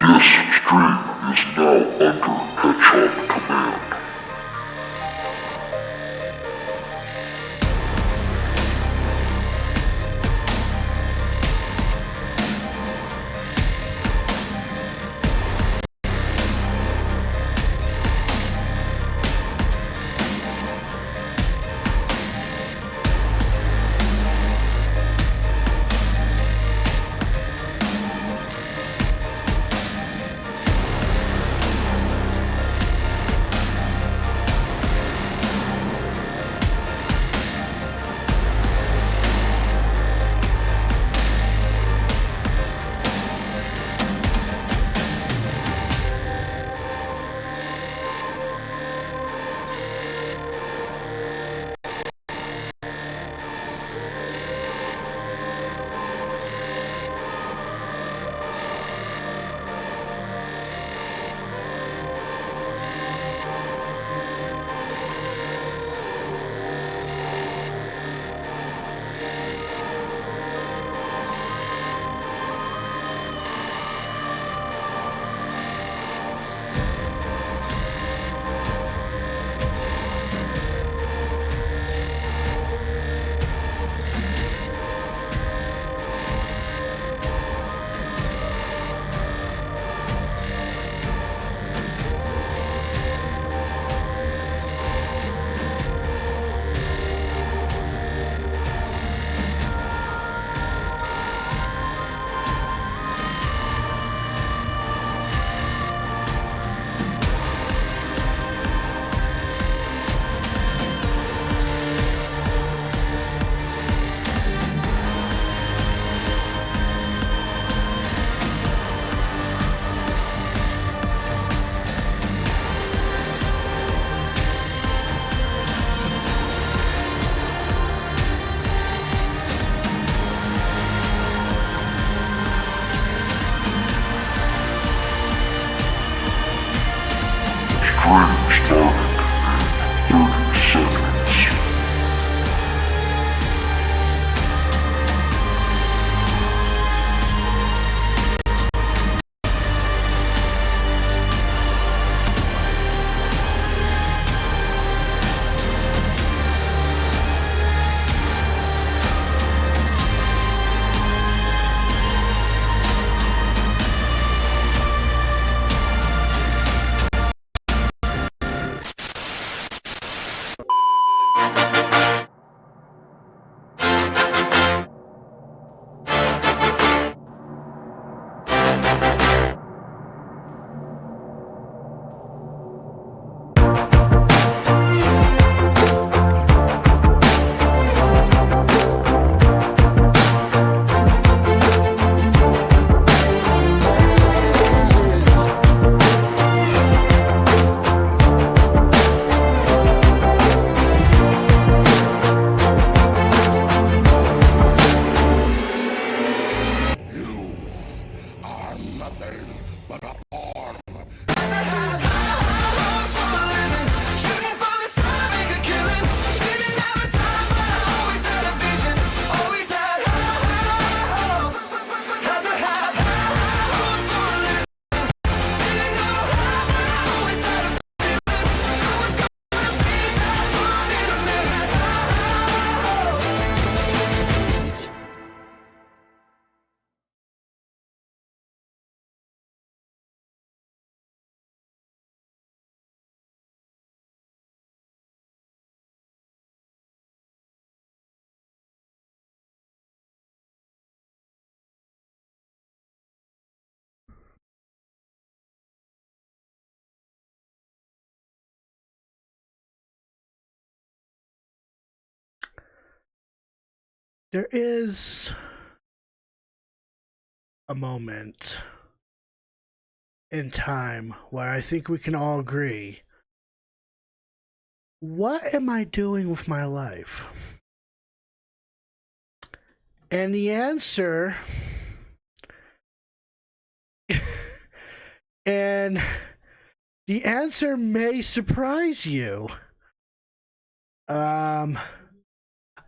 This stream is now under Hedgehog command. There is a moment in time where I think we can all agree. What am I doing with my life? And the answer, and the answer may surprise you.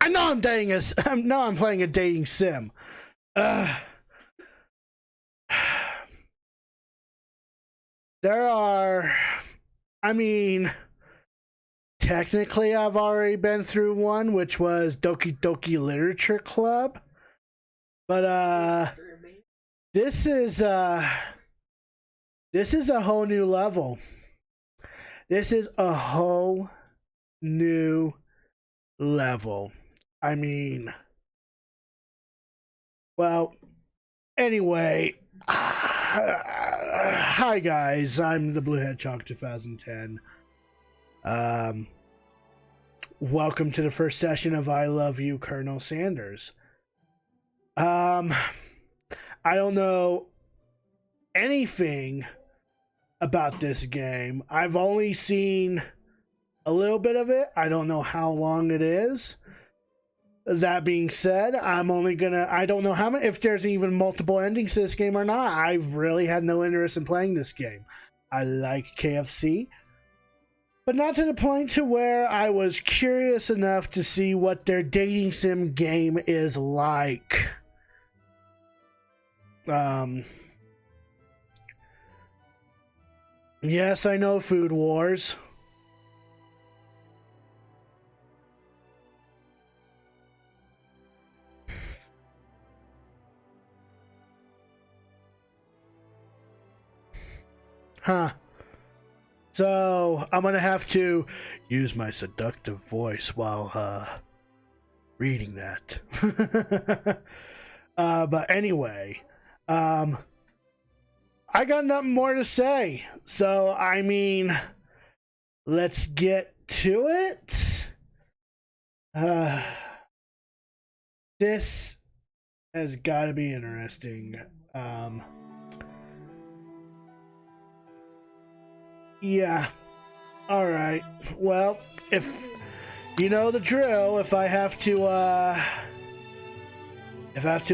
I know I'm dating a. I know I'm playing a dating sim. there are, I mean, technically I've already been through one, which was Doki Doki Literature Club. But this is this is a whole new level. This is a whole new level. I mean, well, anyway, hi guys, I'm the Blue Hedgehog 2010. Welcome to the first session of I Love You, Colonel Sanders. I don't know anything about this game. I've only seen a little bit of it. I don't know how long it is. That being said, I don't know how many, if there's even multiple endings to this game or not. I've really had no interest in playing this game. I like KFC, but not to the point to where I was curious enough to see what their dating sim game is like. Yes, I know Food Wars. Huh. So, I'm gonna have to use my seductive voice while, reading that. But anyway, I got nothing more to say. So, I mean, let's get to it. This has got to be interesting. Yeah. All right. Well, if you know the drill, if I have to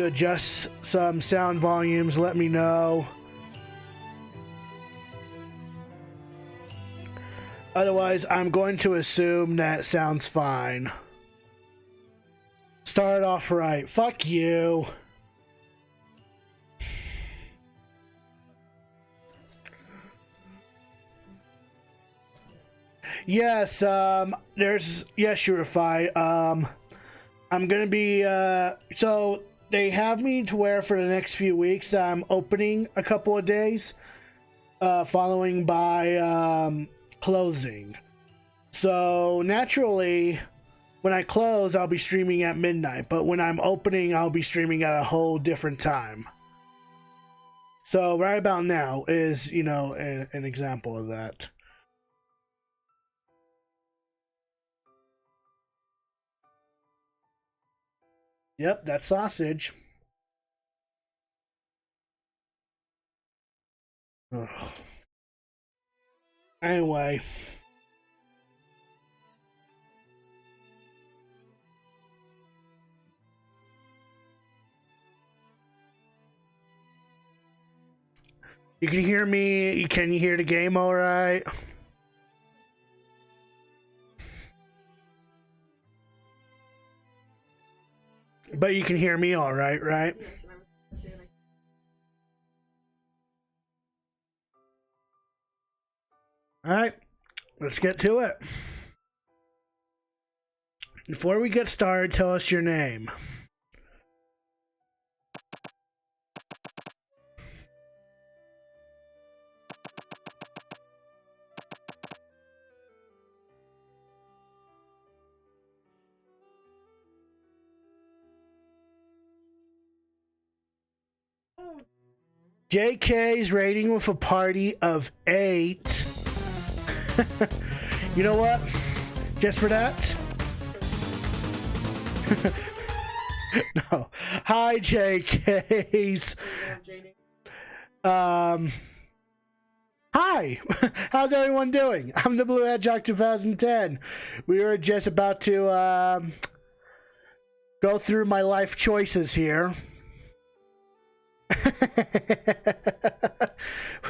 adjust some sound volumes, let me know. Otherwise, I'm going to assume that sounds fine. Start off right. Fuck you. Yes, yes, Shurify. I'm gonna be, so they have me to where for the next few weeks I'm opening a couple of days, following by, closing. So naturally, when I close, I'll be streaming at midnight, but when I'm opening, I'll be streaming at a whole different time. So right about now is, you know, an example of that. Yep, that's sausage. Ugh. Anyway. You can hear me. Can you hear the game all right? But you can hear me all right, right? All right, let's get to it. Before we get started, tell us your name. JK's rating with a party of 8. You know what? Just for that? No. Hi, JK's. Hi. How's everyone doing? I'm the Blue Hedgehog 2010. We were just about to go through my life choices here.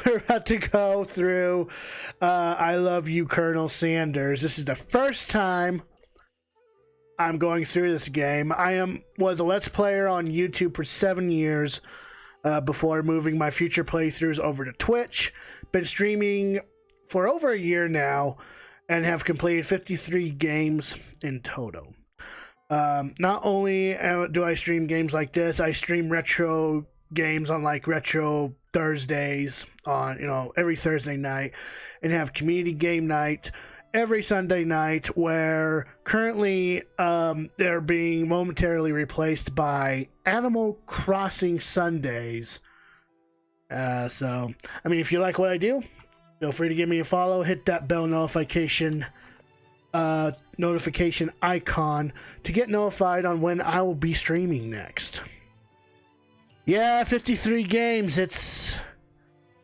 We're about to go through I Love You, Colonel Sanders. This is the first time I'm going through this game. I was a Let's Player on YouTube for 7 years. before moving my future playthroughs over to Twitch. Been streaming for over a year now and have completed 53 games in total. Not only do I stream games like this, I stream retro games on like Retro Thursdays on, every Thursday night, and have community game night every Sunday night, where currently they're being momentarily replaced by Animal Crossing Sundays. So, if you like what I do, feel free to give me a follow, hit that bell notification icon to get notified on when I will be streaming next. Yeah, 53 games. It's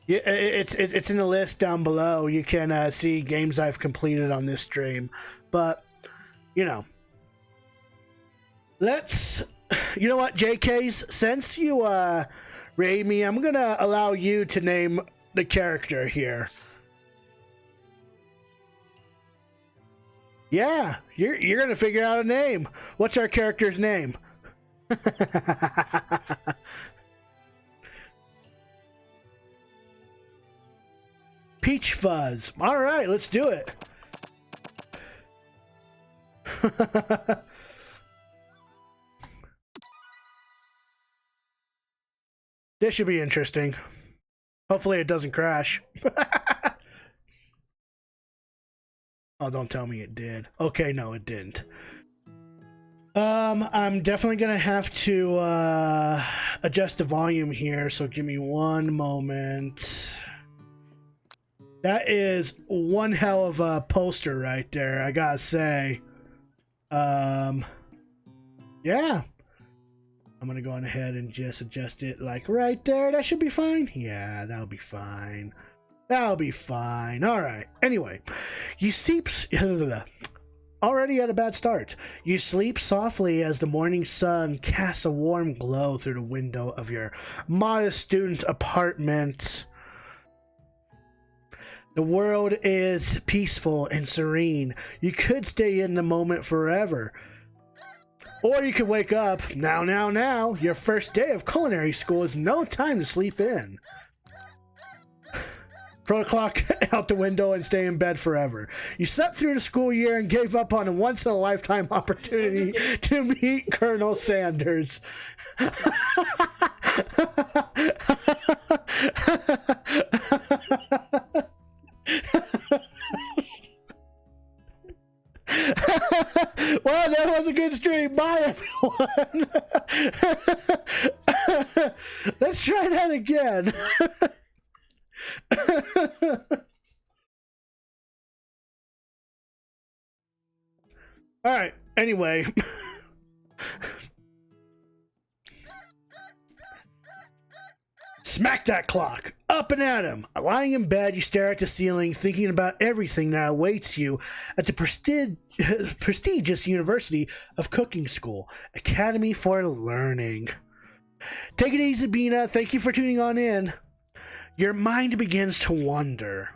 in the list down below. You can see games I've completed on this stream. But, let's... You know what, JKs? Since you raid me, I'm going to allow you to name the character here. Yeah, you're going to figure out a name. What's our character's name? Peach Fuzz. All right, let's do it. This should be interesting. Hopefully it doesn't crash. Oh, don't tell me it did. Okay, no, it didn't. I'm definitely gonna have to adjust the volume here, so give me one moment. That is one hell of a poster right there, I gotta say. Yeah. I'm gonna go on ahead and just adjust it like right there. That should be fine. Yeah, that'll be fine. That'll be fine. All right. Anyway, you sleep... Already had a bad start. You sleep softly as the morning sun casts a warm glow through the window of your modest student apartment. The world is peaceful and serene. You could stay in the moment forever. Or you could wake up. Now. Your first day of culinary school is no time to sleep in. Throw the clock out the window and stay in bed forever. You slept through the school year and gave up on a once-in-a-lifetime opportunity to meet Colonel Sanders. Well, that was a good stream. Bye, everyone. Let's try that again. All right. Anyway. Smack that clock. Up and at him. Lying in bed, you stare at the ceiling, thinking about everything that awaits you at the prestigious University of Cooking School, Academy for Learning. Take it easy, Bina. Thank you for tuning on in. Your mind begins to wander.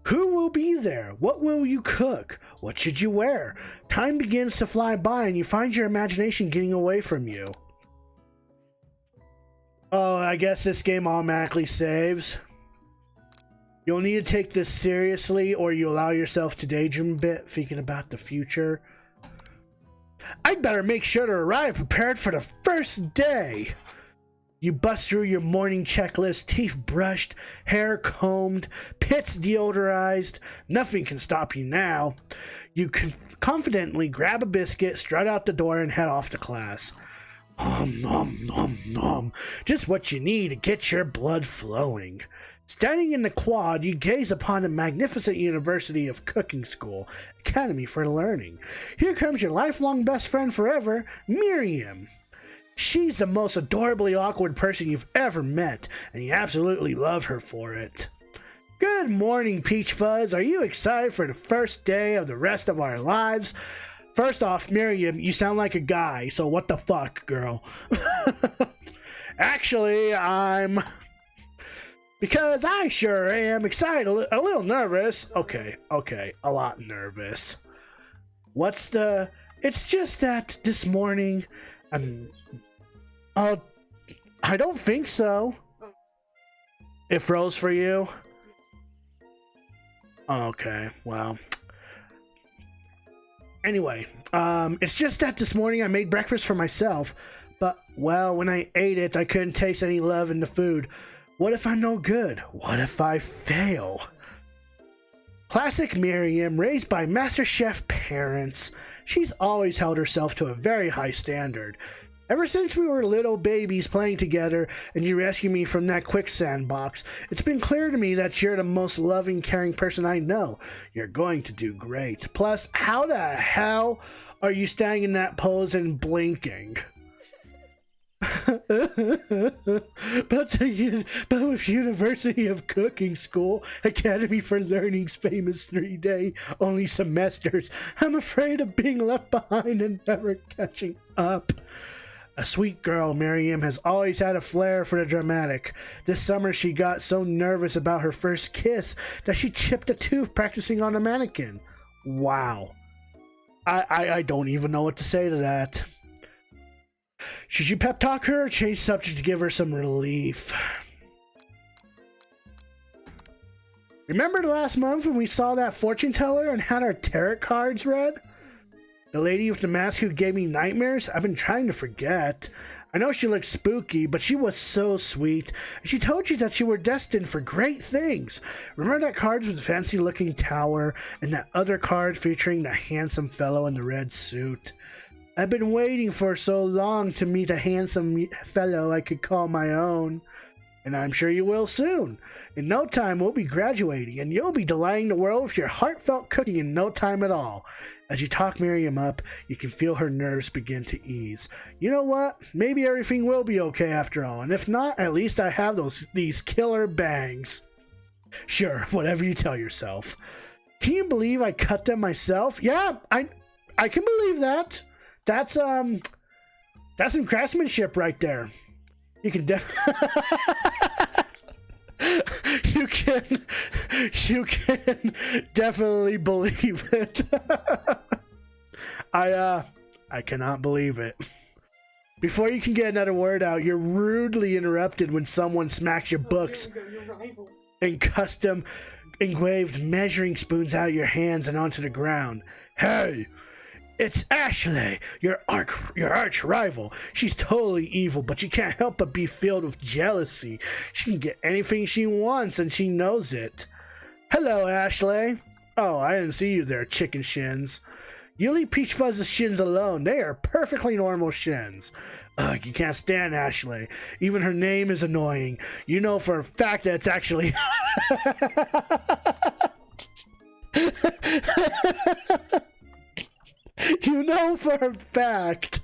Who will be there? What will you cook? What should you wear? Time begins to fly by and you find your imagination getting away from you. Oh, I guess this game automatically saves. You'll need to take this seriously or you allow yourself to daydream a bit, thinking about the future. I'd better make sure to arrive prepared for the first day. You bust through your morning checklist, teeth brushed, hair combed, pits deodorized. Nothing can stop you now. You confidently grab a biscuit, strut out the door, and head off to class. Nom, nom, nom. Just what you need to get your blood flowing. Standing in the quad, you gaze upon the magnificent University of Cooking School, Academy for Learning. Here comes your lifelong best friend forever, Miriam. She's the most adorably awkward person you've ever met, and you absolutely love her for it. Good morning, Peach Fuzz. Are you excited for the first day of the rest of our lives? First off, Miriam, you sound like a guy, so what the fuck, girl? Actually, because I sure am excited, a little nervous. Okay, a lot nervous. It's just that this morning, I don't think so. It froze for you? Okay, well. Anyway, it's just that this morning I made breakfast for myself, but, well, when I ate it, I couldn't taste any love in the food. What if I'm no good? What if I fail? Classic Miriam, raised by Master Chef parents. She's always held herself to a very high standard. Ever since we were little babies playing together and you rescued me from that quicksand box, it's been clear to me that you're the most loving, caring person I know. You're going to do great. Plus, how the hell are you standing in that pose and blinking? but with University of Cooking School, Academy for Learning's famous 3-day only semesters, I'm afraid of being left behind and never catching up. A sweet girl, Miriam has always had a flair for the dramatic. This summer she got so nervous about her first kiss that she chipped a tooth practicing on a mannequin. Wow. I don't even know what to say to that. Should you pep talk her or change subject to give her some relief? Remember last month when we saw that fortune teller and had our tarot cards read? The lady with the mask who gave me nightmares? I've been trying to forget. I know she looked spooky, but she was so sweet. She told you that you were destined for great things. Remember that card with the fancy-looking tower and that other card featuring the handsome fellow in the red suit? I've been waiting for so long to meet a handsome fellow I could call my own. And I'm sure you will soon. In no time, we'll be graduating, and you'll be delighting the world with your heartfelt cooking in no time at all. As you talk Miriam up, you can feel her nerves begin to ease. You know what? Maybe everything will be okay after all, and if not, at least I have these killer bangs. Sure, whatever you tell yourself. Can you believe I cut them myself? Yeah, I can believe that. That's some craftsmanship right there. You can you can definitely believe it. I cannot believe it. Before you can get another word out, you're rudely interrupted when someone smacks your books and custom engraved measuring spoons out of your hands and onto the ground. Hey! It's Ashley, your arch rival. She's totally evil, but you can't help but be filled with jealousy. She can get anything she wants, and she knows it. Hello, Ashley. Oh, I didn't see you there, chicken shins. You leave Peach Fuzz's shins alone. They are perfectly normal shins. Ugh, you can't stand Ashley. Even her name is annoying. You know for a fact that it's actually... You know for a fact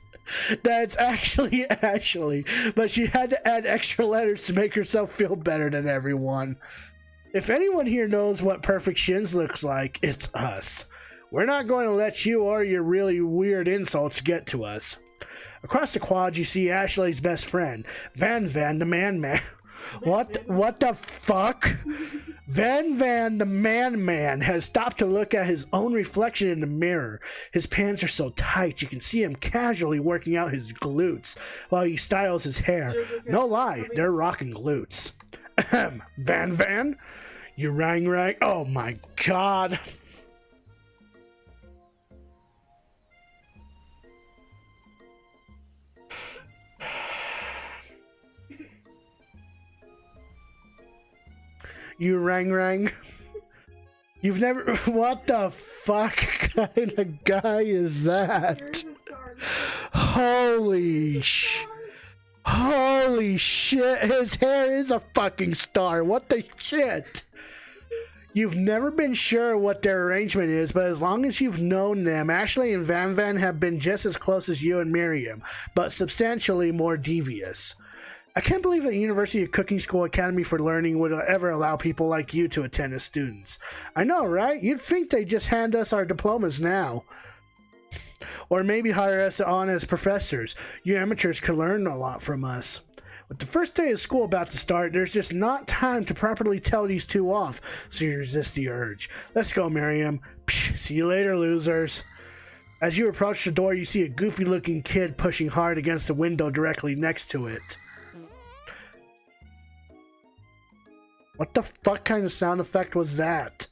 that it's actually Ashley, but she had to add extra letters to make herself feel better than everyone. If anyone here knows what perfect shins looks like, it's us. We're not going to let you or your really weird insults get to us. Across the quad, you see Ashley's best friend, Van the Man. What the fuck? Van the Man has stopped to look at his own reflection in the mirror. His pants are so tight you can see him casually working out his glutes while he styles his hair. No lie, they're rocking glutes. Van? You rang? Oh my god. You rang? You've never... What the fuck kind of guy is that? Holy shit, his hair is a fucking star. What the shit? You've never been sure what their arrangement is, but as long as you've known them, Ashley and Van have been just as close as you and Miriam, but substantially more devious. I can't believe that University of Cooking School Academy for Learning would ever allow people like you to attend as students. I know, right? You'd think they'd just hand us our diplomas now. Or maybe hire us on as professors. You amateurs could learn a lot from us. With the first day of school about to start, there's just not time to properly tell these two off, so you resist the urge. Let's go, Miriam. Psh, see you later, losers. As you approach the door, you see a goofy-looking kid pushing hard against the window directly next to it. What the fuck kind of sound effect was that?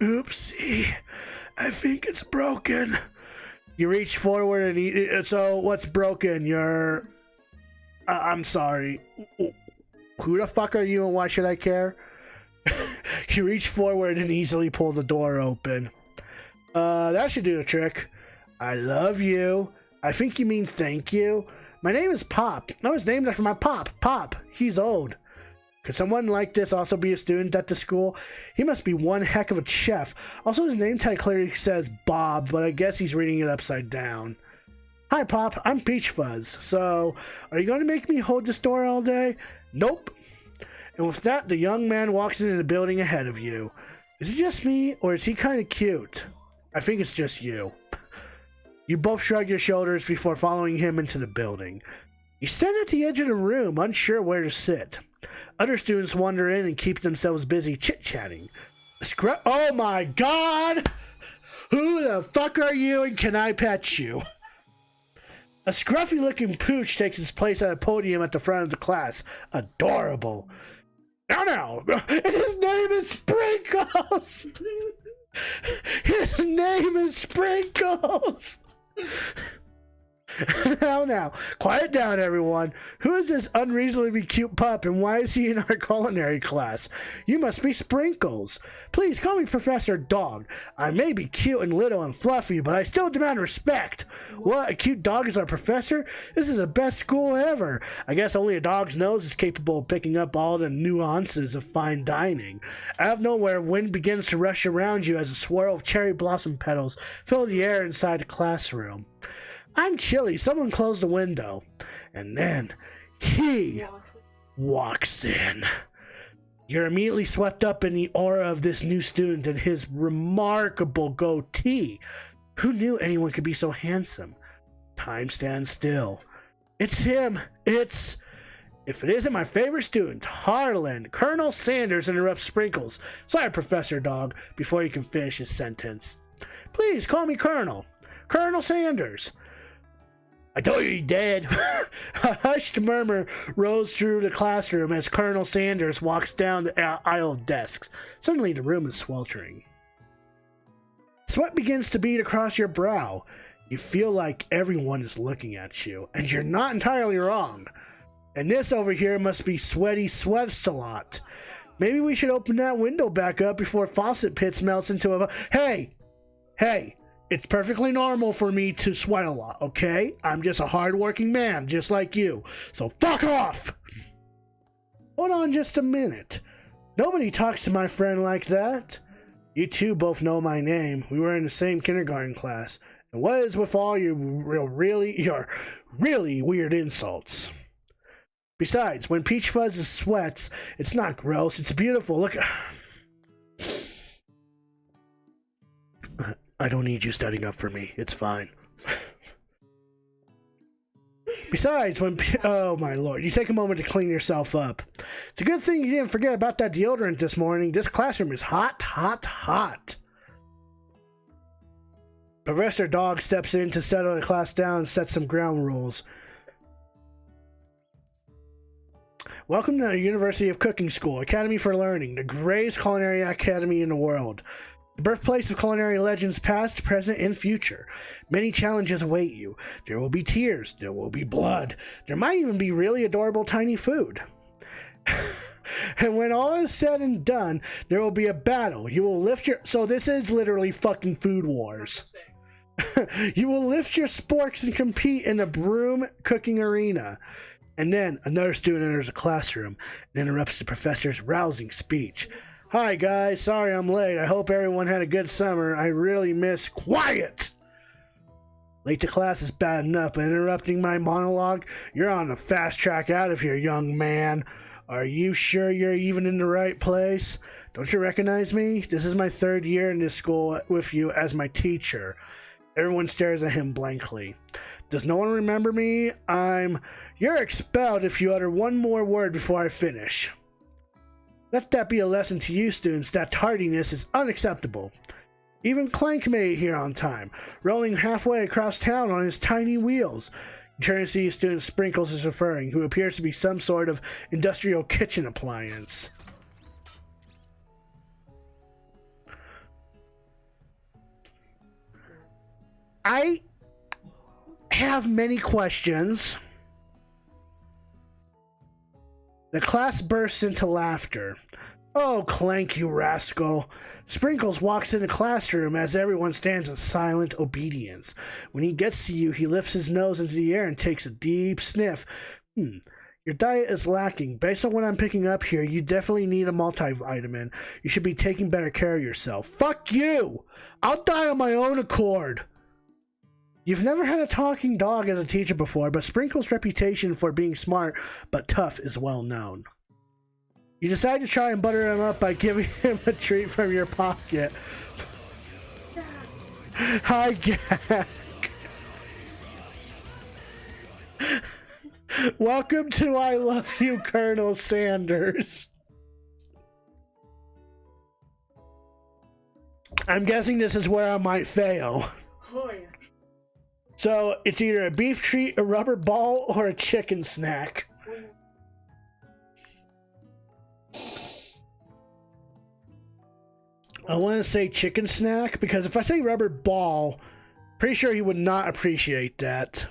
Oopsie. I think it's broken. You reach forward and so what's broken? I'm sorry. Who the fuck are you and why should I care? You reach forward and easily pull the door open. That should do the trick. I love you. I think you mean thank you. My name is Pop. I was named after my pop. Pop. He's old. Could someone like this also be a student at the school? He must be one heck of a chef. Also, his name tag clearly says Bob, but I guess he's reading it upside down. Hi, Pop. I'm Peach Fuzz. So, are you going to make me hold this door all day? Nope. And with that, the young man walks into the building ahead of you. Is it just me, or is he kind of cute? I think it's just you. You both shrug your shoulders before following him into the building. You stand at the edge of the room, unsure where to sit. Other students wander in and keep themselves busy chit-chatting. Oh my god! Who the fuck are you and can I pet you? A scruffy-looking pooch takes his place at a podium at the front of the class. Adorable. Now, and his name is Sprinkles! His name is Sprinkles! Now, quiet down, everyone. Who is this unreasonably cute pup, and why is he in our culinary class? You must be Sprinkles. Please call me Professor Dog. I may be cute and little and fluffy, but I still demand respect. What, a cute dog is our professor? This is the best school ever. I guess only a dog's nose is capable of picking up all the nuances of fine dining. Out of nowhere, wind begins to rush around you as a swirl of cherry blossom petals fill the air inside the classroom. I'm chilly. Someone close the window. And then he walks in. You're immediately swept up in the aura of this new student and his remarkable goatee. Who knew anyone could be so handsome? Time stands still. It's him. If it isn't my favorite student, Harlan. Colonel Sanders interrupts Sprinkles. Sorry, Professor Dog, before he can finish his sentence. Please call me Colonel. Colonel Sanders. I told you he dead. A hushed murmur rose through the classroom as Colonel Sanders walks down the aisle of desks. Suddenly, the room is sweltering. Sweat begins to bead across your brow. You feel like everyone is looking at you, and you're not entirely wrong. And this over here must be Sweaty Sweatsalot. Maybe we should open that window back up before Faucet Pits melts into a... Hey! It's perfectly normal for me to sweat a lot, okay? I'm just a hardworking man, just like you. So fuck off! Hold on just a minute. Nobody talks to my friend like that. You two both know my name. We were in the same kindergarten class. And what is with all your really weird insults? Besides, when Peach Fuzz sweats, it's not gross, it's beautiful. Look... I don't need you standing up for me. It's fine. Besides, oh my lord, you take a moment to clean yourself up. It's a good thing you didn't forget about that deodorant this morning. This classroom is hot, hot, hot. Professor Dog steps in to settle the class down and set some ground rules. Welcome to the University of Cooking School, Academy for Learning, the greatest culinary academy in the world. The birthplace of culinary legends past, present, and future. Many challenges await you. There will be tears. There will be blood. There might even be really adorable tiny food. And when all is said and done, there will be a battle. You will lift your... So this is literally fucking Food Wars. You will lift your sporks and compete in a broom cooking arena. And then another student enters the classroom and interrupts the professor's rousing speech. Hi guys, sorry I'm late. I hope everyone had a good summer. I really miss quiet. Late to class is bad enough, but interrupting my monologue, you're on the fast track out of here, young man. Are you sure you're even in the right place? Don't you recognize me? This is my 3rd year in this school with you as my teacher. Everyone stares at him blankly. Does no one remember me? You're expelled if you utter one more word before I finish. Let that be a lesson to you students that tardiness is unacceptable. Even Clank made it here on time, rolling halfway across town on his tiny wheels. You turn to see student Sprinkles is referring, who appears to be some sort of industrial kitchen appliance. I have many questions. The class bursts into laughter. Oh, Clank, you rascal. Sprinkles walks in the classroom as everyone stands in silent obedience. When he gets to you, he lifts his nose into the air and takes a deep sniff. Your diet is lacking. Based on what I'm picking up here, you definitely need a multivitamin. You should be taking better care of yourself. Fuck you! I'll die on my own accord. You've never had a talking dog as a teacher before, but Sprinkles' reputation for being smart but tough is well known. You decide to try and butter him up by giving him a treat from your pocket. Hi, Gak. Welcome to I Love You, Colonel Sanders. I'm guessing this is where I might fail. Oh, yeah. So, it's either a beef treat, a rubber ball, or a chicken snack. I want to say chicken snack, because if I say rubber ball, pretty sure he would not appreciate that.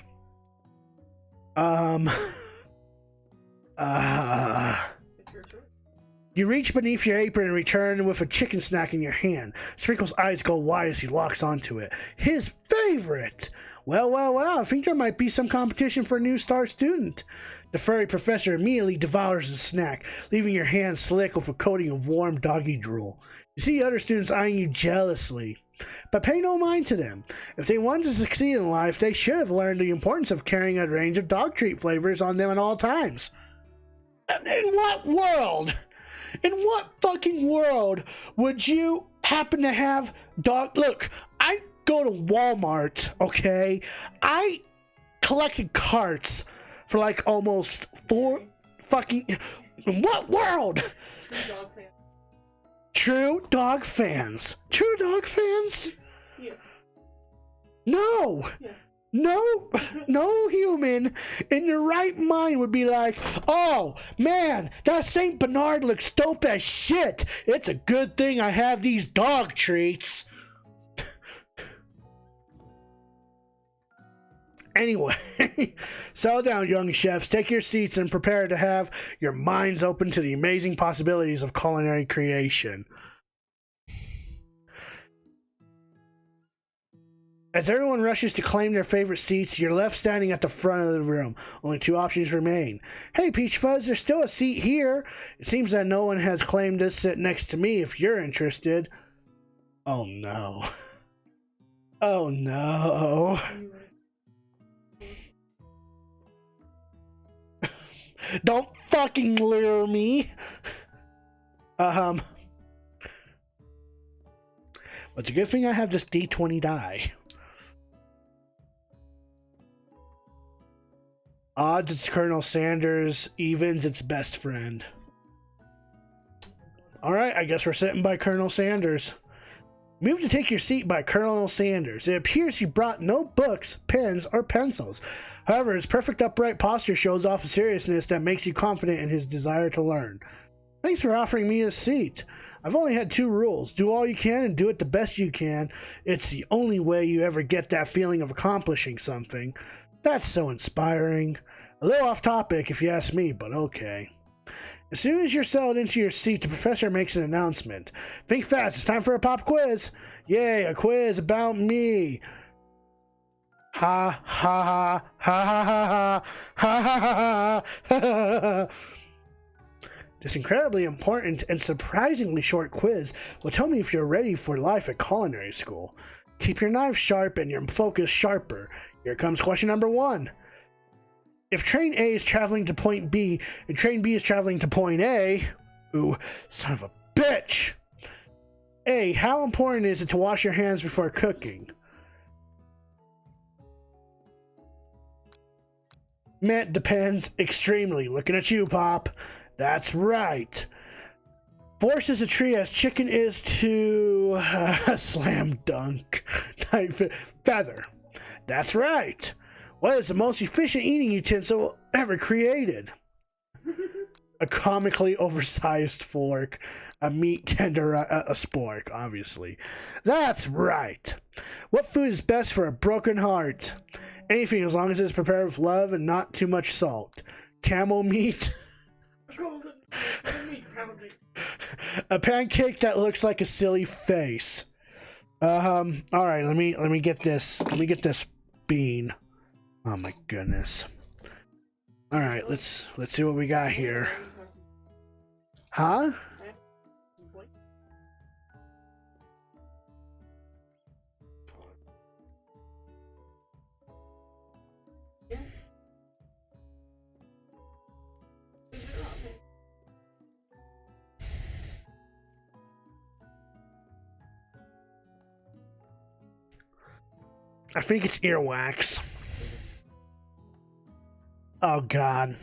You reach beneath your apron and return with a chicken snack in your hand. Sprinkle's eyes go wide as he locks onto it. His favorite! Well, I think there might be some competition for a new star student. The furry professor immediately devours the snack, leaving your hand slick with a coating of warm doggy drool. You see other students eyeing you jealously, but pay no mind to them. If they want to succeed in life, they should have learned the importance of carrying a range of dog treat flavors on them at all times. In what world? In what fucking world would you happen to have dog? Look, I go to Walmart, okay? I collected carts for like almost 4 fucking... In what world? True dog fans. True dog fans? Yes. No! Yes. No human in your right mind would be like, oh man, that St. Bernard looks dope as shit. It's a good thing I have these dog treats. Anyway, settle down, young chefs. Take your seats and prepare to have your minds open to the amazing possibilities of culinary creation. As everyone rushes to claim their favorite seats, you're left standing at the front of the room. Only 2 options remain. Hey, Peach Fuzz, there's still a seat here. It seems that no one has claimed to sit next to me if you're interested. Oh, no. Oh, no. Don't fucking lure me. But it's a good thing I have this D20 die. Odds, it's Colonel Sanders. Evens, it's best friend. Alright, I guess we're sitting by Colonel Sanders. Move to take your seat by Colonel Sanders. It appears he brought no books, pens, or pencils. However, his perfect upright posture shows off a seriousness that makes you confident in his desire to learn. Thanks for offering me a seat. I've only had 2 rules. Do all you can and do it the best you can. It's the only way you ever get that feeling of accomplishing something. That's so inspiring. A little off topic if you ask me, but okay. As soon as you're settled into your seat, the professor makes an announcement. Think fast, it's time for a pop quiz. Yay, a quiz about me. Ha ha ha ha ha ha ha ha. This incredibly important and surprisingly short quiz will tell me if you're ready for life at culinary school. Keep your knife sharp and your focus sharper. Here comes question number 1. If train A is traveling to point B and train B is traveling to point A... Ooh, son of a bitch! A, how important is it to wash your hands before cooking? It depends extremely. Looking at you, Pop. That's right. Force is a tree as chicken is to... slam dunk. Feather. That's right. What is the most efficient eating utensil ever created? A comically oversized fork, a meat tender, a spork, obviously. That's right. What food is best for a broken heart? Anything as long as it's prepared with love and not too much salt. Camel meat. A pancake that looks like a silly face. All right, let me get this. Let me get this bean. Oh my goodness. All right, let's see what we got here. Huh? I think it's earwax. Oh God.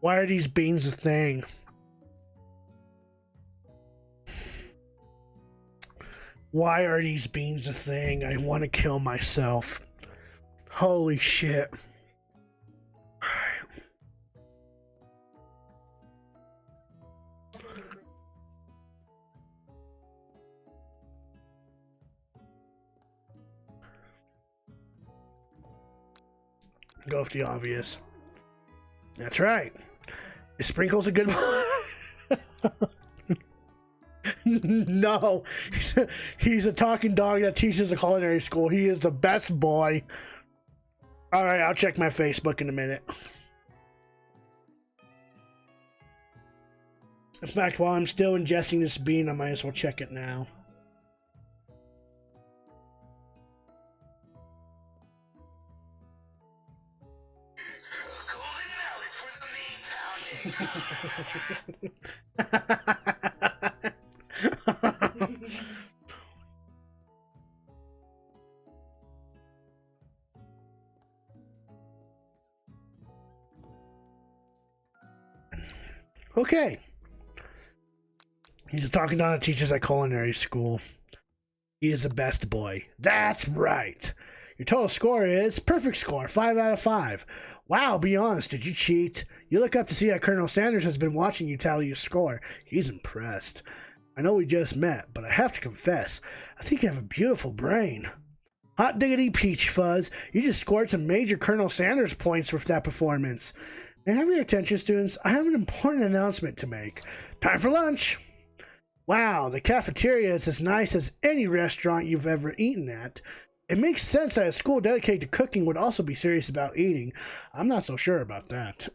Why are these beans a thing? Why are these beans a thing? I want to kill myself. Holy shit. Go with the obvious. That's right. Is Sprinkles a good one? No. He's a talking dog that teaches a culinary school. He is the best boy. Alright, I'll check my Facebook in a minute. In fact, while I'm still ingesting this bean, I might as well check it now. Okay. He's a talking dog that teaches at culinary school. He is the best boy. That's right. Your total score is perfect score, 5 out of 5. Wow, be honest, did you cheat? You look up to see that Colonel Sanders has been watching you tally your score. He's impressed. I know we just met, but I have to confess, I think you have a beautiful brain. Hot diggity peach fuzz, you just scored some major Colonel Sanders points with that performance. May I have your attention, students? I have an important announcement to make. Time for lunch! Wow, the cafeteria is as nice as any restaurant you've ever eaten at. It makes sense that a school dedicated to cooking would also be serious about eating. I'm not so sure about that.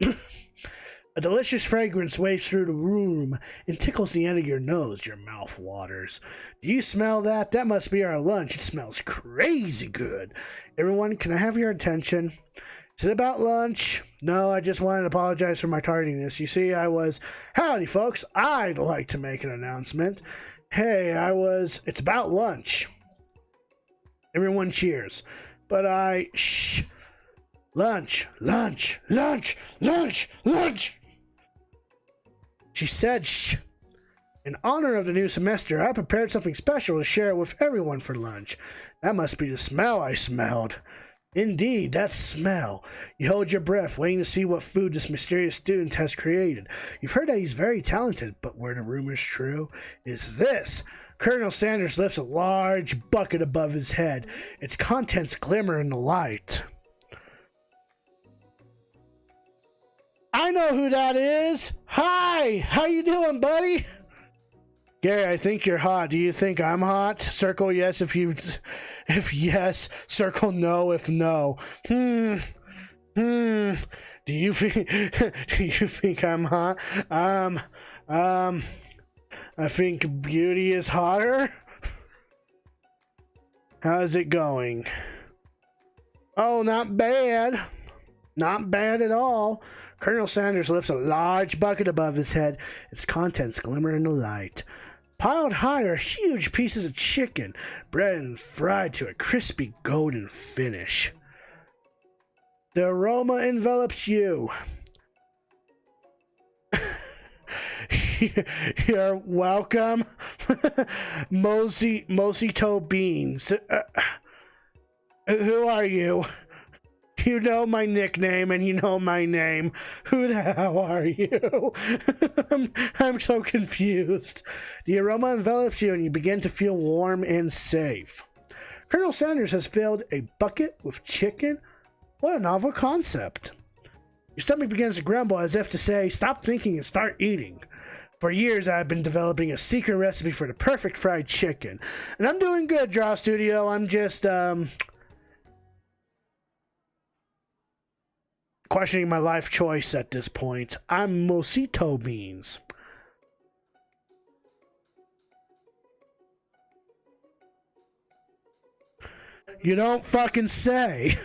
A delicious fragrance waves through the room and tickles the end of your nose. Your mouth waters. Do you smell that? That must be our lunch. It smells crazy good. Everyone, can I have your attention? Is it about lunch? No, I just wanted to apologize for my tardiness. You see, Howdy, folks. I'd like to make an announcement. Hey, it's about lunch. Everyone cheers. But shh. Lunch, lunch, lunch, lunch, lunch. She said shh. In honor of the new semester, I prepared something special to share with everyone for lunch. That must be the smell I smelled. Indeed, that smell. You hold your breath, waiting to see what food this mysterious student has created. You've heard that he's very talented, but were the rumors true? Is this? Colonel Sanders lifts a large bucket above his head. Its contents glimmer in the light. I know who that is. Hi, how you doing, buddy? Gary, I think you're hot. Do you think I'm hot? Circle yes if yes. Circle no if no. Do you think I'm hot? I think beauty is hotter. How's it going? Oh, not bad. Not bad at all. Colonel Sanders lifts a large bucket above his head. Its contents glimmer in the light. Piled high are huge pieces of chicken, breaded and fried to a crispy golden finish. The aroma envelops you. You're welcome. Mosey Toe Beans. Who are you? You know my nickname and you know my name. Who the hell are you? I'm so confused. The aroma envelops you and you begin to feel warm and safe. Colonel Sanders has filled a bucket with chicken. What a novel concept. Your stomach begins to grumble as if to say, stop thinking and start eating. For years, I've been developing a secret recipe for the perfect fried chicken. And I'm doing good, Draw Studio. I'm just, questioning my life choice at this point. I'm mosquito beans. You don't fucking say.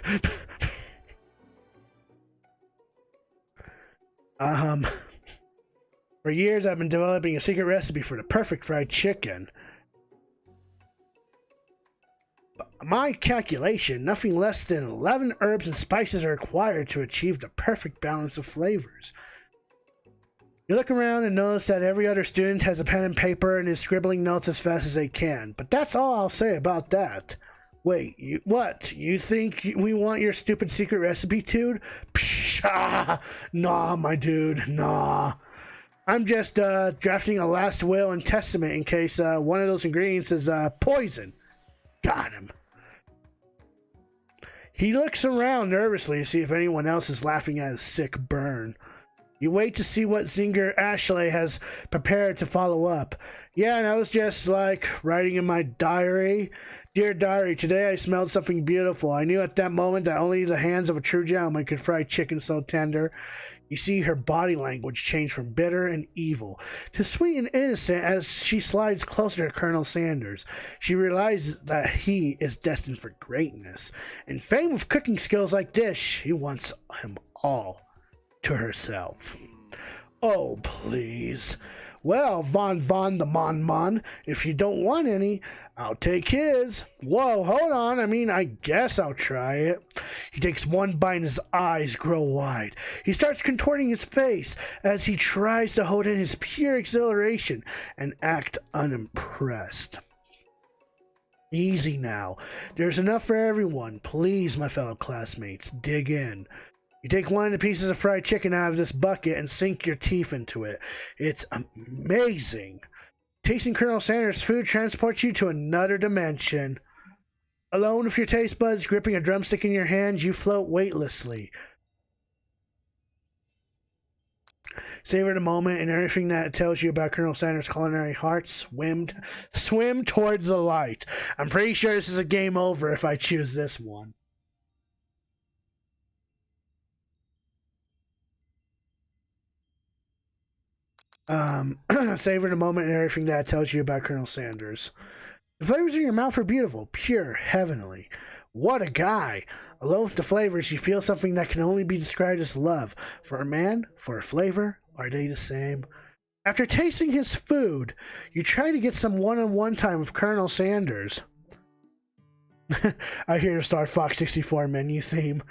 For years, I've been developing a secret recipe for the perfect fried chicken. My calculation, nothing less than 11 herbs and spices are required to achieve the perfect balance of flavors. You look around and notice that every other student has a pen and paper and is scribbling notes as fast as they can. But that's all I'll say about that. Wait, what? You think we want your stupid secret recipe, dude? Psh, nah, my dude, nah. I'm just drafting a last will and testament in case one of those ingredients is poison. Got him. He looks around nervously to see if anyone else is laughing at his sick burn. You wait to see what Zinger Ashley has prepared to follow up. Yeah, and I was just like writing in my diary. Dear diary, today I smelled something beautiful. I knew at that moment that only the hands of a true gentleman could fry chicken so tender. You see her body language change from bitter and evil to sweet and innocent as she slides closer to Colonel Sanders. She realizes that he is destined for greatness. And famed with cooking skills like this, she wants him all to herself. Oh, please. Well, Von the Mon, if you don't want any, I'll take his. Whoa, hold on. I guess I'll try it. He takes one bite and his eyes grow wide. He starts contorting his face as he tries to hold in his pure exhilaration and act unimpressed. Easy now. There's enough for everyone. Please, my fellow classmates, dig in. You take one of the pieces of fried chicken out of this bucket and sink your teeth into it. It's amazing. Tasting Colonel Sanders' food transports you to another dimension. Alone with your taste buds gripping a drumstick in your hands, you float weightlessly. Savor the moment and everything that it tells you about Colonel Sanders' culinary heart. Swim towards the light. I'm pretty sure this is a game over if I choose this one. Savor the moment and everything that tells you about Colonel Sanders. The flavors in your mouth are beautiful, pure, heavenly. What a guy! Alone with the flavors, you feel something that can only be described as love. For a man, for a flavor, are they the same? After tasting his food, you try to get some one-on-one time with Colonel Sanders. I hear the Star Fox 64 menu theme.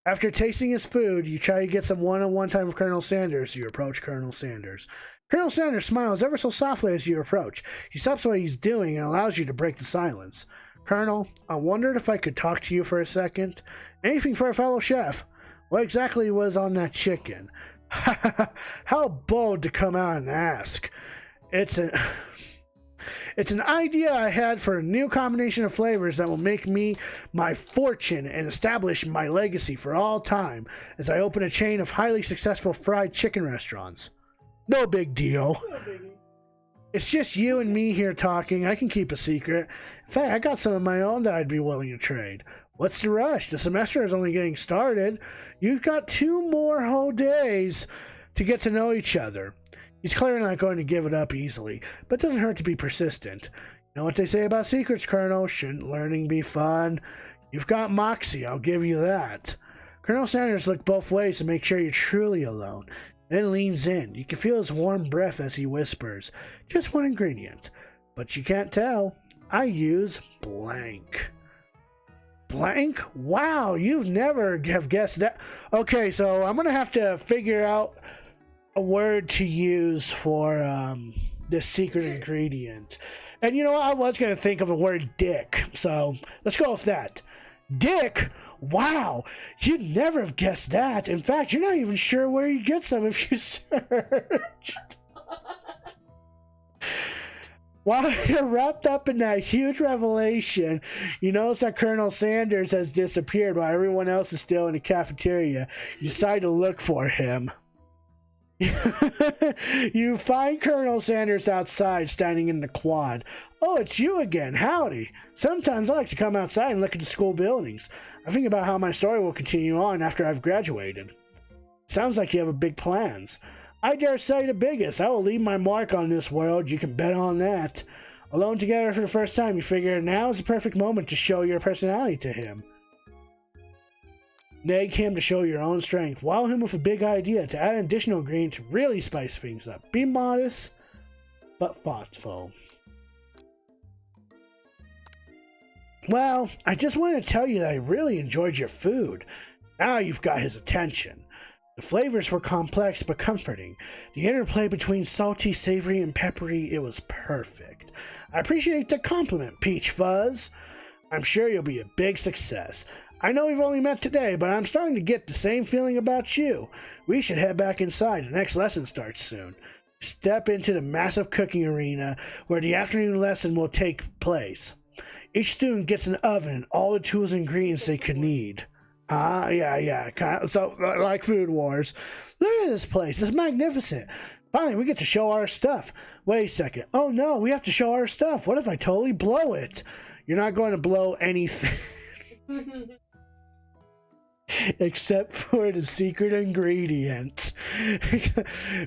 After tasting his food, you try to get some one-on-one time with Colonel Sanders. You approach Colonel Sanders. Colonel Sanders smiles ever so softly as you approach. He stops what he's doing and allows you to break the silence. Colonel, I wondered if I could talk to you for a second. Anything for a fellow chef. What exactly was on that chicken? How bold to come out and ask. It's an idea I had for a new combination of flavors that will make me my fortune and establish my legacy for all time as I open a chain of highly successful fried chicken restaurants. No big deal. It's just you and me here talking. I can keep a secret. In fact, I got some of my own that I'd be willing to trade. What's the rush? The semester is only getting started. You've got 2 more whole days to get to know each other. He's clearly not going to give it up easily, but it doesn't hurt to be persistent. You know what they say about secrets, Colonel? Shouldn't learning be fun? You've got moxie, I'll give you that. Colonel Sanders looked both ways to make sure you're truly alone, then leans in. You can feel his warm breath as he whispers, just one ingredient, but you can't tell. I use blank. Blank? Wow, you've never have guessed that. Okay, so I'm going to have to figure out a word to use for this secret ingredient. And you know what? I was going to think of the word dick. So let's go with that. Dick? Wow, you'd never have guessed that. In fact, you're not even sure where you get some if you search. While you're wrapped up in that huge revelation, you notice that Colonel Sanders has disappeared while everyone else is still in the cafeteria. You decide to look for him. You find Colonel Sanders outside, standing in the quad. Oh, it's you again. Howdy. Sometimes I like to come outside and look at the school buildings. I think about how my story will continue on after I've graduated. Sounds like you have big plans. I dare say the biggest. I will leave my mark on this world. You can bet on that. Alone together for the first time, you figure now is the perfect moment to show your personality to him. Nag him to show your own strength. Wow him with a big idea to add additional ingredient to really spice things up. Be modest, but thoughtful. Well, I just want to tell you that I really enjoyed your food. Now you've got his attention. The flavors were complex but comforting. The interplay between salty, savory, and peppery, it was perfect. I appreciate the compliment, Peach Fuzz. I'm sure you'll be a big success. I know we've only met today, but I'm starting to get the same feeling about you. We should head back inside. The next lesson starts soon. Step into the massive cooking arena where the afternoon lesson will take place. Each student gets an oven and all the tools and ingredients they could need. Yeah. So, like Food Wars. Look at this place. It's magnificent. Finally, we get to show our stuff. Wait a second. Oh, no, we have to show our stuff. What if I totally blow it? You're not going to blow anything. Except for the secret ingredient.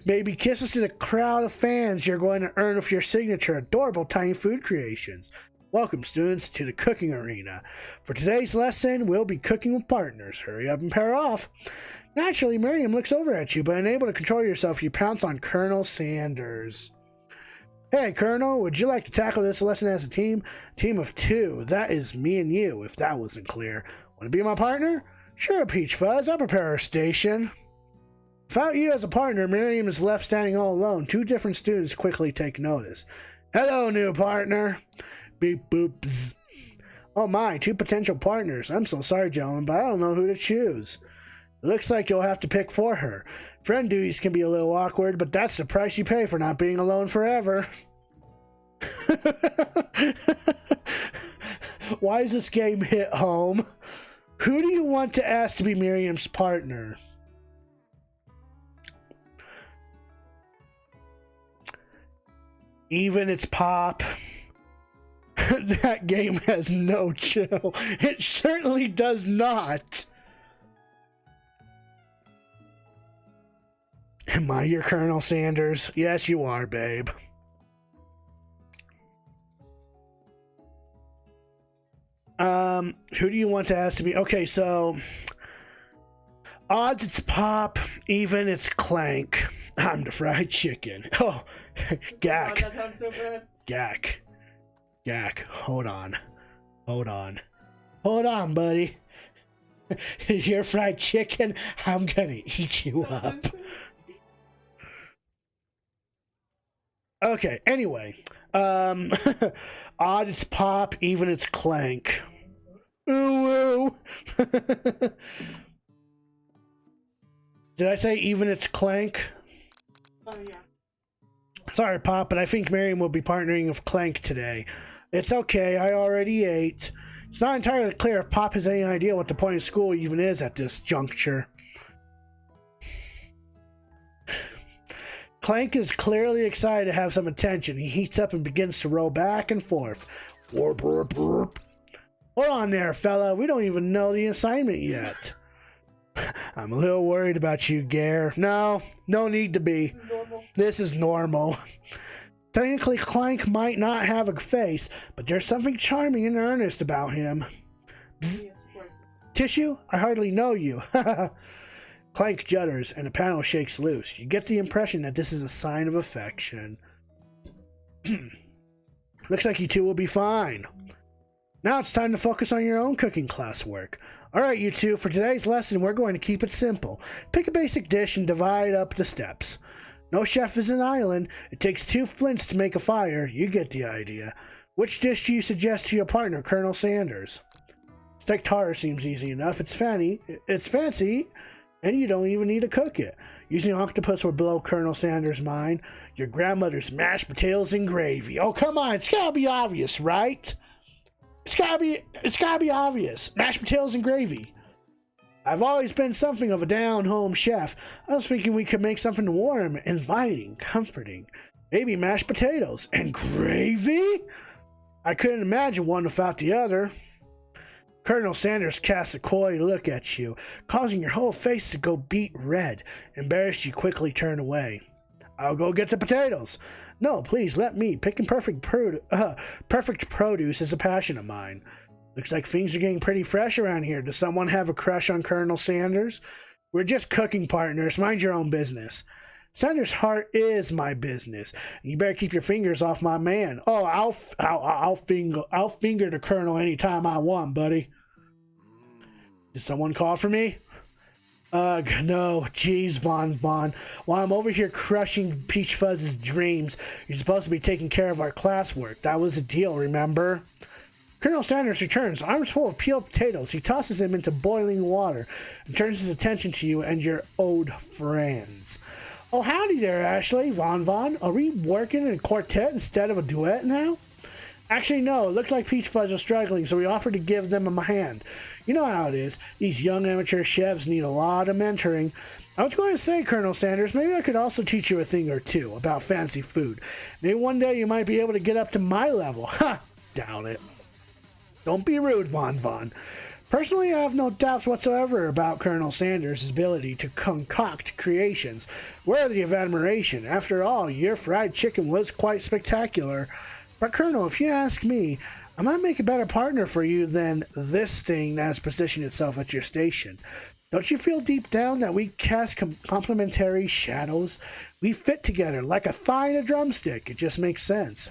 Maybe kisses to the crowd of fans you're going to earn with your signature adorable tiny food creations. Welcome, students, to the cooking arena. For today's lesson, we'll be cooking with partners. Hurry up and pair off. Naturally, Miriam looks over at you, but unable to control yourself, you pounce on Colonel Sanders. Hey, Colonel, would you like to tackle this lesson as a team? Team of two. That is me and you, if that wasn't clear. Want to be my partner? Sure, Peach Fuzz. I'll prepare our station. Without you as a partner, Miriam is left standing all alone. Two different students quickly take notice. Hello, new partner. Beep boop bzz. Oh my, two potential partners. I'm so sorry, gentlemen, but I don't know who to choose. It looks like you'll have to pick for her. Friend duties can be a little awkward, but that's the price you pay for not being alone forever. Why does this game hit home? Who do you want to ask to be Miriam's partner? Even it's Pop. That game has no chill. It certainly does not. Am I your Colonel Sanders? Yes, you are, babe. Who do you want to ask to be? Okay, so odds it's Pop, even it's Clank. I'm the fried chicken. Oh, Gak. God, that sounds so bad. Gak, hold on, buddy. You're fried chicken. I'm gonna eat you up. Okay. Anyway, odd it's Pop, even it's Clank. Ooh. Did I say even it's Clank? Oh, yeah. Sorry, Pop, but I think Miriam will be partnering with Clank today. It's okay, I already ate. It's not entirely clear if Pop has any idea what the point of school even is at this juncture. Clank is clearly excited to have some attention. He heats up and begins to roll back and forth. Warp, warp, warp. Hold on there, fella. We don't even know the assignment yet. I'm a little worried about you, Gare. No need to be. This is normal. This is normal. Technically, Clank might not have a face, but there's something charming and earnest about him. Bzz. Yes, of course. Tissue? I hardly know you. Clank judders, and the panel shakes loose. You get the impression that this is a sign of affection. Looks like you two will be fine. Now it's time to focus on your own cooking classwork. Alright, you two, for today's lesson, we're going to keep it simple. Pick a basic dish and divide up the steps. No chef is an island. It takes 2 flints to make a fire. You get the idea. Which dish do you suggest to your partner, Colonel Sanders? Steak tartare seems easy enough. It's fancy, and you don't even need to cook it. Using octopus would blow Colonel Sanders' mind. Your grandmother's mashed potatoes and gravy. Oh, come on, it's gotta be obvious, right? It's gotta be obvious. Mashed potatoes and gravy. I've always been something of a down-home chef. I was thinking we could make something warm, inviting, comforting. Maybe mashed potatoes and gravy? I couldn't imagine one without the other. Colonel Sanders casts a coy look at you, causing your whole face to go beet red. Embarrassed, you quickly turn away. I'll go get the potatoes. No, please, let me. Picking perfect produce is a passion of mine. Looks like things are getting pretty fresh around here. Does someone have a crush on Colonel Sanders? We're just cooking partners. Mind your own business. Sanders' heart is my business. You better keep your fingers off my man. Oh, I'll finger the Colonel anytime I want, buddy. Did someone call for me? Ugh, no. Jeez, Von. While I'm over here crushing Peach Fuzz's dreams, you're supposed to be taking care of our classwork. That was the deal, remember? Colonel Sanders returns, arms full of peeled potatoes. He tosses them into boiling water and turns his attention to you and your old friends. Oh, howdy there, Ashley. Von. Are we working in a quartet instead of a duet now? Actually, no. It looked like Peach Fuzz was struggling, so we offered to give them a hand. You know how it is. These young amateur chefs need a lot of mentoring. I was going to say, Colonel Sanders, maybe I could also teach you a thing or two about fancy food. Maybe one day you might be able to get up to my level. Ha! Doubt it. Don't be rude, Von. Personally, I have no doubts whatsoever about Colonel Sanders' ability to concoct creations worthy of admiration. After all, your fried chicken was quite spectacular. But Colonel, if you ask me, I might make a better partner for you than this thing that has positioned itself at your station. Don't you feel deep down that we cast complementary shadows? We fit together like a thigh and a drumstick. It just makes sense.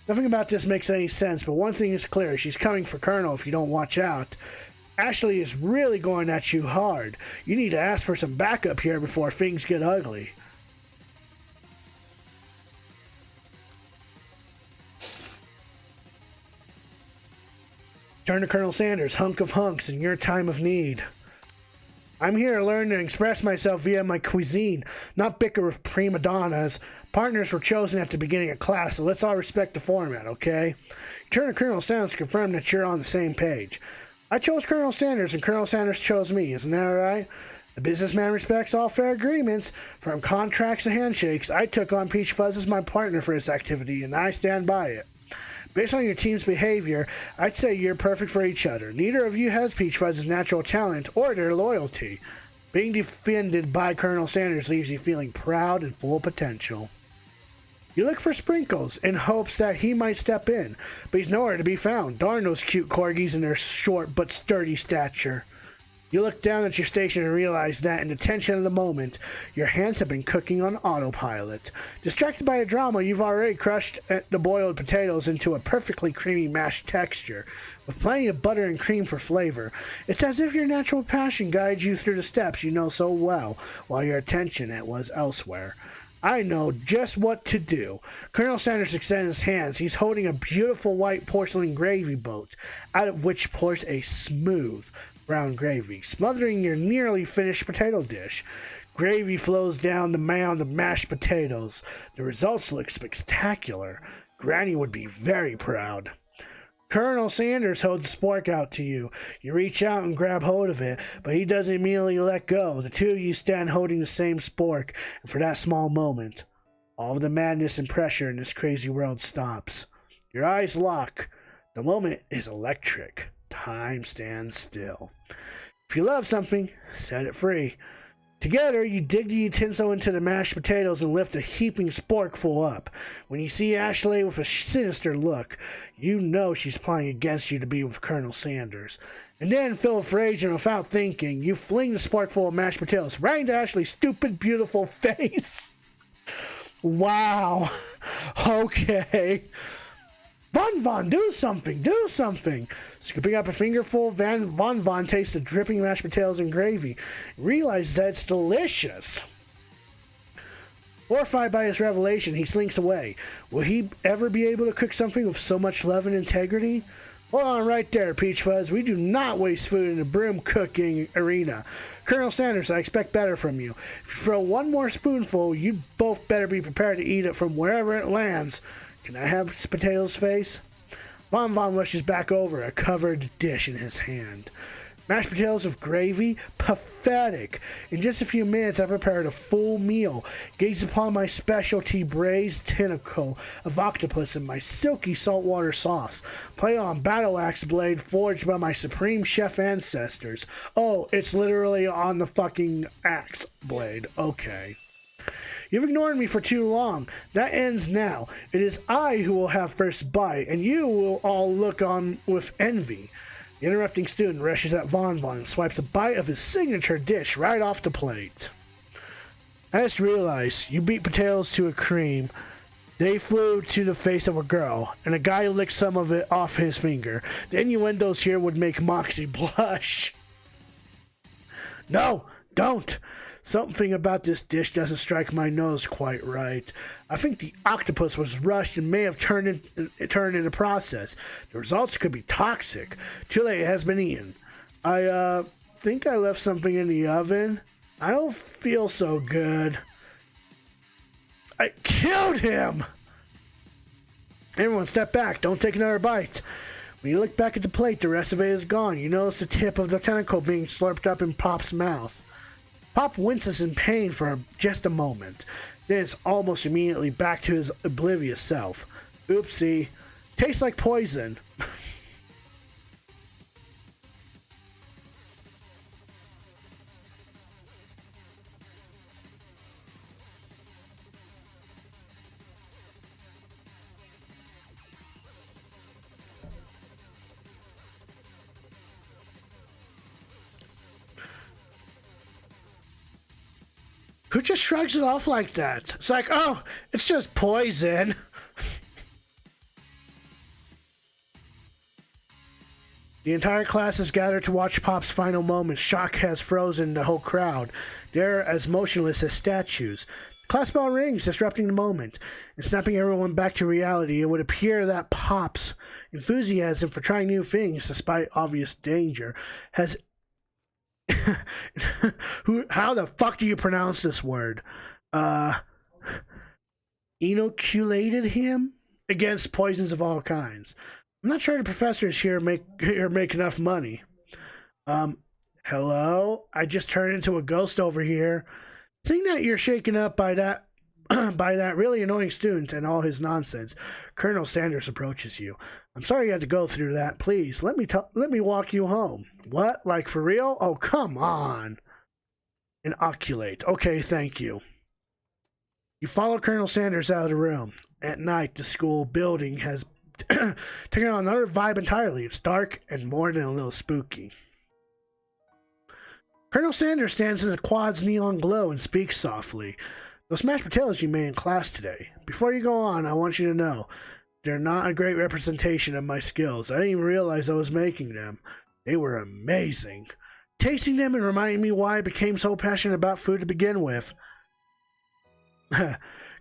Nothing about this makes any sense, but one thing is clear. She's coming for Colonel if you don't watch out. Ashley is really going at you hard. You need to ask for some backup here before things get ugly. Turn to Colonel Sanders, hunk of hunks, in your time of need. I'm here to learn and express myself via my cuisine, not bicker with prima donnas. Partners were chosen at the beginning of class, so let's all respect the format, okay? Turn to Colonel Sanders to confirm that you're on the same page. I chose Colonel Sanders, and Colonel Sanders chose me, isn't that right? The businessman respects all fair agreements. From contracts to handshakes, I took on Peach Fuzz as my partner for this activity, and I stand by it. Based on your team's behavior, I'd say you're perfect for each other. Neither of you has Peach Fuzz's natural talent or their loyalty. Being defended by Colonel Sanders leaves you feeling proud and full of potential. You look for Sprinkles in hopes that he might step in, but he's nowhere to be found. Darn those cute corgis and their short but sturdy stature. You look down at your station and realize that in the tension of the moment, your hands have been cooking on autopilot. Distracted by a drama, you've already crushed the boiled potatoes into a perfectly creamy mashed texture, with plenty of butter and cream for flavor. It's as if your natural passion guides you through the steps you know so well, while your attention was elsewhere. I know just what to do. Colonel Sanders extends his hands. He's holding a beautiful white porcelain gravy boat, out of which pours a smooth brown gravy, smothering your nearly finished potato dish. Gravy flows down the mound of mashed potatoes. The results look spectacular. Granny would be very proud. Colonel Sanders holds the spork out to you. You reach out and grab hold of it, but he doesn't immediately let go. The two of you stand holding the same spork, and for that small moment, all of the madness and pressure in this crazy world stops. Your eyes lock. The moment is electric. Time stands still. If you love something, set it free. Together, you dig the utensil into the mashed potatoes and lift a heaping sporkful up. When you see Ashley with a sinister look, you know she's plotting against you to be with Colonel Sanders. And then, filled with rage and without thinking, you fling the sporkful of mashed potatoes right into Ashley's stupid, beautiful face. Wow. Okay. Von, do something! Scooping up a fingerful, Von tastes the dripping mashed potatoes and gravy. Realizes that it's delicious. Horrified by his revelation, he slinks away. Will he ever be able to cook something with so much love and integrity? Hold on right there, Peach Fuzz. We do not waste food in the broom cooking arena. Colonel Sanders, I expect better from you. If you throw one more spoonful, you both better be prepared to eat it from wherever it lands. Can I have Potato's face? Von Von rushes back over, a covered dish in his hand. Mashed potatoes with gravy? Pathetic. In just a few minutes, I prepared a full meal. Gaze upon my specialty braised tentacle of octopus and my silky saltwater sauce. Play on battle axe blade forged by my supreme chef ancestors. Oh, it's literally on the fucking axe blade. Okay. You've ignored me for too long. That ends now. It is I who will have first bite, and you will all look on with envy. The interrupting student rushes at Von Von and swipes a bite of his signature dish right off the plate. I just realized you beat potatoes to a cream. They flew to the face of a girl, and a guy licked some of it off his finger. The innuendos here would make Moxie blush. No, don't! Something about this dish doesn't strike my nose quite right. I think the octopus was rushed and may have turned in the process. The results could be toxic. Too late, it has been eaten. I think I left something in the oven. I don't feel so good. I killed him! Everyone step back, don't take another bite. When you look back at the plate, the rest of it is gone. You notice the tip of the tentacle being slurped up in Pop's mouth. Pop winces in pain for just a moment, then it's almost immediately back to his oblivious self. Oopsie. Tastes like poison. Who just shrugs it off like that? It's like, oh, it's just poison. The entire class is gathered to watch Pop's final moments. Shock has frozen the whole crowd. They're as motionless as statues. The class bell rings, disrupting the moment. And snapping everyone back to reality, it would appear that Pop's enthusiasm for trying new things, despite obvious danger, has how the fuck do you pronounce this word? Inoculated him against poisons of all kinds. I'm not sure the professors here make enough money. Hello? I just turned into a ghost over here. Seeing that you're shaken up by that by that really annoying student and all his nonsense, Colonel Sanders approaches you. I'm sorry you had to go through that. Please, let me walk you home. What? Like for real? Oh, come on. Inoculate. Okay, thank you. You follow Colonel Sanders out of the room. At night, the school building has taken on another vibe entirely. It's dark and more than a little spooky. Colonel Sanders stands in the quad's neon glow and speaks softly. Those mashed potatoes you made in class today. Before you go on, I want you to know they're not a great representation of my skills. I didn't even realize I was making them. They were amazing. Tasting them and reminding me why I became so passionate about food to begin with.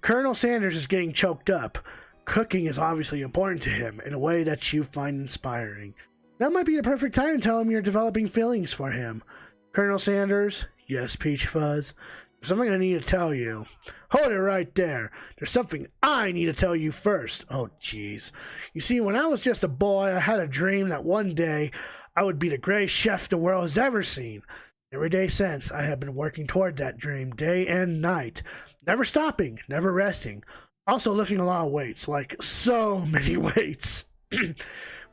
Colonel Sanders is getting choked up. Cooking is obviously important to him in a way that you find inspiring. That might be the perfect time to tell him you're developing feelings for him. Colonel Sanders? Yes, Peach Fuzz? There's something I need to tell you. Hold it right there. There's something I need to tell you first. Oh, jeez. You see, when I was just a boy, I had a dream that one day I would be the greatest chef the world has ever seen. Every day since, I have been working toward that dream, day and night. Never stopping, never resting. Also lifting a lot of weights, like so many weights. We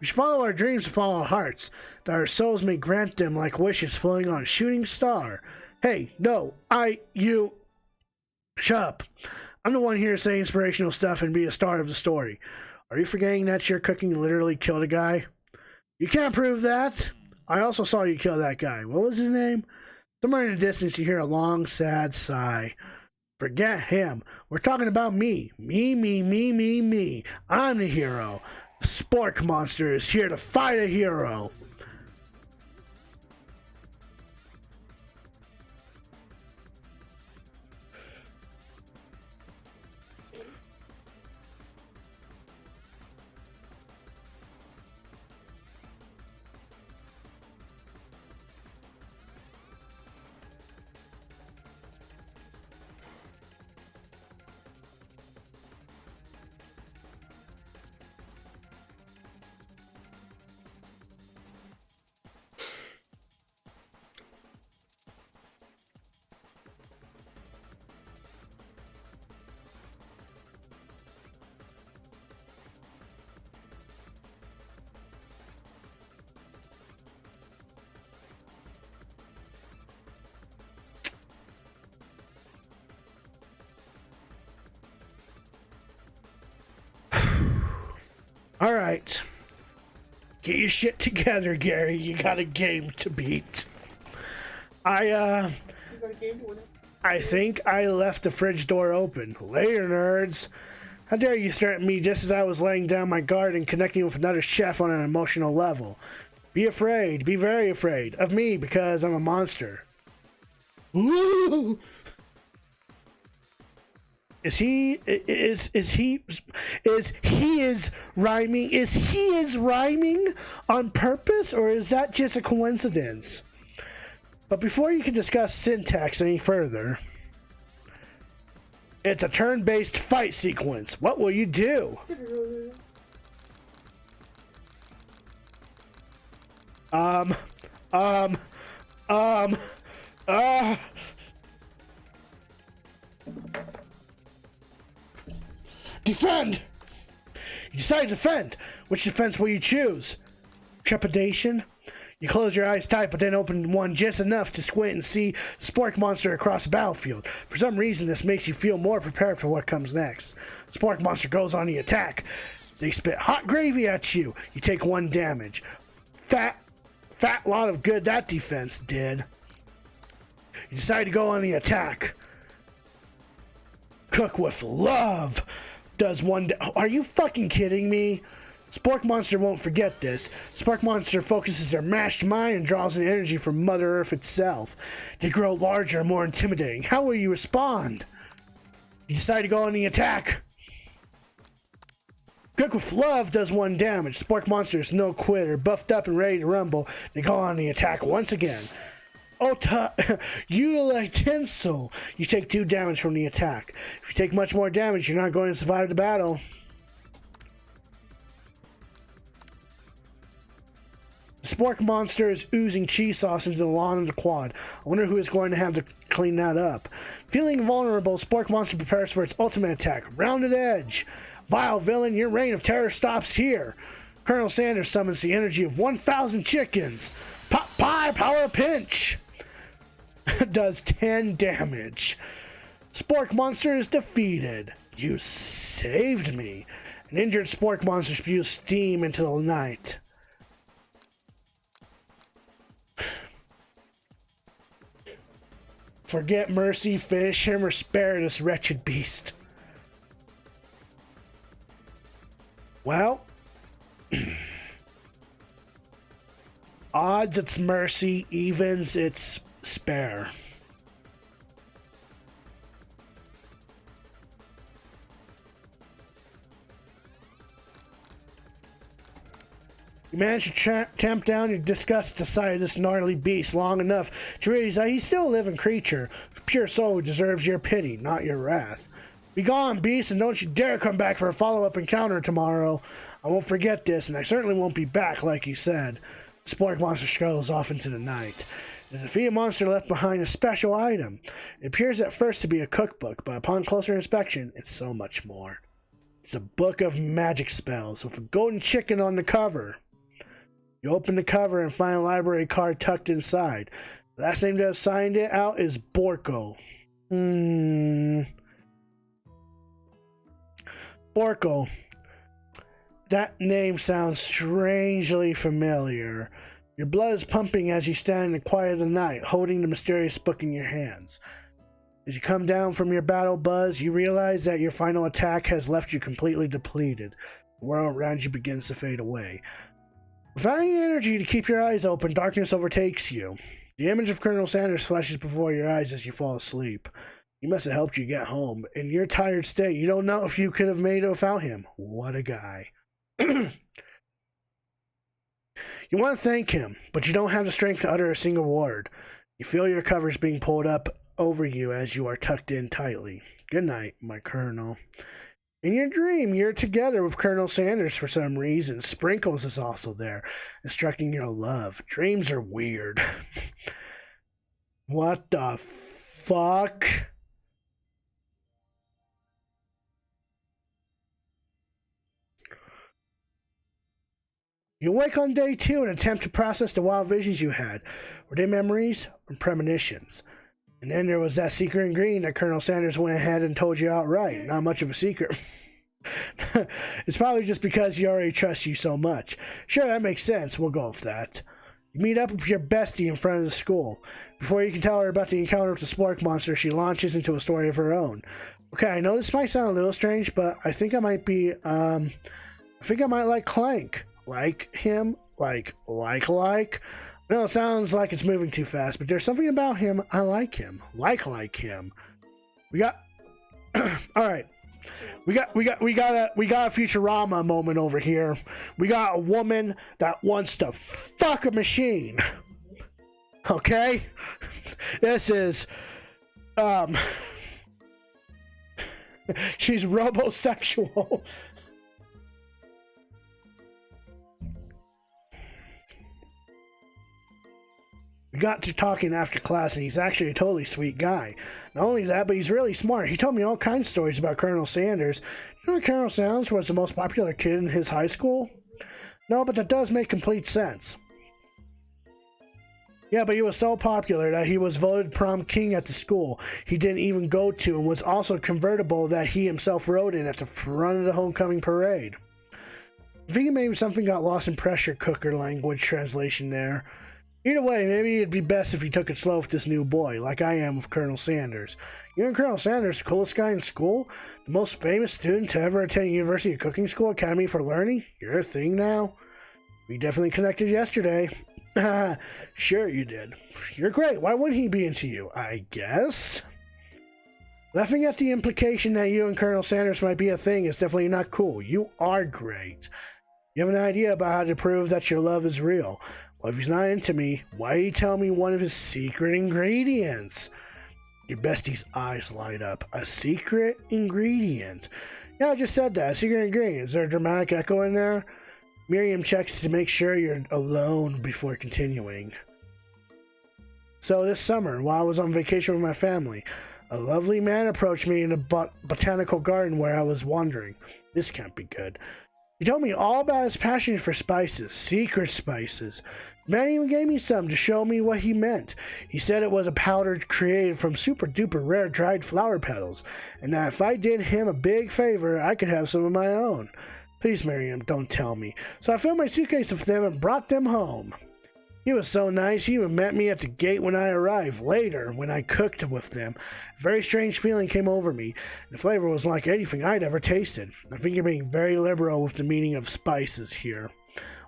should follow our dreams and follow our hearts, that our souls may grant them like wishes floating on a shooting star. Hey, no, you... Shut up. I'm the one here to say inspirational stuff and be a star of the story. Are you forgetting that your cooking literally killed a guy? You can't prove that. I also saw you kill that guy. What was his name? Somewhere in the distance you hear a long, sad sigh. Forget him. We're talking about me. Me. I'm the hero. The Spork monster is here to fight a hero. All right. Get your shit together, Gary. You got a game to beat. You got a game to win it? I think I left the fridge door open. Later, nerds. How dare you stare at me just as I was laying down my guard and connecting with another chef on an emotional level. Be afraid, be very afraid of me because I'm a monster. Ooh! Is he rhyming on purpose, or is that just a coincidence? But before you can discuss syntax any further, it's a turn-based fight sequence. What will you do? Defend! You decide to defend. Which defense will you choose? Trepidation? You close your eyes tight, but then open one just enough to squint and see the spork monster across the battlefield. For some reason, this makes you feel more prepared for what comes next. The spork monster goes on the attack. They spit hot gravy at you. You take 1 damage. Fat lot of good that defense did. You decide to go on the attack. Cook with love does 1 Are you fucking kidding me? Spork Monster won't forget this. Spork Monster focuses their mashed mind and draws in energy from Mother Earth itself. They grow larger and more intimidating. How will you respond? You decide to go on the attack. Cook with Love does 1 damage. Spork Monster is no quitter. Buffed up and ready to rumble. They go on the attack once again. Utensil. You take 2 damage from the attack. If you take much more damage, you're not going to survive the battle. The Spork Monster is oozing cheese sauce into the lawn of the quad. I wonder who is going to have to clean that up. Feeling vulnerable, Spork Monster prepares for its ultimate attack. Rounded Edge. Vile villain, your reign of terror stops here. Colonel Sanders summons the energy of 1,000 chickens. Pot pie power pinch. Does 10 damage. Spork Monster is defeated. You saved me. An injured Spork Monster spews steam into the night. Forget mercy, finish him, or spare this wretched beast. Well, odds it's mercy, evens it's spare. You manage to tamp down your disgust at the sight of this gnarly beast long enough to realize that he's still a living creature, of pure soul who deserves your pity, not your wrath. Be gone, beast, and don't you dare come back for a follow-up encounter tomorrow. I won't forget this, and I certainly won't be back like you said. The Spork Monster strolls off into the night. The defeated monster left behind a special item. It appears at first to be a cookbook, but upon closer inspection, it's so much more. It's a book of magic spells with a golden chicken on the cover. You open the cover and find a library card tucked inside. The last name that signed it out is Borko. Borko. That name sounds strangely familiar. Your blood is pumping as you stand in the quiet of the night, holding the mysterious book in your hands. As you come down from your battle buzz, you realize that your final attack has left you completely depleted. The world around you begins to fade away. Without any energy to keep your eyes open, darkness overtakes you. The image of Colonel Sanders flashes before your eyes as you fall asleep. He must have helped you get home. In your tired state, you don't know if you could have made it without him. What a guy. You want to thank him, but you don't have the strength to utter a single word. You feel your covers being pulled up over you as you are tucked in tightly. Good night, my Colonel. In your dream, you're together with Colonel Sanders for some reason. Sprinkles is also there, instructing your love. Dreams are weird. What the fuck? You wake on day 2 and attempt to process the wild visions you had. Were they memories or premonitions? And then there was that secret ingredient that Colonel Sanders went ahead and told you outright. Not much of a secret. It's probably just because he already trusts you so much. Sure, that makes sense. We'll go with that. You meet up with your bestie in front of the school. Before you can tell her about the encounter with the Spork monster, she launches into a story of her own. Okay, I know this might sound a little strange, but I think I might be, I think I might like Clank. Like him? Like. No, it sounds like it's moving too fast, but there's something about him. I like him. Like him. We got... Alright. We got a Futurama moment over here. We got a woman that wants to fuck a machine. Okay? This is, she's robosexual. We got to talking after class, and he's actually a totally sweet guy. Not only that, but he's really smart. He told me all kinds of stories about Colonel Sanders. You know that Colonel Sanders was the most popular kid in his high school? No, but that does make complete sense. Yeah, but he was so popular that he was voted prom king at the school he didn't even go to, and was also convertible that he himself rode in at the front of the homecoming parade. I think maybe something got lost in pressure cooker language translation there. Either way, maybe it'd be best if you took it slow with this new boy, like I am with Colonel Sanders. You and Colonel Sanders, the coolest guy in school? The most famous student to ever attend University of Cooking School Academy for Learning? You're a thing now? We definitely connected yesterday. Sure you did. You're great. Why wouldn't he be into you? I guess? Laughing at the implication that you and Colonel Sanders might be a thing is definitely not cool. You are great. You have an idea about how to prove that your love is real. Well, if he's not into me, why did he tell me one of his secret ingredients? Your bestie's eyes light up. A secret ingredient? Yeah, I just said that. A secret ingredient. Is there a dramatic echo in there? Miriam checks to make sure you're alone before continuing. So this summer, while I was on vacation with my family, a lovely man approached me in a botanical garden where I was wandering. This can't be good. He told me all about his passion for spices, secret spices. The man even gave me some to show me what he meant. He said it was a powder created from super duper rare dried flower petals, and that if I did him a big favor, I could have some of my own. Please, Miriam, don't tell me. So I filled my suitcase with them and brought them home. He was so nice, he even met me at the gate when I arrived. Later, when I cooked with them, a very strange feeling came over me. The flavor was like anything I'd ever tasted. I think you're being very liberal with the meaning of spices here.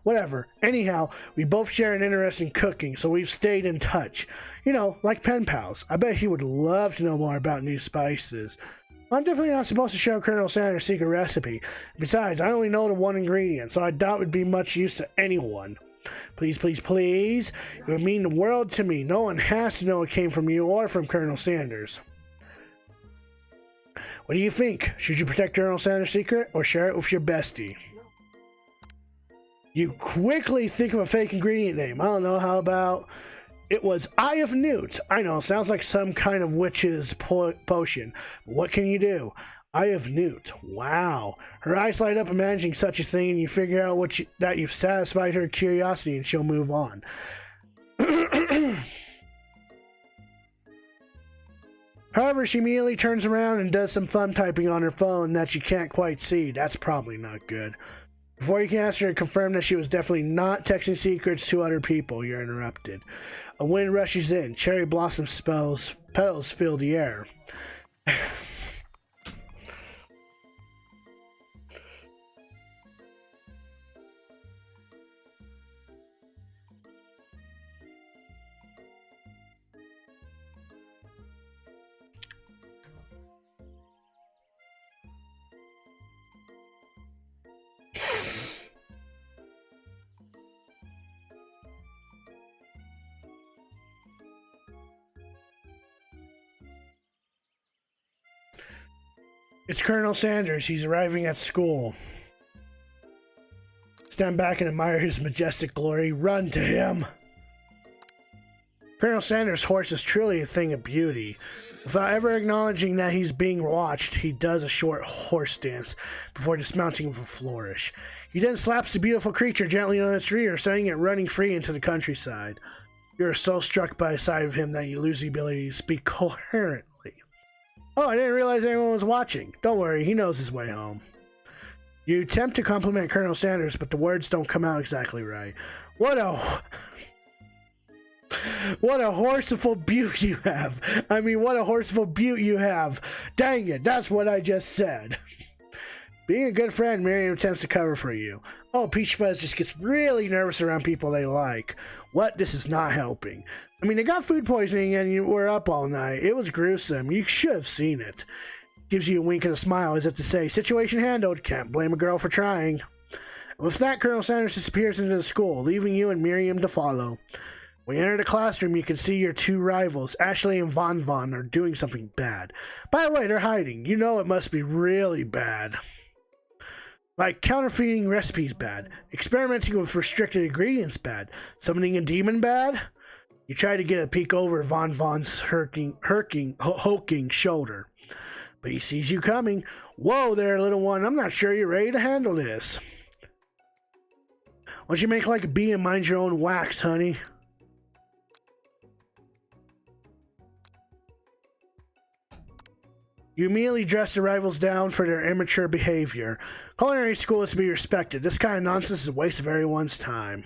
Whatever. Anyhow, we both share an interest in cooking, so we've stayed in touch. You know, like pen pals. I bet he would love to know more about new spices. I'm definitely not supposed to share Colonel Sanders' secret recipe. Besides, I only know the one ingredient, so I doubt it would be much use to anyone. Please, please, please. It would mean the world to me. No one has to know it came from you or from Colonel Sanders. What do you think? Should you protect Colonel Sanders' secret or share it with your bestie? You quickly think of a fake ingredient name. I don't know, how about... It was Eye of Newt. I know, sounds like some kind of witch's potion. What can you do? Eye of Newt. Wow. Her eyes light up imagining such a thing, and you figure out that you've satisfied her curiosity, and she'll move on. However, she immediately turns around and does some fun typing on her phone that you can't quite see. That's probably not good. Before you can ask her to confirm that she was definitely not texting secrets to other people, you're interrupted. A wind rushes in. Cherry blossom petals fill the air. It's Colonel Sanders. He's arriving at school. Stand back and admire his majestic glory. Run to him. Colonel Sanders' horse is truly a thing of beauty. Without ever acknowledging that he's being watched, he does a short horse dance before dismounting with a flourish. He then slaps the beautiful creature gently on its rear, sending it running free into the countryside. You are so struck by the sight of him that you lose the ability to speak coherently. Oh, I didn't realize anyone was watching. Don't worry, he knows his way home. You attempt to compliment Colonel Sanders, but the words don't come out exactly right. What a horseful beaut you have. I mean, what a horseful beaut you have. Dang it, that's what I just said. Being a good friend, Miriam attempts to cover for you. Oh, Peach Fuzz just gets really nervous around people they like. What? This is not helping. I mean, they got food poisoning and you were up all night. It was gruesome. You should have seen it. Gives you a wink and a smile as if to say, situation handled. Can't blame a girl for trying. With that, Colonel Sanders disappears into the school, leaving you and Miriam to follow. When you enter the classroom, you can see your two rivals, Ashley and Von Von, are doing something bad. By the way, they're hiding. You know it must be really bad. Like counterfeiting recipes bad, experimenting with restricted ingredients bad, summoning a demon bad. You try to get a peek over Von Von's hulking shoulder, but he sees you coming. Whoa there, little one, I'm not sure you're ready to handle this. Why don't you make like a bee and mind your own wax, honey? You immediately dress the rivals down for their immature behavior. Culinary school is to be respected. This kind of nonsense is a waste of everyone's time.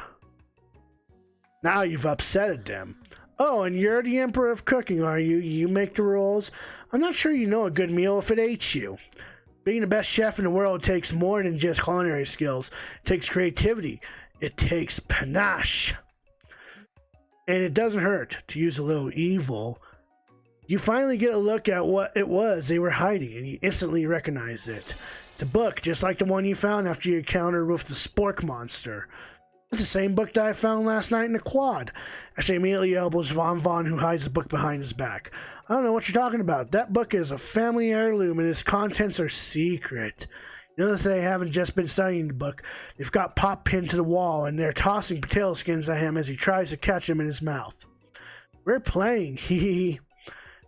Now you've upsetted them. Oh, and you're the emperor of cooking, are you? You make the rules? I'm not sure you know a good meal if it ate you. Being the best chef in the world takes more than just culinary skills. It takes creativity. It takes panache. And it doesn't hurt to use a little evil. You finally get a look at what it was they were hiding, and you instantly recognize it. It's a book, just like the one you found after you encountered with the Spork monster. It's the same book that I found last night in the quad. Ashley immediately elbows Von Von, who hides the book behind his back. I don't know what you're talking about. That book is a family heirloom, and its contents are secret. You know that they haven't just been studying the book. They've got Pop pinned to the wall, and they're tossing potato skins at him as he tries to catch them in his mouth. We're playing, hee hee.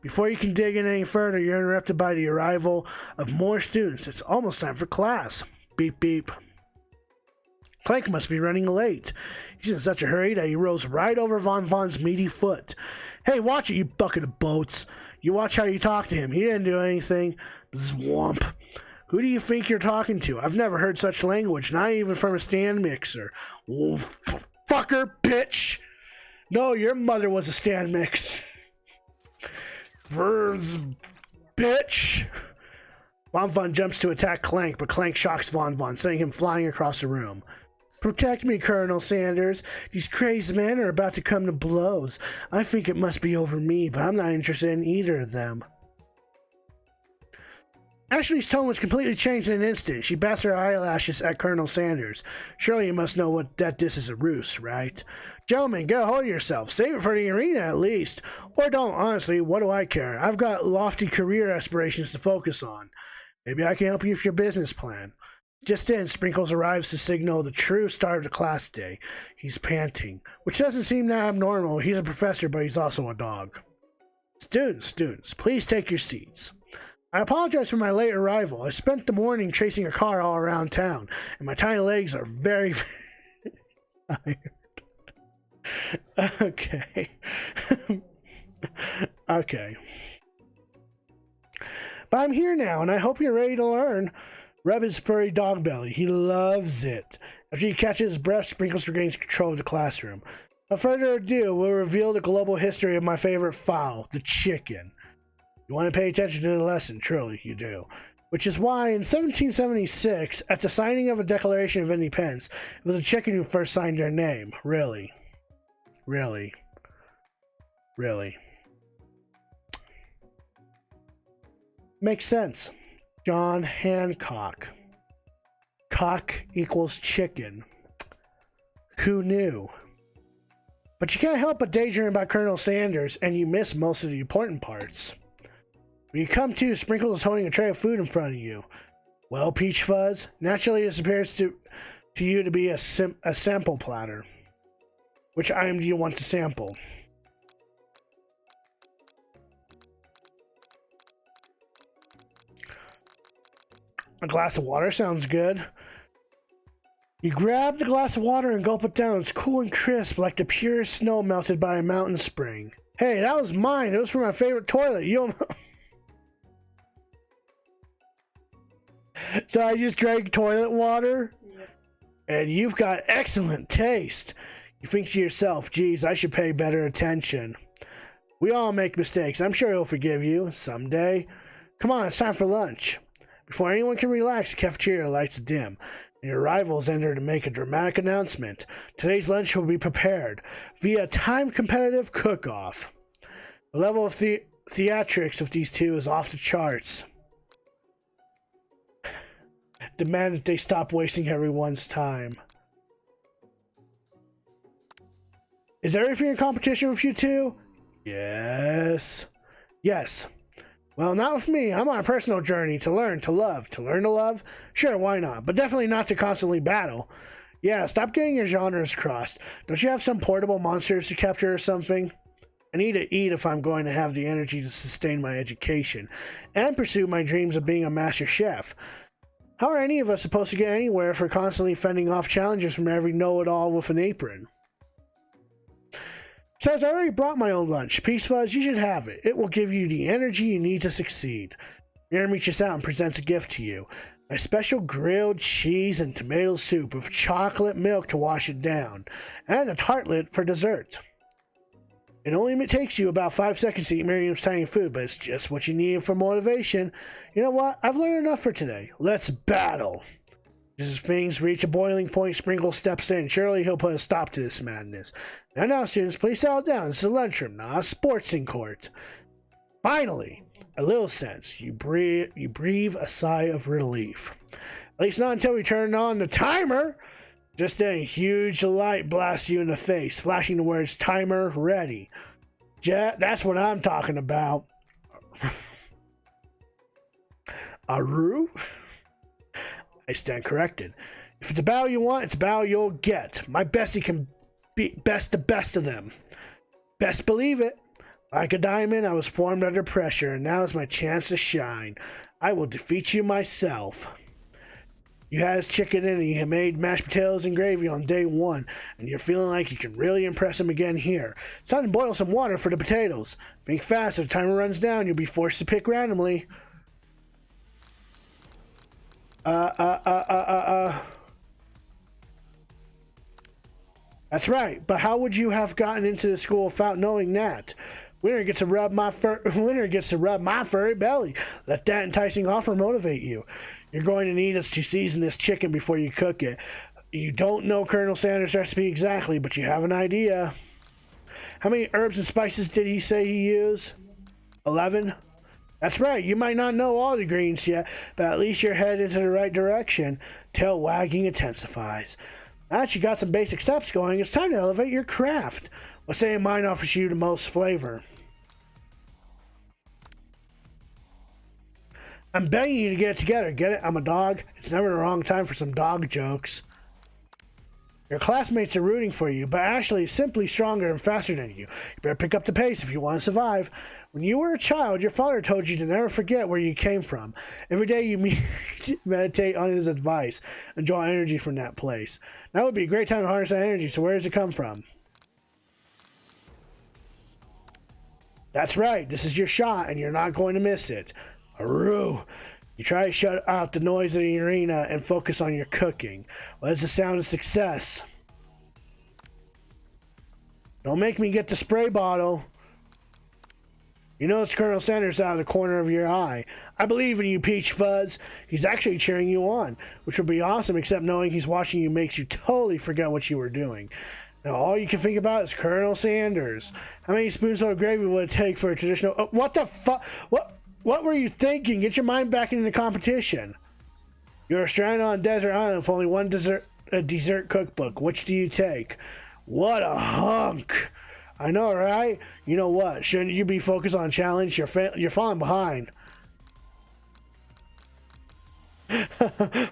Before you can dig in any further, you're interrupted by the arrival of more students. It's almost time for class. Beep, beep. Clank must be running late. He's in such a hurry that he rolls right over Von Von's meaty foot. Hey, watch it, you bucket of boats. You watch how you talk to him. He didn't do anything. Zwamp. Who do you think you're talking to? I've never heard such language, not even from a stand mixer. Fucker, bitch. No, your mother was a stand mix. Verz, bitch. Von Von jumps to attack Clank, but Clank shocks Von Von, sending him flying across the room. Protect me, Colonel Sanders. These crazed men are about to come to blows. I think it must be over me, but I'm not interested in either of them. Ashley's tone was completely changed in an instant. She bats her eyelashes at Colonel Sanders. Surely you must know that this is a ruse, right? Gentlemen, get a hold of yourself. Save it for the arena at least. Or don't, honestly, what do I care? I've got lofty career aspirations to focus on. Maybe I can help you with your business plan. Just then, Sprinkles arrives to signal the true start of the class day. He's panting, which doesn't seem that abnormal. He's a professor, but he's also a dog. Students, please take your seats. I apologize for my late arrival. I spent the morning chasing a car all around town, and my tiny legs are very, very tired. Okay. Okay. But I'm here now, and I hope you're ready to learn. Rub his furry dog belly. He loves it. After he catches his breath, Sprinkles regains control of the classroom. Without further ado, we'll reveal the global history of my favorite fowl, the chicken. You want to pay attention to the lesson, truly, you do. Which is why in 1776, at the signing of a Declaration of Independence, it was a chicken who first signed their name. Really. Really. Really. Makes sense. John Hancock. Cock equals chicken. Who knew? But you can't help but daydream about Colonel Sanders, and you miss most of the important parts. When you come to, Sprinkles is holding a tray of food in front of you. Well, Peach Fuzz, naturally this appears to you to be a sample platter. Which item do you want to sample? A glass of water sounds good. You grab the glass of water and gulp it down. It's cool and crisp, like the purest snow melted by a mountain spring. Hey, that was mine. It was from my favorite toilet. You don't... So I just drank toilet water? Yep. And you've got excellent taste. You think to yourself, geez, I should pay better attention. We all make mistakes. I'm sure he'll forgive you someday. Come on, it's time for lunch. Before anyone can relax, the cafeteria lights dim, and your rivals enter to make a dramatic announcement. Today's lunch will be prepared via time-competitive cook-off. The level of theatrics of these two is off the charts. Demand that they stop wasting everyone's time. Is everything in competition with you two? Yes. Yes. Well, not with me. I'm on a personal journey to learn to love. To learn to love? Sure, why not? But definitely not to constantly battle. Yeah, stop getting your genres crossed. Don't you have some portable monsters to capture or something? I need to eat if I'm going to have the energy to sustain my education and pursue my dreams of being a master chef. How are any of us supposed to get anywhere if we're constantly fending off challenges from every know-it-all with an apron? Besides, I already brought my own lunch. Peace Fuzz, you should have it. It will give you the energy you need to succeed. Miriam reaches out and presents a gift to you. My special grilled cheese and tomato soup with chocolate milk to wash it down, and a tartlet for dessert. It only takes you about 5 seconds to eat Miriam's tiny food, but it's just what you need for motivation. You know what? I've learned enough for today. Let's battle. Just as things reach a boiling point, Sprinkle steps in. Surely he'll put a stop to this madness. Now, students, please settle down. This is a lunchroom, not a sportsing court. Finally, a little sense. You breathe a sigh of relief. At least not until we turn on the timer. Just then, a huge light blasts you in the face, flashing the words "timer ready." That's what I'm talking about. Aru? I stand corrected. If it's a battle you want, it's a battle you'll get. My bestie can beat the best of them. Best believe it. Like a diamond, I was formed under pressure, and now is my chance to shine. I will defeat you myself. You had his chicken in and you made mashed potatoes and gravy on day 1, and you're feeling like you can really impress him again here. It's time to boil some water for the potatoes. Think fast, if the timer runs down, you'll be forced to pick randomly. That's right, but how would you have gotten into the school without knowing that? Winner gets to rub my furry belly. Let that enticing offer motivate you. You're going to need us to season this chicken before you cook it. You don't know Colonel Sanders' recipe exactly, but you have an idea. How many herbs and spices did he say he used? 11? That's right, you might not know all the ingredients yet, but at least you're headed into the right direction. Tail wagging intensifies. Now that you got some basic steps going, it's time to elevate your craft. What say mine offers you the most flavor? I'm begging you to get it together. Get it? I'm a dog. It's never the wrong time for some dog jokes. Your classmates are rooting for you, but Ashley is simply stronger and faster than you. You better pick up the pace if you want to survive. When you were a child, your father told you to never forget where you came from. Every day you meditate on his advice and draw energy from that place. Now would be a great time to harness that energy, so where does it come from? That's right, this is your shot and you're not going to miss it. Aru! You try to shut out the noise of the arena and focus on your cooking. What is the sound of success? Don't make me get the spray bottle. You notice Colonel Sanders out of the corner of your eye. I believe in you, Peach Fuzz. He's actually cheering you on, which would be awesome, except knowing he's watching you makes you totally forget what you were doing. Now all you can think about is Colonel Sanders. How many spoonfuls of gravy would it take for a traditional... Oh, what the fuck? What were you thinking? Get your mind back into the competition. You're stranded on a desert island with only one dessert cookbook. Which do you take? What a hunk. I know, right? You know what? Shouldn't you be focused on challenge? You're falling behind.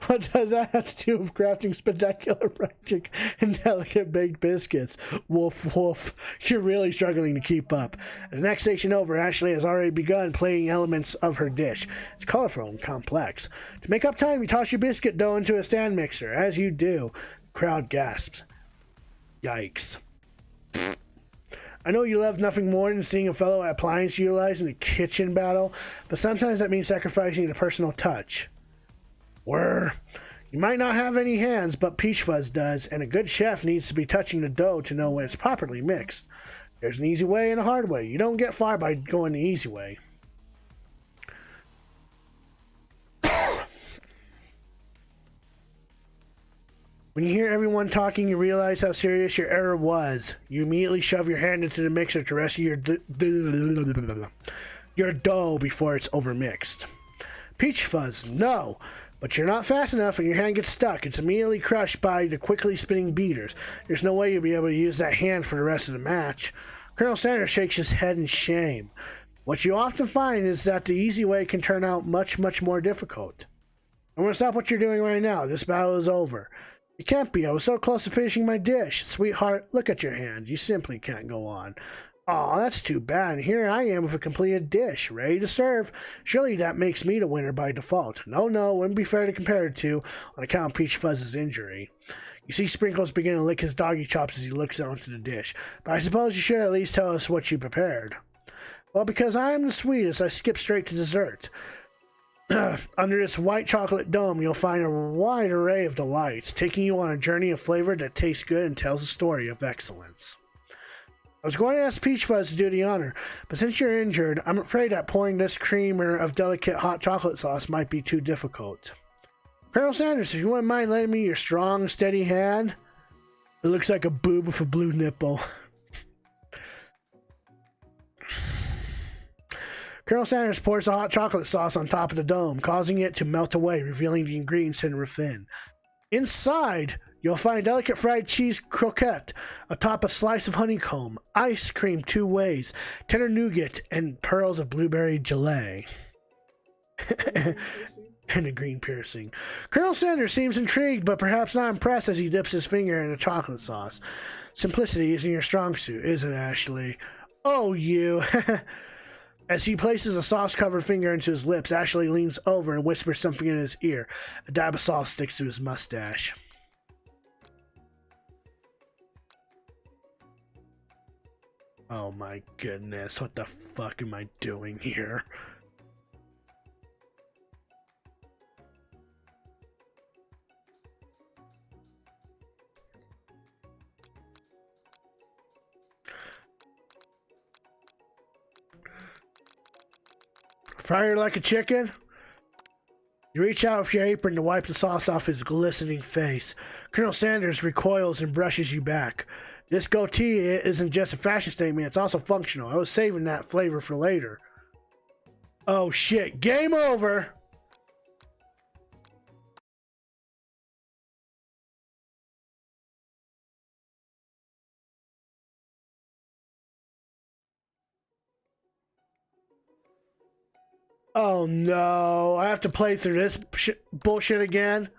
What does that have to do with crafting spectacular magic and delicate baked biscuits? Woof woof. You're really struggling to keep up. At the next station over, Ashley has already begun plating elements of her dish. It's colorful and complex. To make up time, you toss your biscuit dough into a stand mixer. As you do, the crowd gasps. Yikes. I know you love nothing more than seeing a fellow appliance utilized in a kitchen battle, but sometimes that means sacrificing a personal touch. Were. You might not have any hands, but Peach Fuzz does, and a good chef needs to be touching the dough to know when it's properly mixed. There's an easy way and a hard way. You don't get far by going the easy way. When you hear everyone talking, you realize how serious your error was. You immediately shove your hand into the mixer to rescue your dough before it's overmixed. Peach Fuzz, no! But you're not fast enough and your hand gets stuck. It's immediately crushed by the quickly spinning beaters. There's no way you'll be able to use that hand for the rest of the match. Colonel Sanders shakes his head in shame. What you often find is that the easy way can turn out much, much more difficult. I'm going to stop what you're doing right now. This battle is over. It can't be. I was so close to finishing my dish. Sweetheart, look at your hand. You simply can't go on. Aw, that's too bad. And here I am with a completed dish, ready to serve. Surely that makes me the winner by default. No, wouldn't be fair to compare the two on account of Peach Fuzz's injury. You see Sprinkles begin to lick his doggy chops as he looks onto the dish. But I suppose you should at least tell us what you prepared. Well, because I am the sweetest, I skip straight to dessert. Under this white chocolate dome, you'll find a wide array of delights, taking you on a journey of flavor that tastes good and tells a story of excellence. I was going to ask Peach Fuzz to do the honor, but since you're injured, I'm afraid that pouring this creamer of delicate hot chocolate sauce might be too difficult. Colonel Sanders, if you wouldn't mind lending me your strong, steady hand. It looks like a boob with a blue nipple. Colonel Sanders pours the hot chocolate sauce on top of the dome, causing it to melt away, revealing the ingredients hidden within. Inside, you'll find delicate fried cheese croquette atop a slice of honeycomb, ice cream 2 ways, tender nougat, and pearls of blueberry gelée. And a green piercing. Colonel Sanders seems intrigued, but perhaps not impressed as he dips his finger in the chocolate sauce. Simplicity isn't your strong suit, is it, Ashley? Oh, you. As he places a sauce-covered finger into his lips, Ashley leans over and whispers something in his ear. A dab of sauce sticks to his mustache. Oh my goodness, what the fuck am I doing here? Fire like a chicken? You reach out with your apron to wipe the sauce off his glistening face. Colonel Sanders recoils and brushes you back. This goatee isn't just a fashion statement, it's also functional. I was saving that flavor for later. Oh shit, game over! Oh no, I have to play through this bullshit again?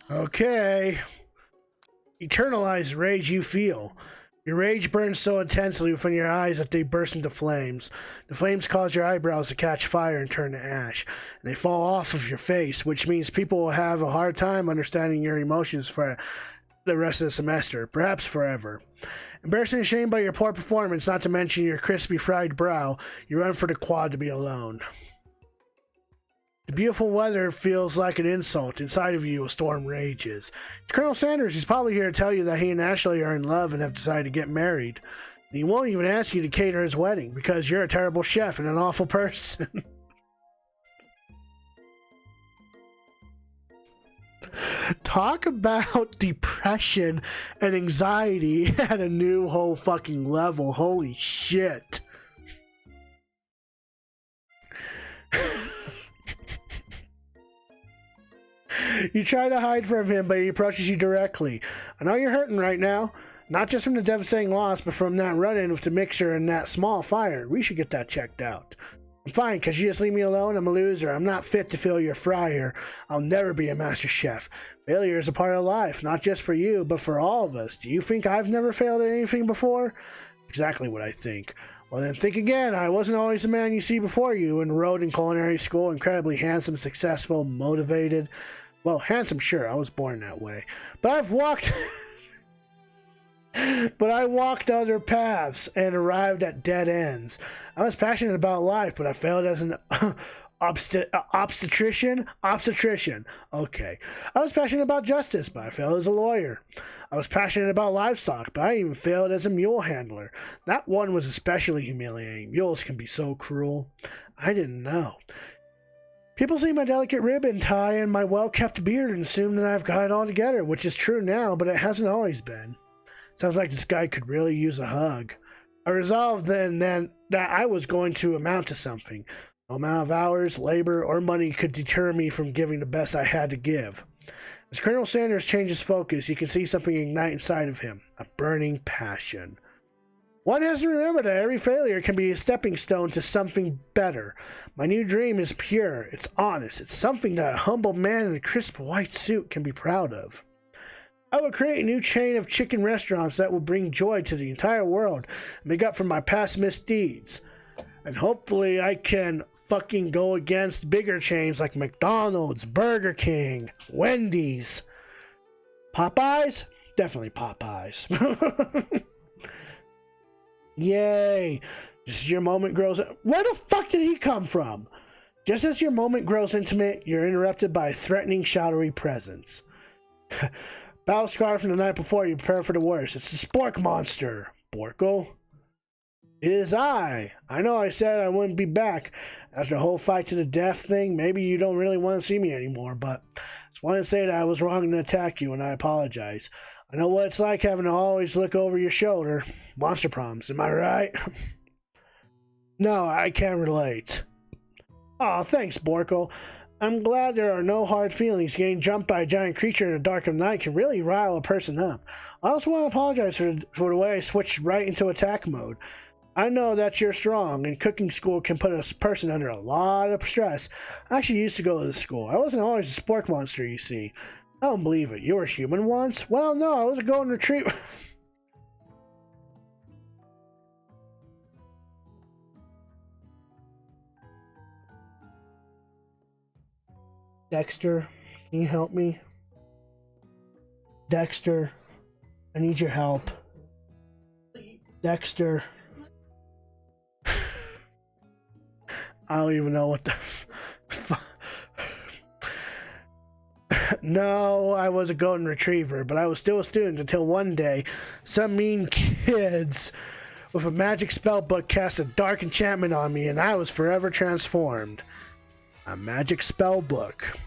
Okay. Eternalize the rage you feel. Your rage burns so intensely within your eyes that they burst into flames. The flames cause your eyebrows to catch fire and turn to ash. And they fall off of your face, which means people will have a hard time understanding your emotions for the rest of the semester, perhaps forever. Embarrassed and ashamed by your poor performance, not to mention your crispy fried brow, you run for the quad to be alone. The beautiful weather feels like an insult. Inside of you, a storm rages. It's Colonel Sanders. He's probably here to tell you that he and Ashley are in love and have decided to get married. He won't even ask you to cater his wedding because you're a terrible chef and an awful person. Talk about depression and anxiety at a new whole fucking level. Holy shit. You try to hide from him, but he approaches you directly. I know you're hurting right now. Not just from the devastating loss, but from that run-in with the mixer and that small fire. We should get that checked out. I'm fine, because you just leave me alone. I'm a loser. I'm not fit to fill your fryer. I'll never be a master chef. Failure is a part of life, not just for you, but for all of us. Do you think I've never failed at anything before? Exactly what I think. Well, then think again. I wasn't always the man you see before you. Enrolled in culinary school, incredibly handsome, successful, motivated. Well, handsome, sure. I was born that way. But I've walked... But I walked other paths and arrived at dead ends. I was passionate about life, but I failed as an obstetrician. Okay. I was passionate about justice, but I failed as a lawyer. I was passionate about livestock, but I even failed as a mule handler. That one was especially humiliating. Mules can be so cruel. I didn't know. People see my delicate ribbon tie and my well-kept beard and assume that I've got it all together, which is true now, but it hasn't always been. Sounds like this guy could really use a hug. I resolved then that I was going to amount to something. No amount of hours, labor, or money could deter me from giving the best I had to give. As Colonel Sanders changes focus, you can see something ignite inside of him, a burning passion. One has to remember that every failure can be a stepping stone to something better. My new dream is pure, it's honest, it's something that a humble man in a crisp white suit can be proud of. I will create a new chain of chicken restaurants that will bring joy to the entire world and make up for my past misdeeds. And hopefully I can fucking go against bigger chains like McDonald's, Burger King, Wendy's. Popeyes? Definitely Popeyes. Yay. Just as your moment grows... Where the fuck did he come from? Just as your moment grows intimate, you're interrupted by a threatening, shadowy presence. Battle scar from the night before, you prepare for the worst. It's the Spork monster. Borko? It is I. I know I said I wouldn't be back after the whole fight to the death thing. Maybe you don't really want to see me anymore, but I just want to say that I was wrong to attack you, and I apologize. I know what it's like having to always look over your shoulder. Monster problems, am I right? No, I can't relate. Aw, thanks, Borko. I'm glad there are no hard feelings. Getting jumped by a giant creature in the dark of night can really rile a person up. I also want to apologize for the way I switched right into attack mode. I know that you're strong, and cooking school can put a person under a lot of stress. I actually used to go to the school. I wasn't always a spork monster, you see. I don't believe it. You were human once? Well, no, I was a golden retriever. Dexter, can you help me? Dexter, I need your help. Dexter. I don't even know what the No, I was a golden retriever, but I was still a student until one day some mean kids with a magic spell book cast a dark enchantment on me, and I was forever transformed. A magic spell book.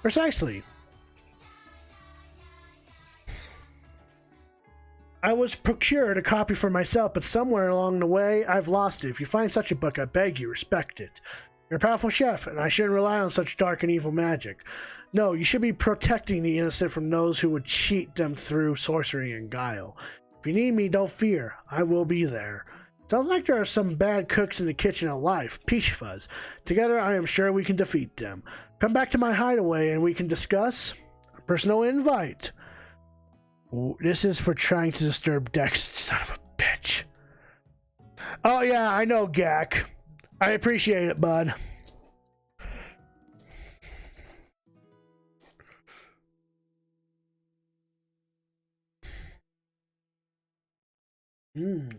Precisely. I was procured a copy for myself, but somewhere along the way, I've lost it. If you find such a book, I beg you, respect it. You're a powerful chef, and I shouldn't rely on such dark and evil magic. No, you should be protecting the innocent from those who would cheat them through sorcery and guile. If you need me, don't fear. I will be there. Sounds like there are some bad cooks in the kitchen of life. Peach Fuzz. Together, I am sure we can defeat them. Come back to my hideaway and we can discuss. A personal invite. Ooh, this is for trying to disturb Dex, son of a bitch. Oh yeah, I know, Gak. I appreciate it, bud.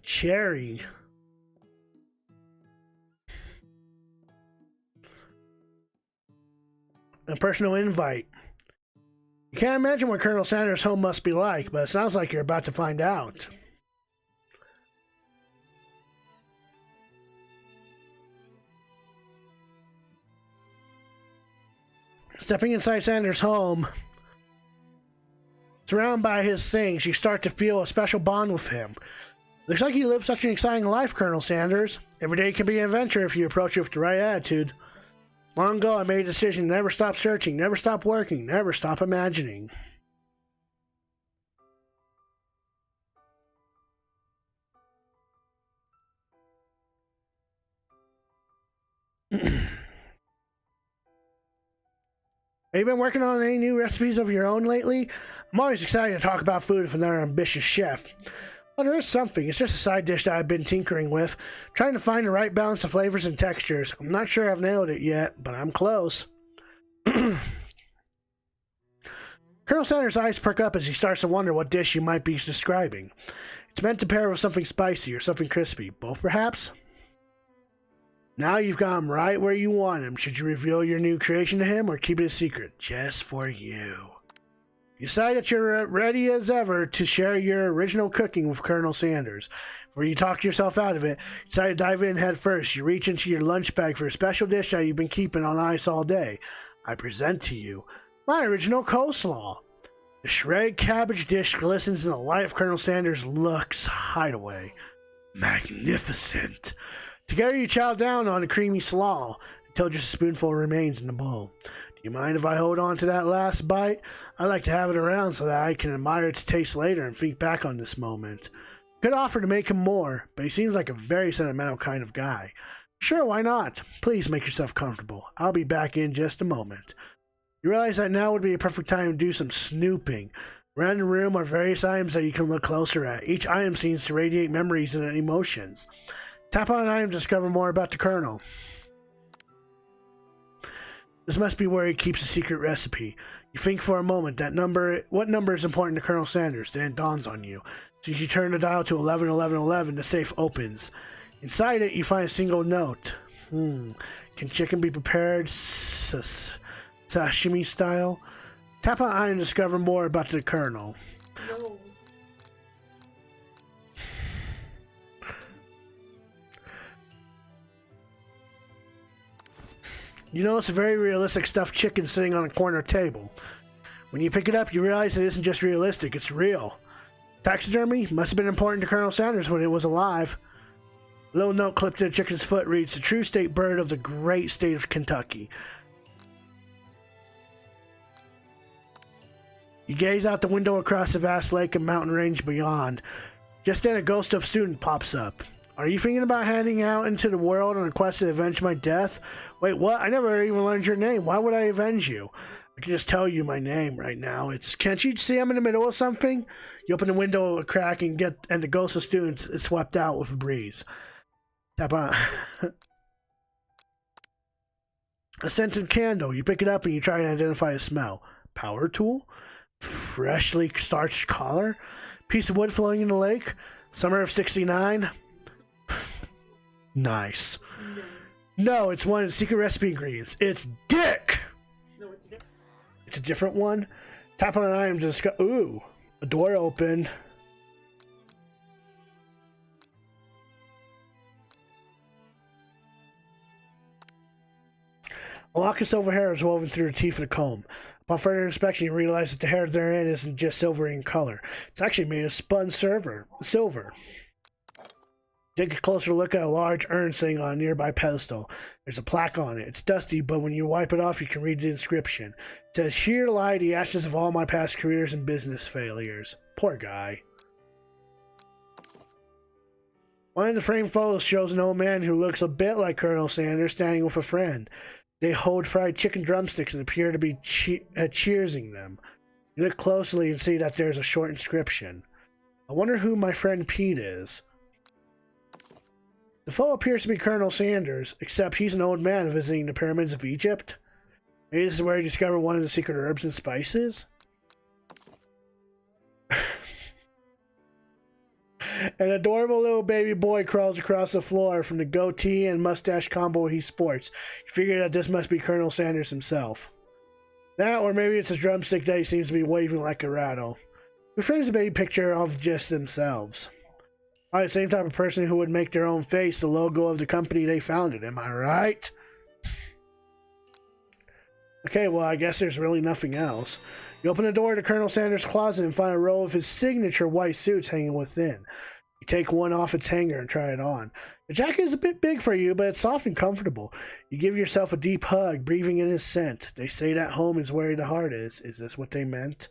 Cherry. A personal invite. You can't imagine what Colonel Sanders' home must be like, but it sounds like you're about to find out. Stepping inside Sanders' home, surrounded by his things, you start to feel a special bond with him. Looks like you live such an exciting life, Colonel Sanders. Every day can be an adventure if you approach it with the right attitude. Long ago, I made a decision to never stop searching, never stop working, never stop imagining. Have you been working on any new recipes of your own lately? I'm always excited to talk about food with another ambitious chef. Well, there is something. It's just a side dish that I've been tinkering with, trying to find the right balance of flavors and textures. I'm not sure I've nailed it yet, but I'm close. Colonel Sanders' eyes perk up as he starts to wonder what dish you might be describing. It's meant to pair with something spicy or something crispy. Both, perhaps? Now you've got him right where you want him. Should you reveal your new creation to him or keep it a secret just for you? You decide that you're ready as ever to share your original cooking with Colonel Sanders. Before you talk yourself out of it, you decide to dive in head first. You reach into your lunch bag for a special dish that you've been keeping on ice all day. I present to you my original coleslaw. The shredded cabbage dish glistens in the light of Colonel Sanders' looks hideaway. Magnificent. Together you chow down on the creamy slaw until just a spoonful remains in the bowl. Do you mind if I hold on to that last bite? I like to have it around so that I can admire its taste later and think back on this moment. Could offer to make him more, but he seems like a very sentimental kind of guy. Sure, why not? Please make yourself comfortable. I'll be back in just a moment. You realize that now would be a perfect time to do some snooping. Around the room are various items that you can look closer at. Each item seems to radiate memories and emotions. Tap on an item to discover more about the Colonel. This must be where he keeps a secret recipe. You think for a moment what number is important to Colonel Sanders, then it dawns on you. So you turn the dial to 111111, the safe opens. Inside it, you find a single note. Can chicken be prepared sashimi style? Tap on item to discover more about the Colonel. No. You notice a very realistic stuffed chicken sitting on a corner table. When you pick it up, you realize it isn't just realistic, it's real. Taxidermy must have been important to Colonel Sanders when it was alive. A little note clipped to the chicken's foot reads, "The true state bird of the great state of Kentucky." You gaze out the window across the vast lake and mountain range beyond. Just then a ghost of student pops up. Are you thinking about heading out into the world on a quest to avenge my death? Wait, what? I never even learned your name. Why would I avenge you? I can just tell you my name right now. Can't you see I'm in the middle of something? You open the window a crack and the ghost of students is swept out with a breeze. Tap on. A scented candle. You pick it up and you try to identify the smell. Power tool? Freshly starched collar? Piece of wood flowing in the lake? Summer of 69? Nice. No, it's one of the secret recipe ingredients. It's dick! No, it's different. It's a different one. Tap on an item to discuss. Ooh, a door opened. A lock of silver hair is woven through the teeth of the comb. Upon further inspection, you realize that the hair therein isn't just silvery in color. It's actually made of spun silver. Take a closer look at a large urn sitting on a nearby pedestal. There's a plaque on it. It's dusty, but when you wipe it off, you can read the inscription. It says, "Here lie the ashes of all my past careers and business failures." Poor guy. One of the framed photos shows an old man who looks a bit like Colonel Sanders standing with a friend. They hold fried chicken drumsticks and appear to be cheersing them. You look closely and see that there's a short inscription. I wonder who my friend Pete is. The foe appears to be Colonel Sanders, except he's an old man visiting the pyramids of Egypt. Maybe this is where you discover one of the secret herbs and spices? An adorable little baby boy crawls across the floor from the goatee and mustache combo he sports. You figure that this must be Colonel Sanders himself. That, or maybe it's his drumstick that he seems to be waving like a rattle. Who frames a baby picture of just themselves? Probably the same type of person who would make their own face the logo of the company they founded, am I right? Okay, well, I guess there's really nothing else. You open the door to Colonel Sanders' closet and find a row of his signature white suits hanging within. You take one off its hanger and try it on. The jacket is a bit big for you, but it's soft and comfortable. You give yourself a deep hug, breathing in his scent. They say that home is where the heart is. Is this what they meant?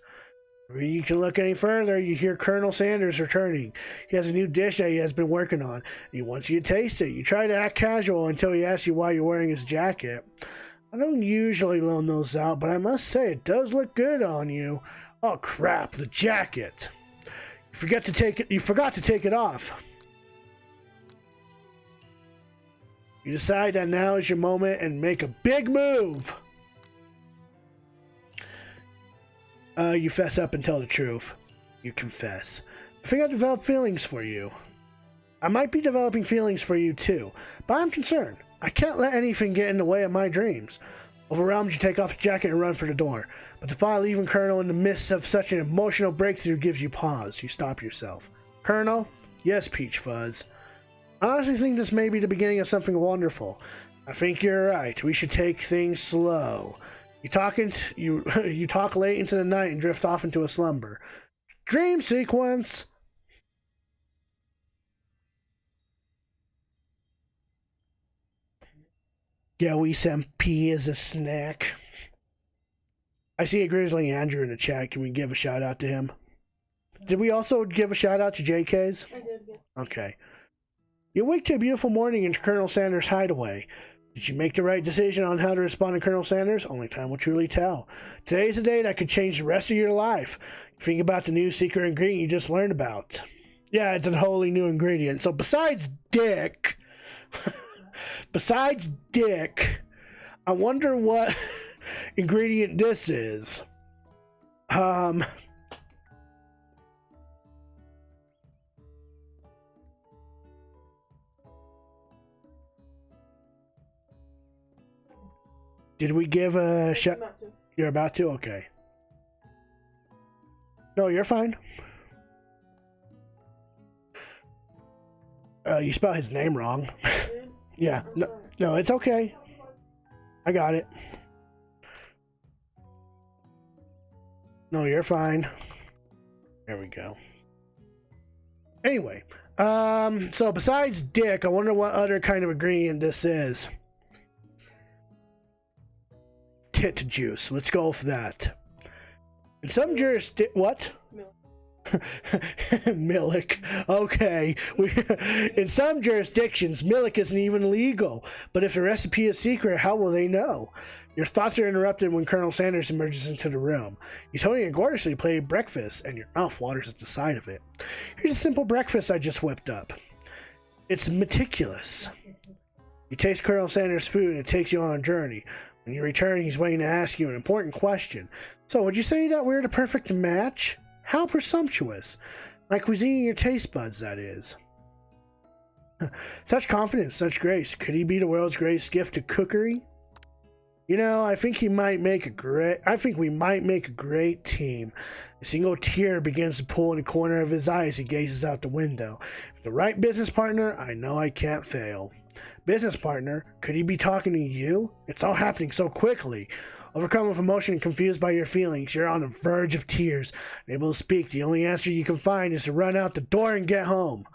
When you can look any further, you hear Colonel Sanders returning. He has a new dish that he has been working on. He wants you to taste it. You try to act casual until he asks you why you're wearing his jacket. I don't usually loan those out, but I must say it does look good on you. Oh crap, the jacket. You forgot to take it off. You decide that now is your moment and make a big move. You fess up and tell the truth. You confess. I think I developed feelings for you. I might be developing feelings for you too, but I'm concerned. I can't let anything get in the way of my dreams. Overwhelmed, you take off your jacket and run for the door. But the thought of leaving Colonel in the midst of such an emotional breakthrough gives you pause. You stop yourself. Colonel? Yes, Peach Fuzz. I honestly think this may be the beginning of something wonderful. I think you're right. We should take things slow. You talk late into the night and drift off into a slumber. Dream sequence! Yeah, we sent P as a snack. I see a Grizzly Andrew in the chat. Can we give a shout out to him? Did we also give a shout out to JK's? I did, yeah. Okay. You wake to a beautiful morning in Colonel Sanders' hideaway. Did you make the right decision on how to respond to Colonel Sanders? Only time will truly tell. Today's the day that could change the rest of your life. Think about the new secret ingredient you just learned about. Yeah, it's a wholly new ingredient. So besides dick... Besides dick, I wonder what ingredient this is. Did we give a shot? You're about to? Okay. No, you're fine. You spelled his name wrong. Yeah, no, it's okay. I got it. No, you're fine. There we go. Anyway, so besides dick, I wonder what other kind of ingredient this is. Tit juice. Let's go for that. In some what? Milk. Okay. In some jurisdictions, milk isn't even legal. But if the recipe is secret, how will they know? Your thoughts are interrupted when Colonel Sanders emerges into the room. He's holding a gorgeously plated breakfast, and your mouth waters at the sight of it. Here's a simple breakfast I just whipped up. It's meticulous. You taste Colonel Sanders' food, and it takes you on a journey. When you return, he's waiting to ask you an important question. So, would you say that we're the perfect match? How presumptuous. My cuisine and your taste buds, that is. Such confidence, such grace. Could he be the world's greatest gift to cookery? You know, I think we might make a great team. A single tear begins to pool in the corner of his eye as he gazes out the window. With the right business partner, I know I can't fail. Business partner? Could he be talking to you? It's all happening so quickly. Overcome with emotion and confused by your feelings, you're on the verge of tears. Unable to speak, the only answer you can find is to run out the door and get home.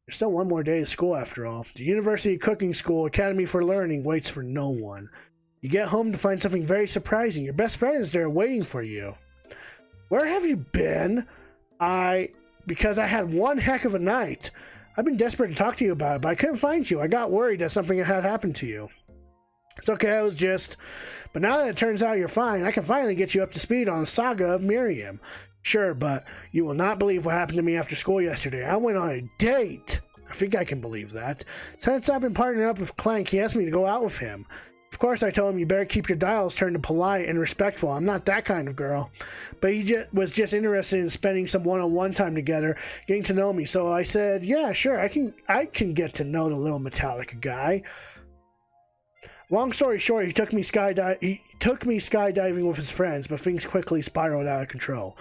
There's still one more day of school after all. The University Cooking School Academy for Learning waits for no one. You get home to find something very surprising. Your best friend is there waiting for you. Where have you been? Because I had one heck of a night. I've been desperate to talk to you about it, but I couldn't find you. I got worried that something had happened to you. It's okay, I was just... But now that it turns out you're fine, I can finally get you up to speed on the saga of Miriam. Sure, but you will not believe what happened to me after school yesterday. I went on a date. I think I can believe that. Since I've been partnering up with Clank, he asked me to go out with him. Of course, I told him you better keep your dials turned to polite and respectful. I'm not that kind of girl. But he was just interested in spending some one-on-one time together, getting to know me. So I said, yeah, sure, I can get to know the little Metallica guy. Long story short, he took me skydiving with his friends, but things quickly spiraled out of control.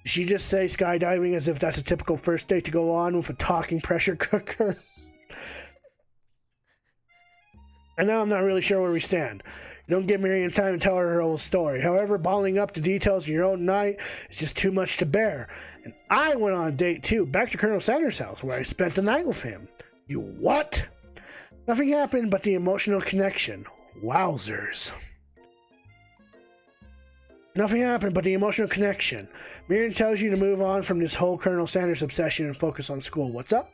Did she just say skydiving as if that's a typical first date to go on with a talking pressure cooker? And now I'm not really sure where we stand. Don't give Miriam time to tell her whole story. However, bottling up the details of your own night is just too much to bear. And I went on a date too, back to Colonel Sanders' house, where I spent the night with him. You what? Nothing happened but the emotional connection. Wowzers. Nothing happened but the emotional connection. Miriam tells you to move on from this whole Colonel Sanders obsession and focus on school. What's up?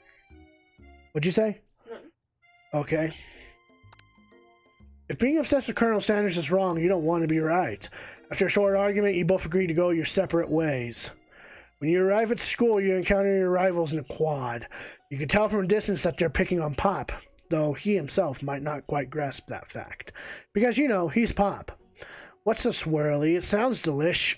What'd you say? No. Okay. If being obsessed with Colonel Sanders is wrong, you don't want to be right. After a short argument, you both agree to go your separate ways. When you arrive at school, you encounter your rivals in a quad. You can tell from a distance that they're picking on Pop, though he himself might not quite grasp that fact. Because, you know, he's Pop. What's a swirly? It sounds delish.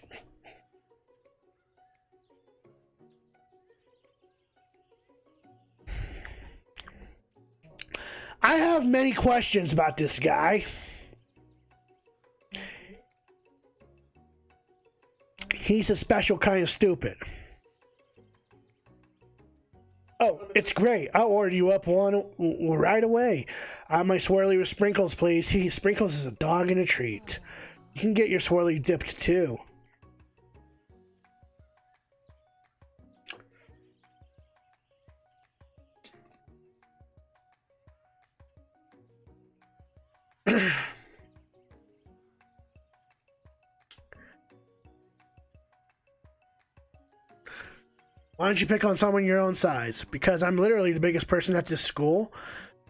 I have many questions about this guy. He's a special kind of stupid. Oh, it's great. I'll order you up one right away. My swirly with sprinkles, please. Sprinkles is a dog and a treat. You can get your swirly dipped too. Why don't you pick on someone your own size? Because I'm literally the biggest person at this school.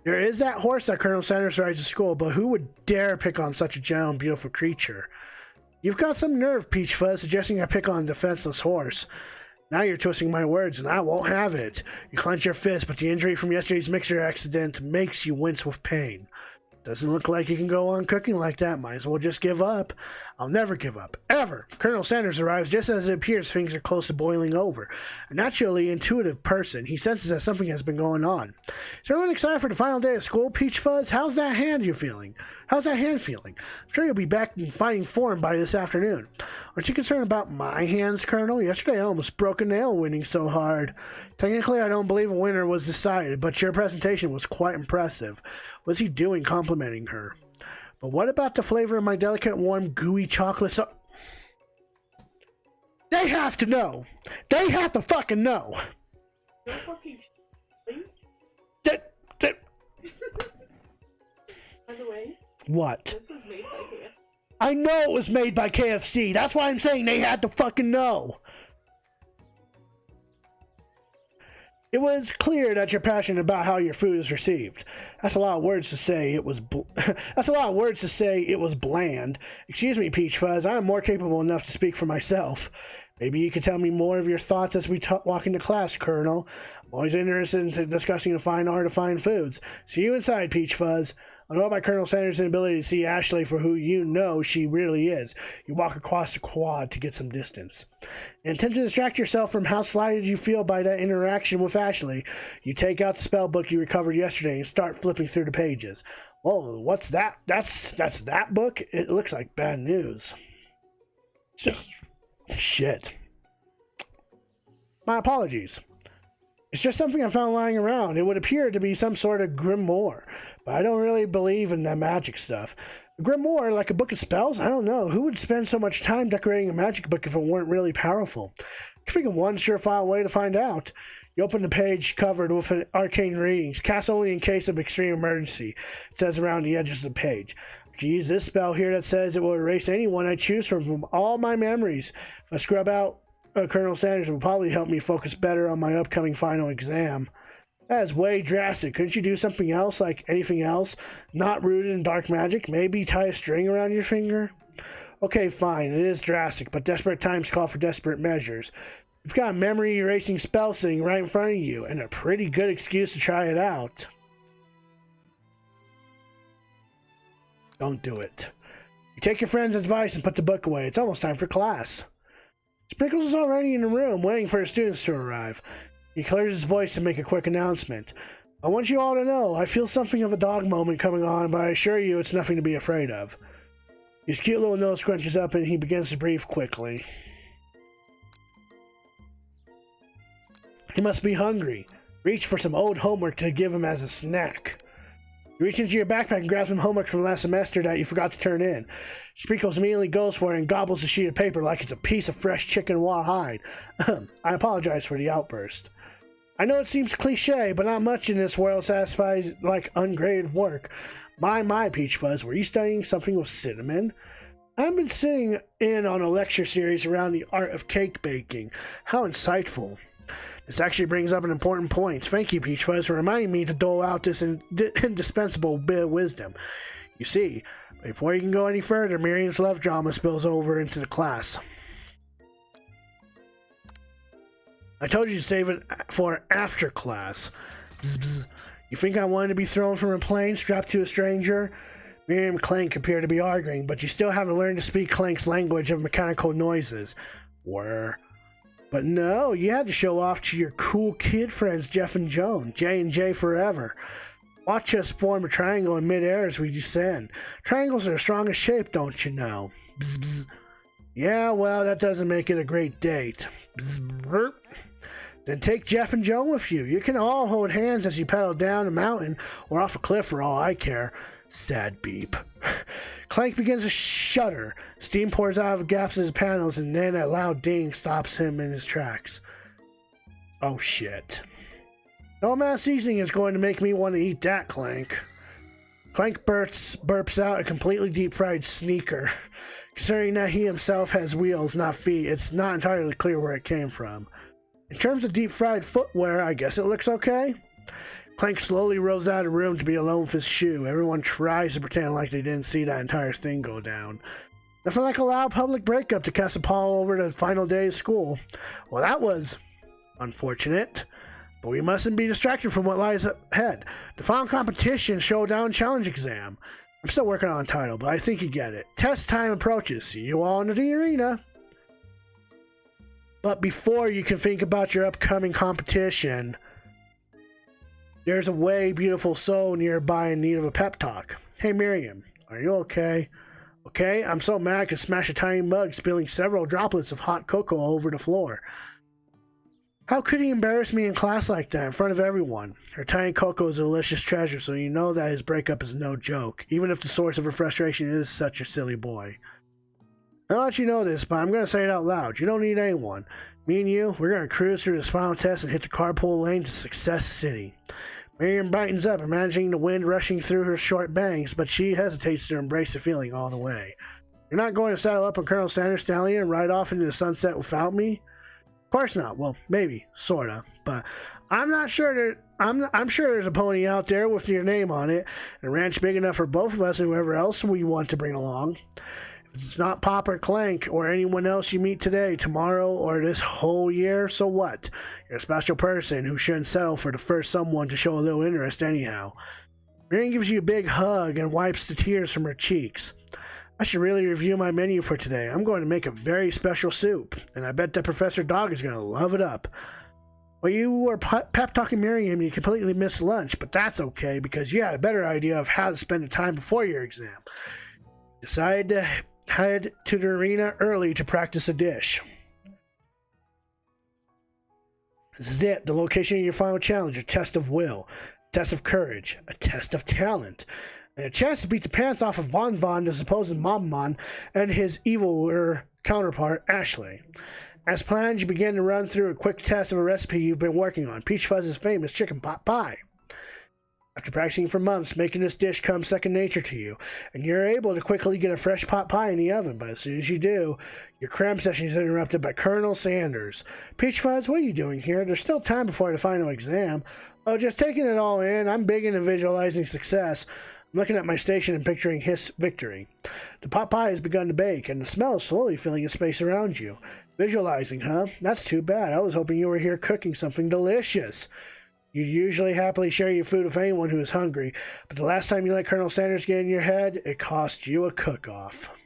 There is that horse that Colonel Sanders rides to school, but who would dare pick on such a gentle and beautiful creature? You've got some nerve, Peach Fuzz, suggesting I pick on a defenseless horse. Now you're twisting my words, and I won't have it. You clench your fist, but the injury from yesterday's mixer accident makes you wince with pain. Doesn't look like you can go on cooking like that. Might as well just give up. I'll never give up. Ever. Colonel Sanders arrives just as it appears things are close to boiling over. A naturally intuitive person, he senses that something has been going on. Is everyone excited for the final day of school, Peach Fuzz? How's that hand feeling? I'm sure you'll be back in fighting form by this afternoon. Aren't you concerned about my hands, Colonel? Yesterday I almost broke a nail winning so hard. Technically, I don't believe a winner was decided, but your presentation was quite impressive. What's he doing complimenting her? But what about the flavor of my delicate, warm, gooey chocolate They have to know. They have to fucking know. Don't fucking sleep. That. By the way, What? this was made by KFC. I know it was made by KFC. That's why I'm saying they had to fucking know. It was clear that you're passionate about how your food is received. That's a lot of words to say it was bland. Excuse me, Peach Fuzz. I am more capable enough to speak for myself. Maybe you could tell me more of your thoughts as we walk into class, Colonel. I'm always interested in discussing the fine art of fine foods. See you inside, Peach Fuzz. I know about Colonel Sanders' inability to see Ashley for who you know she really is. You walk across the quad to get some distance. In attempt to distract yourself from how slighted you feel by that interaction with Ashley, you take out the spell book you recovered yesterday and start flipping through the pages. Whoa, what's that? That's that book? It looks like bad news. It's just shit. My apologies. It's just something I found lying around. It would appear to be some sort of grimoire, but I don't really believe in that magic stuff. A grimoire, like a book of spells? I don't know. Who would spend so much time decorating a magic book if it weren't really powerful? I can think of one surefire way to find out. You open the page covered with an arcane readings, cast only in case of extreme emergency. It says around the edges of the page. I can use this spell here that says it will erase anyone I choose from all my memories. If I scrub out Colonel Sanders, will probably help me focus better on my upcoming final exam. That is way drastic. Couldn't you do something else, like anything else? Not rooted in dark magic? Maybe tie a string around your finger? Okay, fine. It is drastic, but desperate times call for desperate measures. You've got a memory erasing spell sitting right in front of you, and a pretty good excuse to try it out. Don't do it. You take your friend's advice and put the book away. It's almost time for class. Sprinkles is already in the room, waiting for his students to arrive. He clears his voice to make a quick announcement. I want you all to know, I feel something of a dog moment coming on, but I assure you it's nothing to be afraid of. His cute little nose scrunches up and he begins to breathe quickly. He must be hungry. Reach for some old homework to give him as a snack. You reach into your backpack and grab some homework from last semester that you forgot to turn in. Sprinkles immediately goes for it and gobbles the sheet of paper like it's a piece of fresh chicken raw hide. I apologize for the outburst. I know it seems cliche, but not much in this world satisfies like ungraded work. My, Peach Fuzz, were you studying something with cinnamon? I've been sitting in on a lecture series around the art of cake baking. How insightful. This actually brings up an important point. Thank you, Peach Fuzz, for reminding me to dole out this indispensable bit of wisdom. You see, before you can go any further, Miriam's love drama spills over into the class. I told you to save it for after class. Bzz, bzz. You think I wanted to be thrown from a plane strapped to a stranger? Miriam and Clank appear to be arguing, but you still haven't learned to speak Clank's language of mechanical noises. But no, you had to show off to your cool kid friends Jeff and Joan, J&J forever. Watch us form a triangle in midair as we descend. Triangles are the strongest shape, don't you know? Bzz, bzz. Yeah, well, that doesn't make it a great date. Bzz, brr. Then take Jeff and Joan with you. You can all hold hands as you pedal down a mountain or off a cliff for all I care. Sad beep. Clank begins to shudder. Steam pours out of gaps in his panels, and then a loud ding stops him in his tracks. Oh shit. No amount of seasoning is going to make me want to eat that, Clank. Clank burps out a completely deep-fried sneaker. Considering that he himself has wheels, not feet, it's not entirely clear where it came from. In terms of deep-fried footwear, I guess it looks okay. Clank slowly rolls out of the room to be alone with his shoe. Everyone tries to pretend like they didn't see that entire thing go down. Nothing like a loud public breakup to cast a pall over the final day of school. Well, that was unfortunate. But we mustn't be distracted from what lies ahead. The final competition showdown challenge exam. I'm still working on a title, but I think you get it. Test time approaches. See you all in the arena. But before you can think about your upcoming competition, there's a way beautiful soul nearby in need of a pep talk. Hey Miriam, are you okay? Okay, I'm so mad I could smash a tiny mug, spilling several droplets of hot cocoa over the floor. How could he embarrass me in class like that in front of everyone? Her tiny cocoa is a delicious treasure, so you know that his breakup is no joke, even if the source of her frustration is such a silly boy. I'll let you know this, but I'm going to say it out loud. You don't need anyone. Me and you, we're going to cruise through this final test and hit the carpool lane to Success City. Miriam brightens up, imagining the wind rushing through her short bangs, but she hesitates to embrace the feeling all the way. You're not going to saddle up on Colonel Sanders' stallion and ride off into the sunset without me? Of course not. Well, maybe, sorta, but I'm not sure I'm sure there's a pony out there with your name on it, and a ranch big enough for both of us and whoever else we want to bring along. If it's not Pop or Clank or anyone else you meet today, tomorrow, or this whole year, so what? You're a special person who shouldn't settle for the first someone to show a little interest anyhow. Miriam gives you a big hug and wipes the tears from her cheeks. I should really review my menu for today. I'm going to make a very special soup, and I bet that Professor Dog is going to love it up. While you were pep-talking Miriam, you completely missed lunch, but that's okay because you had a better idea of how to spend the time before your exam. Decided to head to the arena early to practice a dish. This is it, the location of your final challenge, a test of will, a test of courage, a test of talent, and a chance to beat the pants off of Von Von, the supposed Momon, and his eviler counterpart, Ashley. As planned, you begin to run through a quick test of a recipe you've been working on, Peach Fuzz's famous chicken pot pie. After practicing for months, making this dish comes second nature to you, and you're able to quickly get a fresh pot pie in the oven, but as soon as you do, your cram session is interrupted by Colonel Sanders. Peach Fuzz, what are you doing here? There's still time before the final exam. Oh, just taking it all in. I'm big into visualizing success. I'm looking at my station and picturing his victory. The pot pie has begun to bake, and the smell is slowly filling the space around you. Visualizing, huh? That's too bad. I was hoping you were here cooking something delicious. You usually happily share your food with anyone who is hungry, but the last time you let Colonel Sanders get in your head, it cost you a cook-off.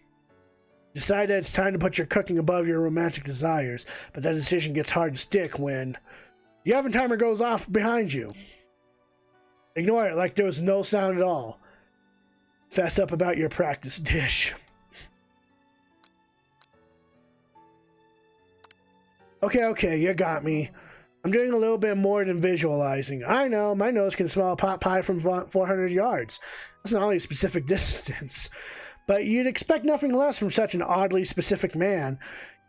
Decide that it's time to put your cooking above your romantic desires, but that decision gets hard to stick when the oven timer goes off behind you. Ignore it like there was no sound at all. Fess up about your practice dish. Okay, you got me. I'm doing a little bit more than visualizing. I know, my nose can smell a pot pie from 400 yards. That's not only a specific distance, but you'd expect nothing less from such an oddly specific man.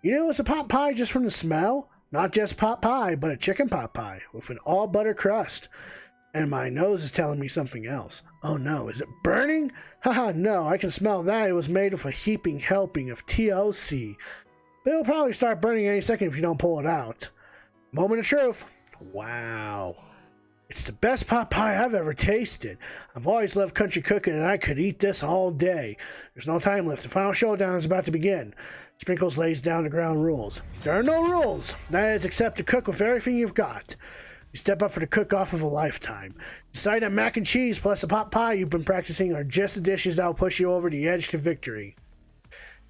You know, it's a pot pie just from the smell. Not just pot pie, but a chicken pot pie with an all butter crust. And my nose is telling me something else. Oh no, is it burning? Haha, no, I can smell that. It was made with a heaping helping of TLC. But it'll probably start burning any second if you don't pull it out. Moment of truth. Wow. It's the best pot pie I've ever tasted. I've always loved country cooking and I could eat this all day. There's no time left. The final showdown is about to begin. Sprinkles lays down the ground rules. There are no rules. That is except to cook with everything you've got. You step up for the cook-off of a lifetime. Decide that mac and cheese plus a pot pie you've been practicing are just the dishes that will push you over the edge to victory.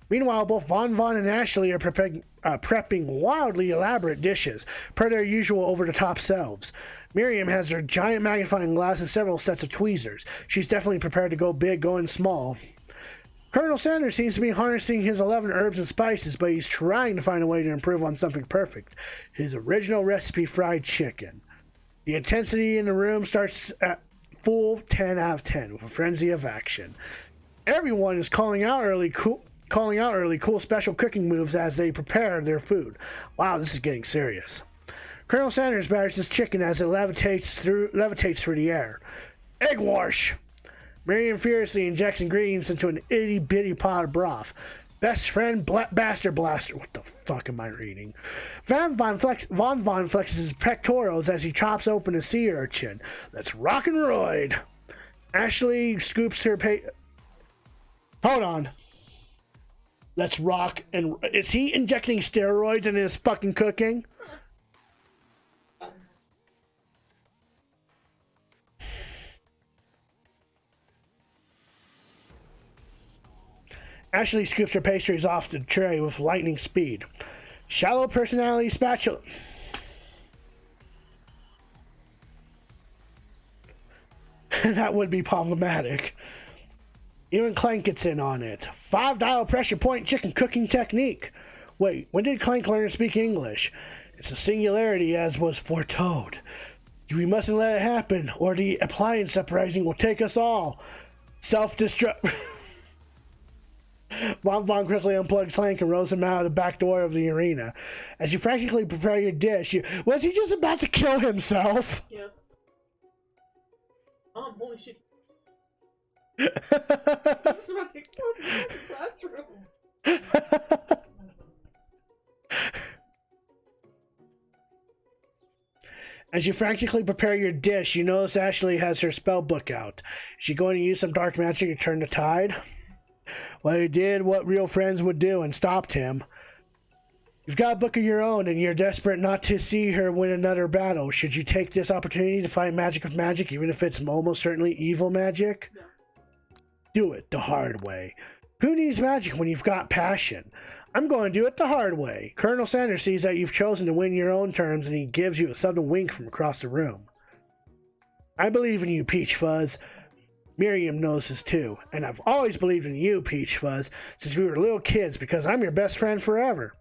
Meanwhile, both Von and Ashley are prepping wildly elaborate dishes, per their usual over-the-top selves. Miriam has her giant magnifying glass and several sets of tweezers. She's definitely prepared to go big, going small. Colonel Sanders seems to be harnessing his 11 herbs and spices, but he's trying to find a way to improve on something perfect. His original recipe fried chicken. The intensity in the room starts at full 10 out of 10 with a frenzy of action. Everyone is calling out early cool special cooking moves as they prepare their food. Wow, this is getting serious. Colonel Sanders batters his chicken as it levitates through the air. Egg wash! Miriam furiously injects ingredients into an itty-bitty pot of broth. Best friend bastard blaster. What the fuck am I reading? Von flexes his pectorals as he chops open a sea urchin. Let's rock and roid. Ashley scoops her Hold on. Let's rock and... Is he injecting steroids in his fucking cooking? Ashley scoops her pastries off the tray with lightning speed. Shallow personality spatula. That would be problematic. Even Clank gets in on it. 5-dial pressure point chicken cooking technique. Wait, when did Clank learn to speak English? It's a singularity as was foretold. We mustn't let it happen, or the appliance uprising will take us all. Self-destruct... Von quickly unplugs Clank and rolls him out of the back door of the arena. As you frantically prepare your dish, was he just about to kill himself? Yes. Holy shit. He's just about to kill himself in the classroom. As you frantically prepare your dish, you notice Ashley has her spell book out. Is she going to use some dark magic to turn the tide? Well, he did what real friends would do and stopped him. You've got a book of your own, and you're desperate not to see her win another battle. Should you take this opportunity to fight magic with magic, even if it's almost certainly evil magic? No. Do it the hard way. Who needs magic when you've got passion? I'm going to do it the hard way. Colonel Sanders sees that you've chosen to win your own terms, and he gives you a sudden wink from across the room. I believe in you, Peach Fuzz. Miriam knows this too, and I've always believed in you, Peach Fuzz, since we were little kids, because I'm your best friend forever.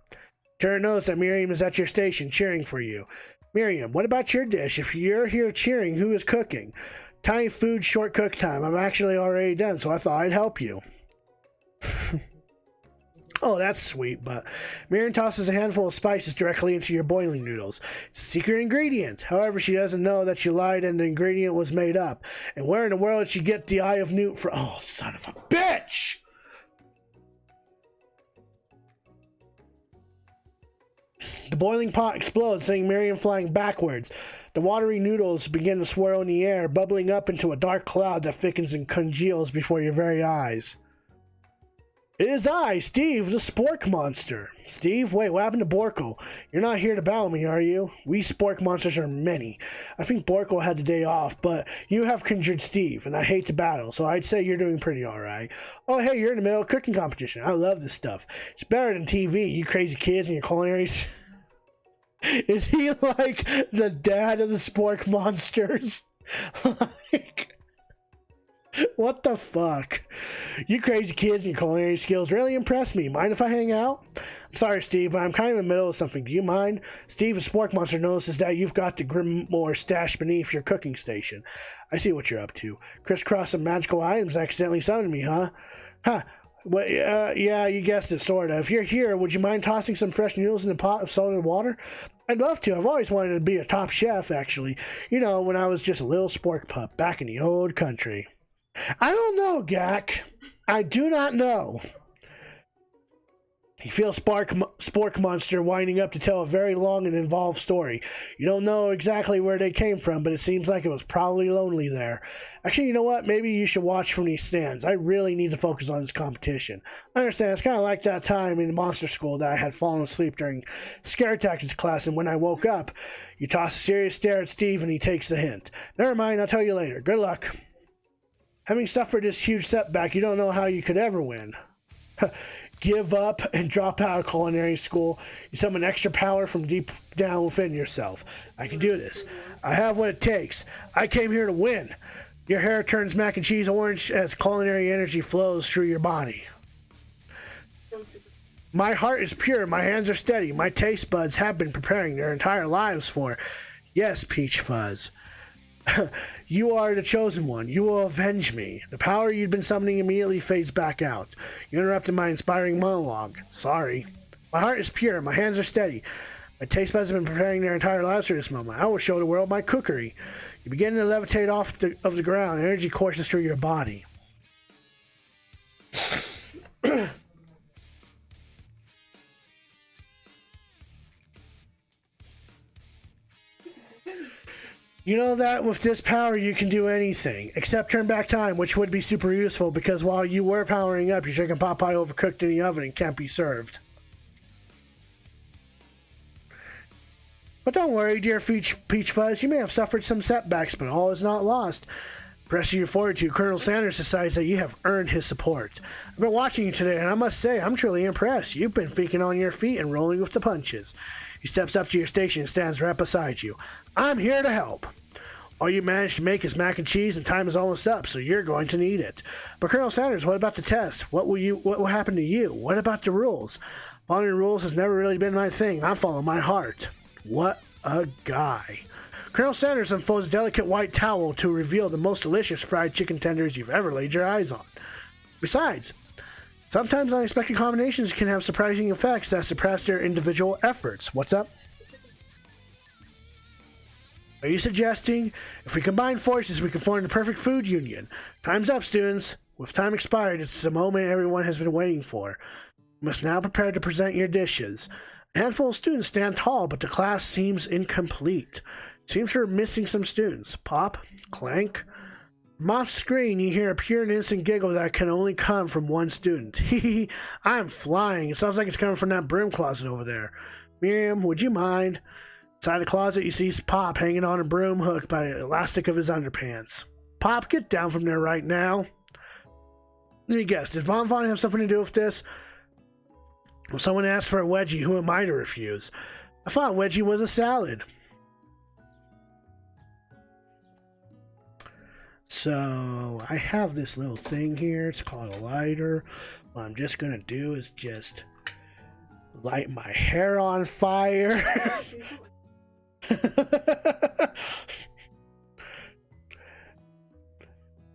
Turner knows that Miriam is at your station cheering for you. Miriam, what about your dish? If you're here cheering, who is cooking? Tiny food, short cook time. I'm actually already done, so I thought I'd help you. Oh, that's sweet, but Miriam tosses a handful of spices directly into your boiling noodles. It's a secret ingredient. However, she doesn't know that you lied and the ingredient was made up. And where in the world did she get the Eye of Newt from? Oh, son of a bitch! The boiling pot explodes, sending Miriam flying backwards. The watery noodles begin to swirl in the air, bubbling up into a dark cloud that thickens and congeals before your very eyes. It is I, Steve, the Spork Monster. Steve, wait, what happened to Borko? You're not here to battle me, are you? We Spork Monsters are many. I think Borko had the day off, but you have conjured Steve, and I hate to battle, so I'd say you're doing pretty alright. Oh, hey, you're in the middle of a cooking competition. I love this stuff. It's better than TV, you crazy kids and your culinaries. Is he like the dad of the Spork Monsters? Like... What the fuck? You crazy kids and your culinary skills really impress me. Mind if I hang out? I'm sorry, Steve, but I'm kind of in the middle of something. Do you mind? Steve, a Spork Monster notices that you've got the Grimoire stashed beneath your cooking station. I see what you're up to. Crisscross some magical items accidentally summoned me, huh? Huh. Well, yeah, you guessed it, sorta. If you're here, would you mind tossing some fresh noodles in a pot of salted water? I'd love to. I've always wanted to be a top chef, actually. You know, when I was just a little spork pup back in the old country. I don't know, Gak. I do not know. You feel Spork Monster winding up to tell a very long and involved story. You don't know exactly where they came from, but it seems like it was probably lonely there. Actually, you know what? Maybe you should watch from these stands. I really need to focus on this competition. I understand. It's kind of like that time in monster school that I had fallen asleep during scare tactics class, and when I woke up, you toss a serious stare at Steve, and he takes the hint. Never mind. I'll tell you later. Good luck. Having suffered this huge setback, you don't know how you could ever win. Give up and drop out of culinary school. You summon extra power from deep down within yourself. I can do this. I have what it takes. I came here to win. Your hair turns mac and cheese orange as culinary energy flows through your body. My heart is pure. My hands are steady. My taste buds have been preparing their entire lives for. Yes, Peach Fuzz. You are the chosen one. You will avenge me. The power you'd been summoning immediately fades back out. You interrupted my inspiring monologue. Sorry. My heart is pure. My hands are steady. My taste buds have been preparing their entire lives for this moment. I will show the world my cookery. You begin to levitate off of the ground. Energy courses through your body. You know that with this power you can do anything, except turn back time, which would be super useful because while you were powering up, your chicken pot pie overcooked in the oven and can't be served. But don't worry, dear Peach Fuzz, you may have suffered some setbacks, but all is not lost. Pressing your fortitude, Colonel Sanders decides that you have earned his support. I've been watching you today, and I must say, I'm truly impressed. You've been thinking on your feet and rolling with the punches. He steps up to your station and stands right beside you. I'm here to help. All you managed to make is mac and cheese, and time is almost up, so you're going to need it. But Colonel Sanders, what about the test? What will happen to you? What about the rules? Following rules has never really been my thing. I follow my heart. What a guy. Colonel Sanders unfolds a delicate white towel to reveal the most delicious fried chicken tenders you've ever laid your eyes on. Besides, sometimes unexpected combinations can have surprising effects that surpass their individual efforts. What's up? Are you suggesting if we combine forces we can form the perfect food union? Time's up, students. With time expired, it's the moment everyone has been waiting for. You must now prepare to present your dishes. A handful of students stand tall, but the class seems incomplete. Seems we're missing some students. Pop, clank. From off screen, you hear a pure and innocent giggle that can only come from one student. Hee I'm flying. It sounds like it's coming from that broom closet over there. Miriam, would you mind? Inside the closet, you see Pop hanging on a broom hook by the elastic of his underpants. Pop, get down from there right now. Let me guess, did Von Von have something to do with this? When someone asks for a wedgie, who am I to refuse? I thought wedgie was a salad. So, I have this little thing here. It's called a lighter. What I'm just going to do is just light my hair on fire.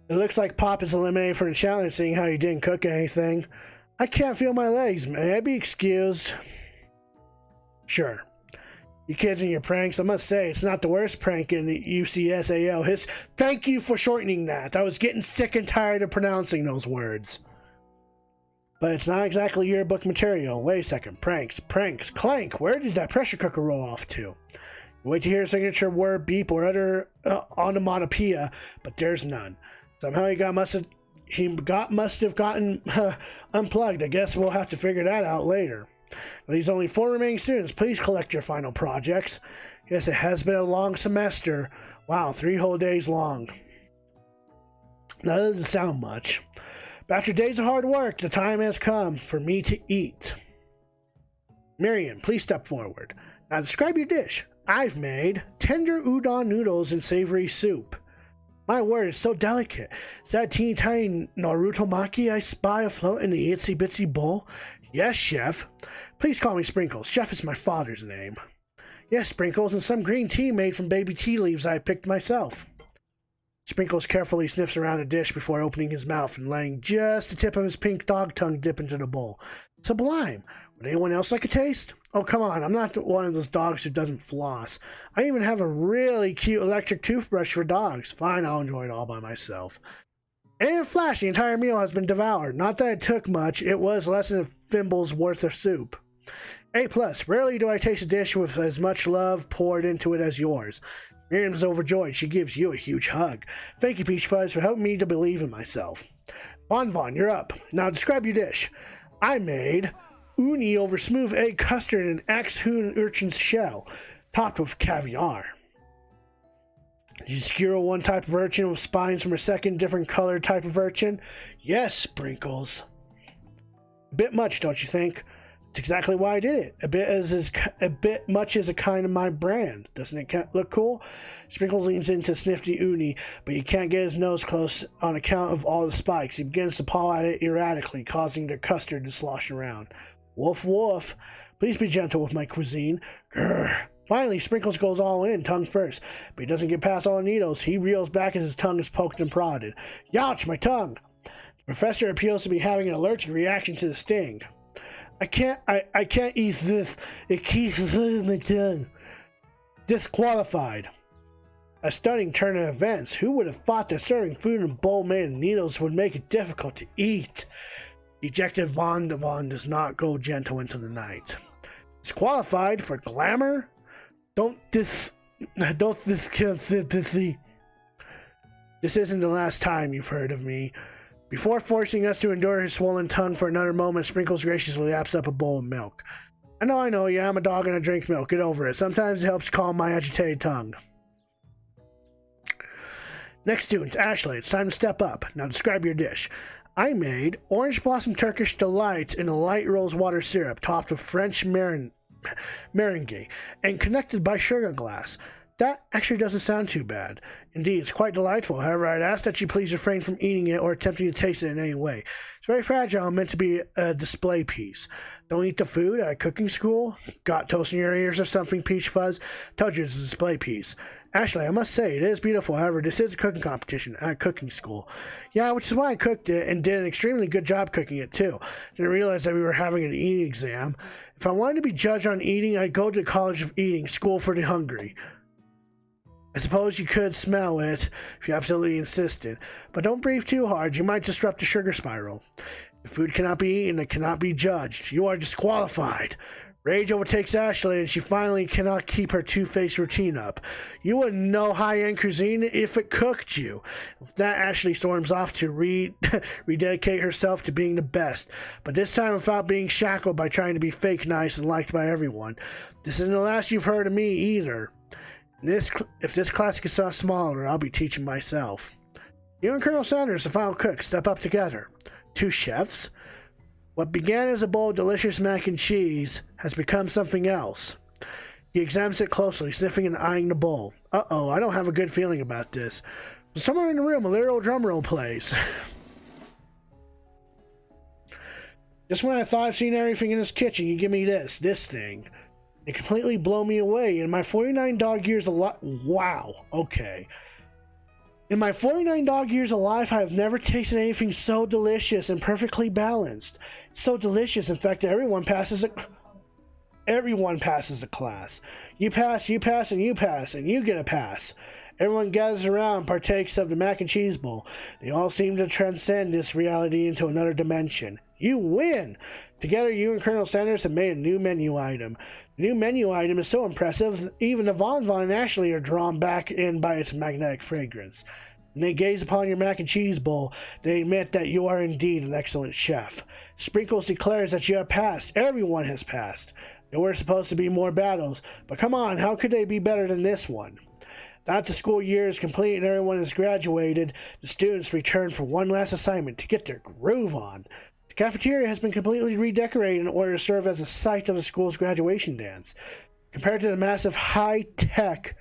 It looks like Pop is eliminated from the challenge, seeing how he didn't cook anything. I can't feel my legs. May I be excused? Sure. You kids and your pranks, I must say, it's not the worst prank in the UCSAO. Thank you for shortening that. I was getting sick and tired of pronouncing those words. But it's not exactly yearbook material. Wait a second. Pranks, clank. Where did that pressure cooker roll off to? Wait to hear a signature word, beep, or other onomatopoeia, but there's none. Somehow must have gotten unplugged. I guess we'll have to figure that out later. These only 4 remaining students. Please collect your final projects. Yes, it has been a long semester. Wow, 3 whole days long. That doesn't sound much. But after days of hard work, the time has come for me to eat. Miriam, please step forward. Now describe your dish. I've made tender udon noodles and savory soup. My word, it's so delicate. Is that teeny tiny Naruto Maki I spy afloat in the itsy bitsy bowl? Yes, Chef. Please call me Sprinkles. Chef is my father's name. Yes, Sprinkles, and some green tea made from baby tea leaves I picked myself. Sprinkles carefully sniffs around the dish before opening his mouth and letting just the tip of his pink dog tongue dip into the bowl. Sublime. Would anyone else like a taste? Oh, come on, I'm not one of those dogs who doesn't floss. I even have a really cute electric toothbrush for dogs. Fine, I'll enjoy it all by myself. And in a flash, the entire meal has been devoured. Not that it took much, it was less than a thimble's worth of soup. A+, rarely do I taste a dish with as much love poured into it as yours. Miriam's overjoyed. She gives you a huge hug. Thank you, Peach Fuzz, for helping me to believe in myself. Von, you're up. Now describe your dish. I made uni over smooth egg custard and axe-hewn urchin's shell, topped with caviar. Did you skewer one type of urchin with spines from a second different colored type of urchin? Yes, Sprinkles. A bit much, don't you think? That's exactly why I did it. A bit much is a kind of my brand. Doesn't it look cool? Sprinkles leans in to sniff the uni, but he can't get his nose close on account of all the spikes. He begins to paw at it erratically, causing the custard to slosh around. Woof woof. Please be gentle with my cuisine. Grr. Finally, Sprinkles goes all in, tongue first, but he doesn't get past all the needles. He reels back as his tongue is poked and prodded. Youch, my tongue! The professor appears to be having an allergic reaction to the sting. I can't eat this. It keeps in my tongue. Disqualified. A stunning turn of events. Who would have thought that serving food in a bowl made of needles would make it difficult to eat? Ejected Von does not go gentle into the night. Disqualified for glamour? Don't discount sympathy. This isn't the last time you've heard of me. Before forcing us to endure his swollen tongue for another moment, Sprinkles graciously laps up a bowl of milk. I know, yeah, I'm a dog and I drink milk. Get over it. Sometimes it helps calm my agitated tongue. Next student, Ashley, it's time to step up. Now describe your dish. I made orange blossom Turkish delights in a light rose water syrup topped with French meringue and connected by sugar glass. That actually doesn't sound too bad. Indeed, it's quite delightful. However, I'd ask that you please refrain from eating it or attempting to taste it in any way. It's very fragile and meant to be a display piece. Don't eat the food at cooking school? Got toast in your ears or something, Peach Fuzz? Told you it's a display piece. Ashley, I must say, it is beautiful. However, this is a cooking competition at cooking school. Yeah, which is why I cooked it and did an extremely good job cooking it, too. Didn't realize that we were having an eating exam. If I wanted to be judged on eating, I'd go to the College of Eating, School for the Hungry. I suppose you could smell it if you absolutely insisted, but don't breathe too hard. You might disrupt the sugar spiral. If food cannot be eaten, it cannot be judged. You are disqualified. Rage overtakes Ashley, and she finally cannot keep her two-faced routine up. You wouldn't know high-end cuisine if it cooked you. With that, Ashley storms off to rededicate herself to being the best, but this time without being shackled by trying to be fake nice and liked by everyone. This isn't the last you've heard of me either. If this class gets smaller, I'll be teaching myself. You and Colonel Sanders, the final cook, step up together. Two chefs? What began as a bowl of delicious mac and cheese has become something else. He examines it closely, sniffing and eyeing the bowl. Uh-oh, I don't have a good feeling about this. Somewhere in the room, a literal drum roll plays. Just when I thought I've seen everything in this kitchen, you give me this thing. It completely blow me away. In my 49 dog years alive... Wow, okay. In my 49 dog years alive, I have never tasted anything so delicious and perfectly balanced. It's so delicious, in fact, that everyone passes a class. You pass, and you pass, and you get a pass. Everyone gathers around and partakes of the mac and cheese bowl. They all seem to transcend this reality into another dimension. You win! Together, you and Colonel Sanders have made a new menu item. The new menu item is so impressive, even the Von and Ashley are drawn back in by its magnetic fragrance. When they gaze upon your mac and cheese bowl, they admit that you are indeed an excellent chef. Sprinkles declares that you have passed. Everyone has passed. There were supposed to be more battles, but come on, how could they be better than this one? Now that the school year is complete and everyone has graduated, the students return for one last assignment to get their groove on. The cafeteria has been completely redecorated in order to serve as a site of the school's graduation dance. Compared to the massive high-tech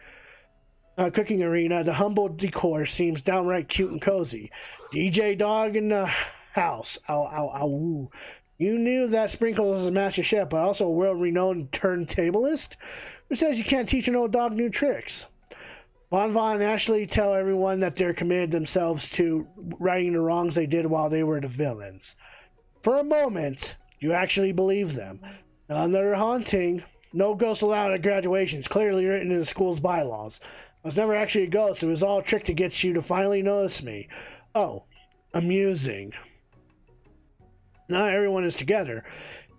cooking arena, the humble decor seems downright cute and cozy. DJ dog in the house. Ow, ow, ow. Ooh. You knew that Sprinkles was a master chef, but also a world-renowned turntablist? Who says you can't teach an old dog new tricks? Von and Ashley tell everyone that they're committed themselves to righting the wrongs they did while they were the villains. For a moment, you actually believe them. Another haunting. No ghosts allowed at graduations, clearly written in the school's bylaws. I was never actually a ghost. It was all a trick to get you to finally notice me. Oh, amusing. Now everyone is together.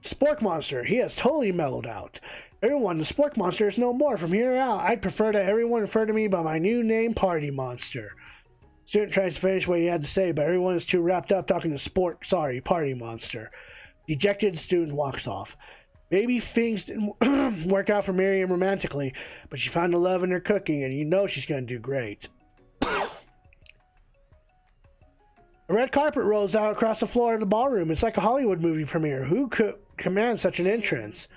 Spork Monster, he has totally mellowed out. Everyone, the Spork Monster is no more. From here out, I'd prefer that everyone refer to me by my new name, Party Monster. Student tries to finish what he had to say, but everyone is too wrapped up talking to Party Monster. Dejected student walks off. Maybe things didn't work out for Miriam romantically, but she found a love in her cooking, and you know she's going to do great. A red carpet rolls out across the floor of the ballroom. It's like a Hollywood movie premiere. Who could command such an entrance?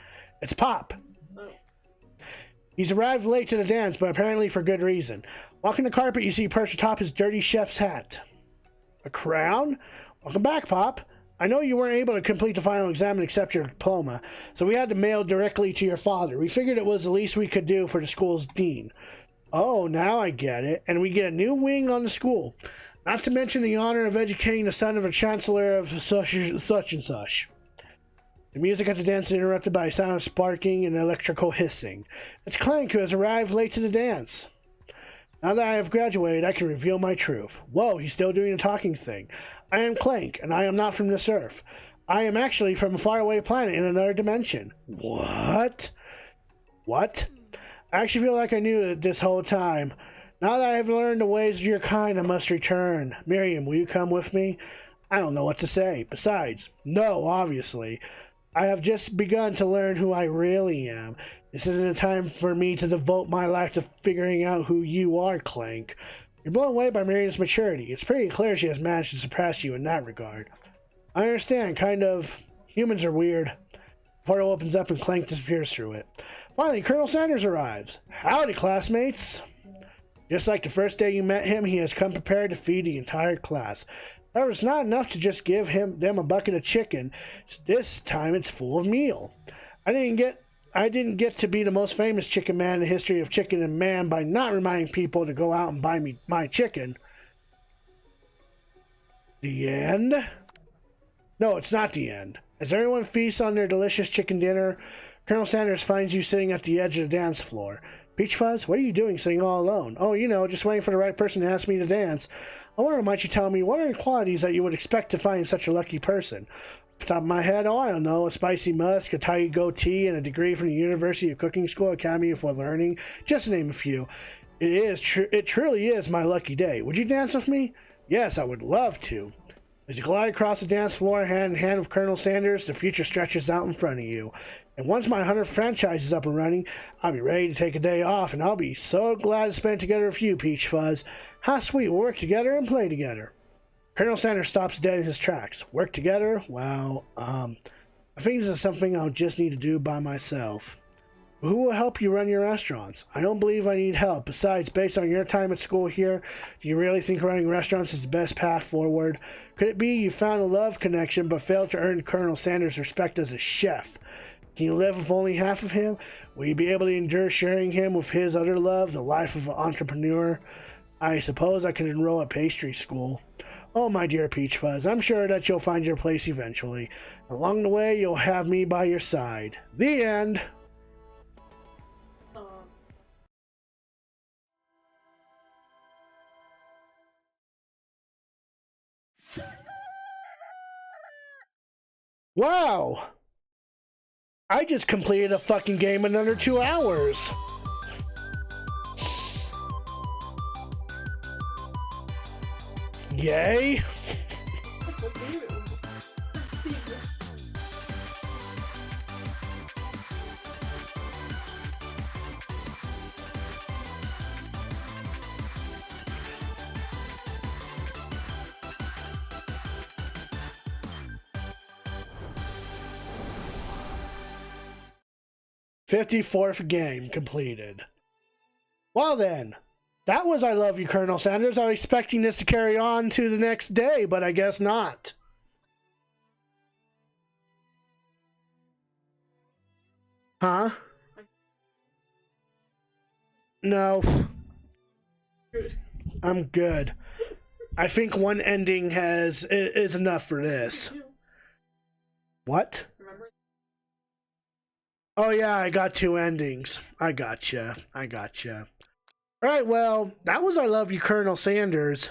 It's Pop. He's arrived late to the dance, but apparently for good reason. Walking the carpet, you see perched atop his dirty chef's hat. A crown? Welcome back, Pop. I know you weren't able to complete the final exam and accept your diploma, so we had to mail directly to your father. We figured it was the least we could do for the school's dean. Oh, now I get it. And we get a new wing on the school. Not to mention the honor of educating the son of a chancellor of such and such. The music at the dance is interrupted by a sound of sparking and electrical hissing. It's Clank who has arrived late to the dance. Now that I have graduated, I can reveal my truth. Whoa, he's still doing the talking thing. I am Clank, and I am not from this earth. I am actually from a faraway planet in another dimension. What? What? I actually feel like I knew it this whole time. Now that I have learned the ways of your kind, I must return. Miriam, will you come with me? I don't know what to say. Besides, no, obviously. I have just begun to learn who I really am. This isn't a time for me to devote my life to figuring out who you are, Clank. You're blown away by Miriam's maturity. It's pretty clear she has managed to surpass you in that regard. I understand, kind of. Humans are weird. The portal opens up and Clank disappears through it. Finally, Colonel Sanders arrives. Howdy, classmates. Just like the first day you met him, he has come prepared to feed the entire class. However, it's not enough to just give them a bucket of chicken. This time it's full of meal. I didn't get to be the most famous chicken man in the history of chicken and man by not reminding people to go out and buy me my chicken. The end? No, it's not the end. As everyone feasts on their delicious chicken dinner, Colonel Sanders finds you sitting at the edge of the dance floor. Peach Fuzz, what are you doing sitting all alone? Oh, you know, just waiting for the right person to ask me to dance. I wonder, might you tell me, what are the qualities that you would expect to find in such a lucky person? Off the top of my head, oh, I don't know, a spicy musk, a tidy goatee, and a degree from the University of Cooking School Academy for Learning, just to name a few. It truly is my lucky day. Would you dance with me? Yes, I would love to. As you glide across the dance floor, hand in hand with Colonel Sanders, the future stretches out in front of you. And once my 100th franchise is up and running, I'll be ready to take a day off, and I'll be so glad to spend it together with you, Peach Fuzz. How sweet, we'll work together and play together. Colonel Sanders stops dead in his tracks. Work together? Well, I think this is something I'll just need to do by myself. Who will help you run your restaurants? I don't believe I need help. Besides, based on your time at school here, do you really think running restaurants is the best path forward? Could it be you found a love connection but failed to earn Colonel Sanders' respect as a chef? Can you live with only half of him? Will you be able to endure sharing him with his other love, the life of an entrepreneur? I suppose I can enroll at pastry school. Oh, my dear Peach Fuzz, I'm sure that you'll find your place eventually. Along the way, you'll have me by your side. The end. Wow! I just completed a fucking game in under 2 hours. Yay! 54th game completed. Well then, That was I Love You, Colonel Sanders. I was expecting this to carry on to the next day, but I guess not. Huh? No. I'm good. I think one ending is enough for this. What? Remember? Oh yeah, I got 2 endings. I gotcha. All right, well, that was I Love You, Colonel Sanders.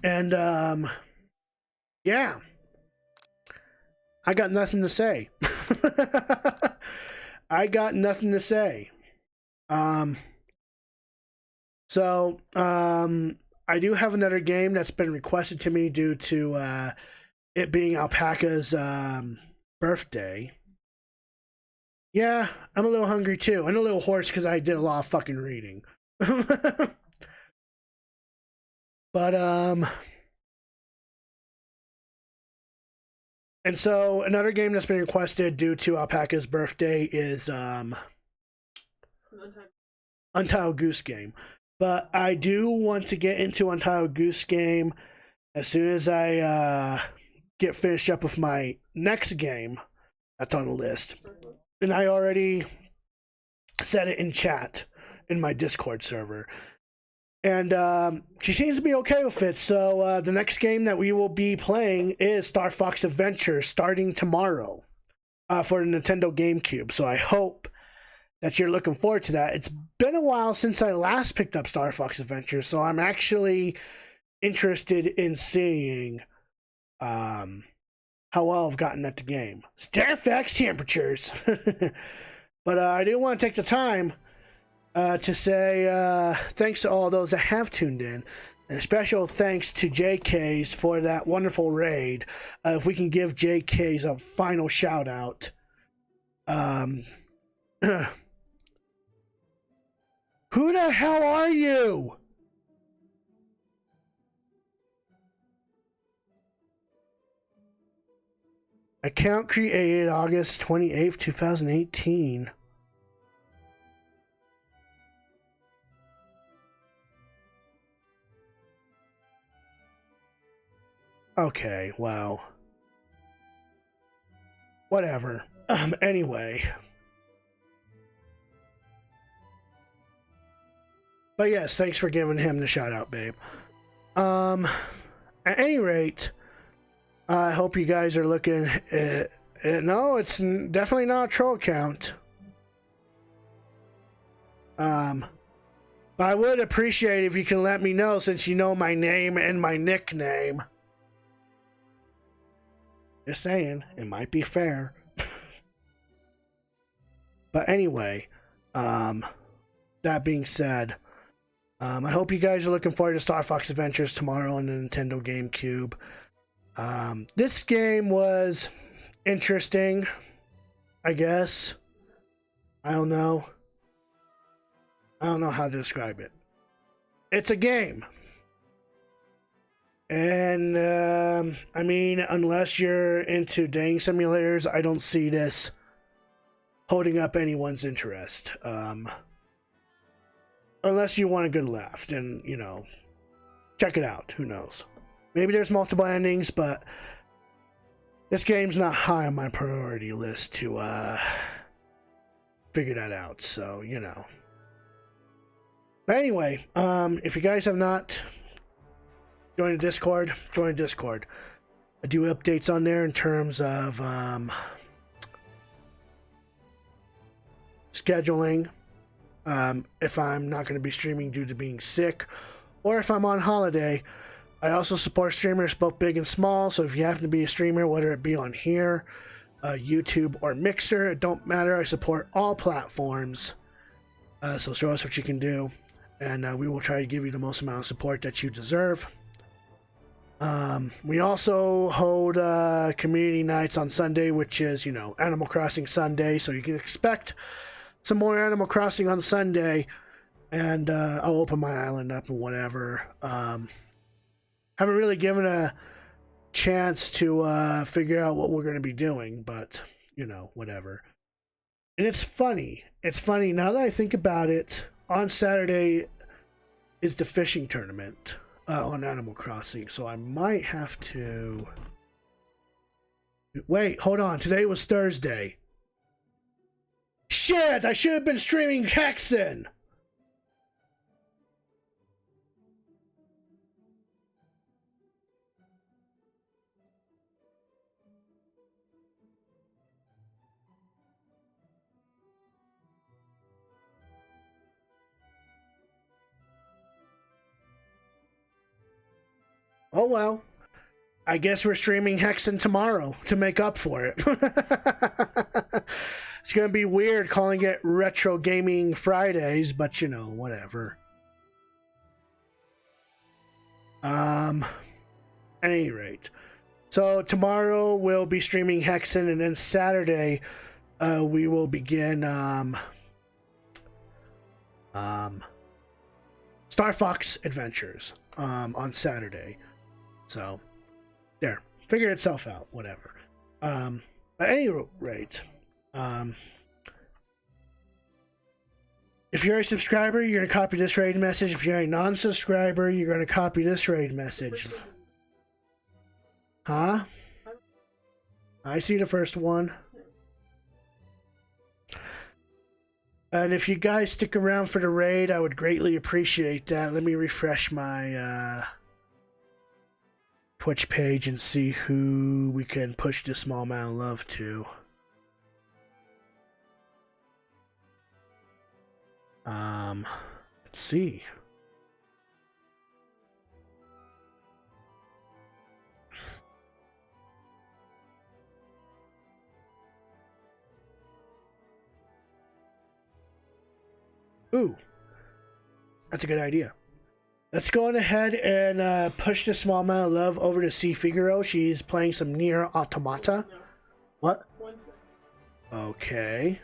And, yeah. I got nothing to say. I got nothing to say. I do have another game that's been requested to me due to, it being Alpaca's, birthday. Yeah, I'm a little hungry too, and a little hoarse because I did a lot of fucking reading. But, and so another game that's been requested due to Alpaca's birthday is, Untitled Goose Game. But I do want to get into Untitled Goose Game as soon as I, get finished up with my next game that's on the list. And I already said it in chat in my Discord server. And she seems to be okay with it. So the next game that we will be playing is Star Fox Adventure starting tomorrow for the Nintendo GameCube. So I hope that you're looking forward to that. It's been a while since I last picked up Star Fox Adventure. So I'm actually interested in seeing how well I've gotten at the game. Stairfax temperatures. But I do want to take the time to say thanks to all those that have tuned in. And a special thanks to JK's for that wonderful raid. If we can give JK's a final shout out. Who the hell are you? Account created August 28th, 2018. Okay, well. Whatever. Anyway. But yes, thanks for giving him the shout out, babe. At any rate, I hope you guys are looking at, no, it's definitely not a troll account. But I would appreciate if you can let me know since you know my name and my nickname. Just saying, it might be fair. But anyway, that being said, I hope you guys are looking forward to Star Fox Adventures tomorrow on the Nintendo GameCube. This game was interesting, I guess. I don't know how to describe it. It's a game. And, I mean, unless you're into dating simulators, I don't see this holding up anyone's interest. Unless you want a good laugh, then, you know, check it out. Who knows? Maybe there's multiple endings, but this game's not high on my priority list to figure that out. So, you know. But anyway, if you guys have not joined the Discord, join Discord. I do updates on there in terms of scheduling. If I'm not going to be streaming due to being sick, or if I'm on holiday. I also support streamers both big and small, so if you happen to be a streamer, whether it be on here, YouTube, or Mixer, it don't matter. I support all platforms. So show us what you can do, and we will try to give you the most amount of support that you deserve. We also hold community nights on Sunday, which is, you know, Animal Crossing Sunday, so you can expect some more Animal Crossing on Sunday, and I'll open my island up and whatever. Haven't really given a chance to figure out what we're going to be doing, but, you know, whatever. And it's funny. It's funny now that I think about it. On Saturday is the fishing tournament on Animal Crossing, so I might have to. Wait, hold on. Today was Thursday. Shit! I should have been streaming Hexen. Oh well. I guess we're streaming Hexen tomorrow to make up for it. It's gonna be weird calling it Retro Gaming Fridays, but you know, whatever. At any rate. So tomorrow we'll be streaming Hexen, and then Saturday we will begin Star Fox Adventures on Saturday. So there, figure itself out, whatever. At any rate, if you're a subscriber, you're gonna copy this raid message. If you're a non-subscriber, you're gonna copy this raid message. Huh? I see the first one. And if you guys stick around for the raid, I would greatly appreciate that. Let me refresh my Twitch page and see who we can push this small amount of love to. Let's see. Ooh, that's a good idea. Let's go on ahead and push the small amount of love over to C. Figaro. She's playing some Nier Automata. No. What? 1 second. Okay.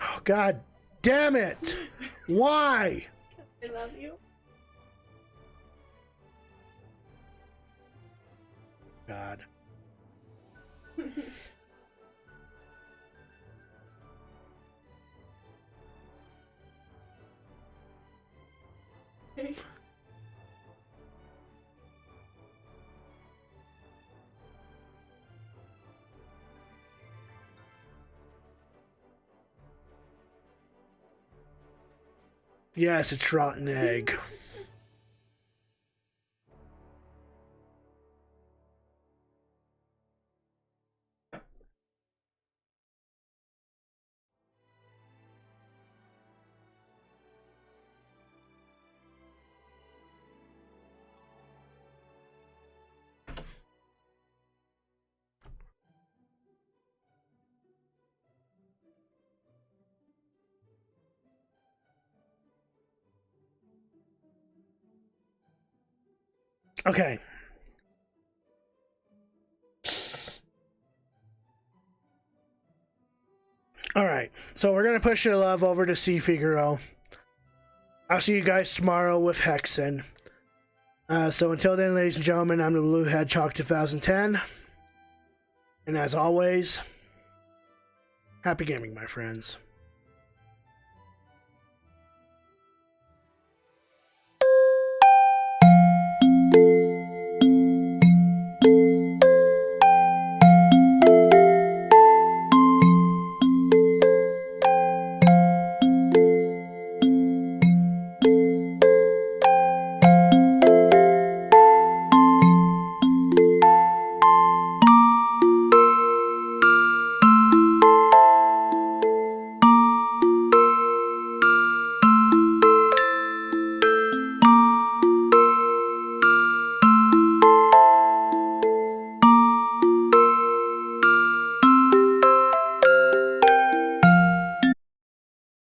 Oh, God damn it! Why? I love you. God. Yes, it's rotten egg. Okay. Alright, so we're gonna push your love over to C. Figaro. I'll see you guys tomorrow with Hexen. So until then, ladies and gentlemen, I'm the Blue Hedgehog 2010. And as always, happy gaming, my friends.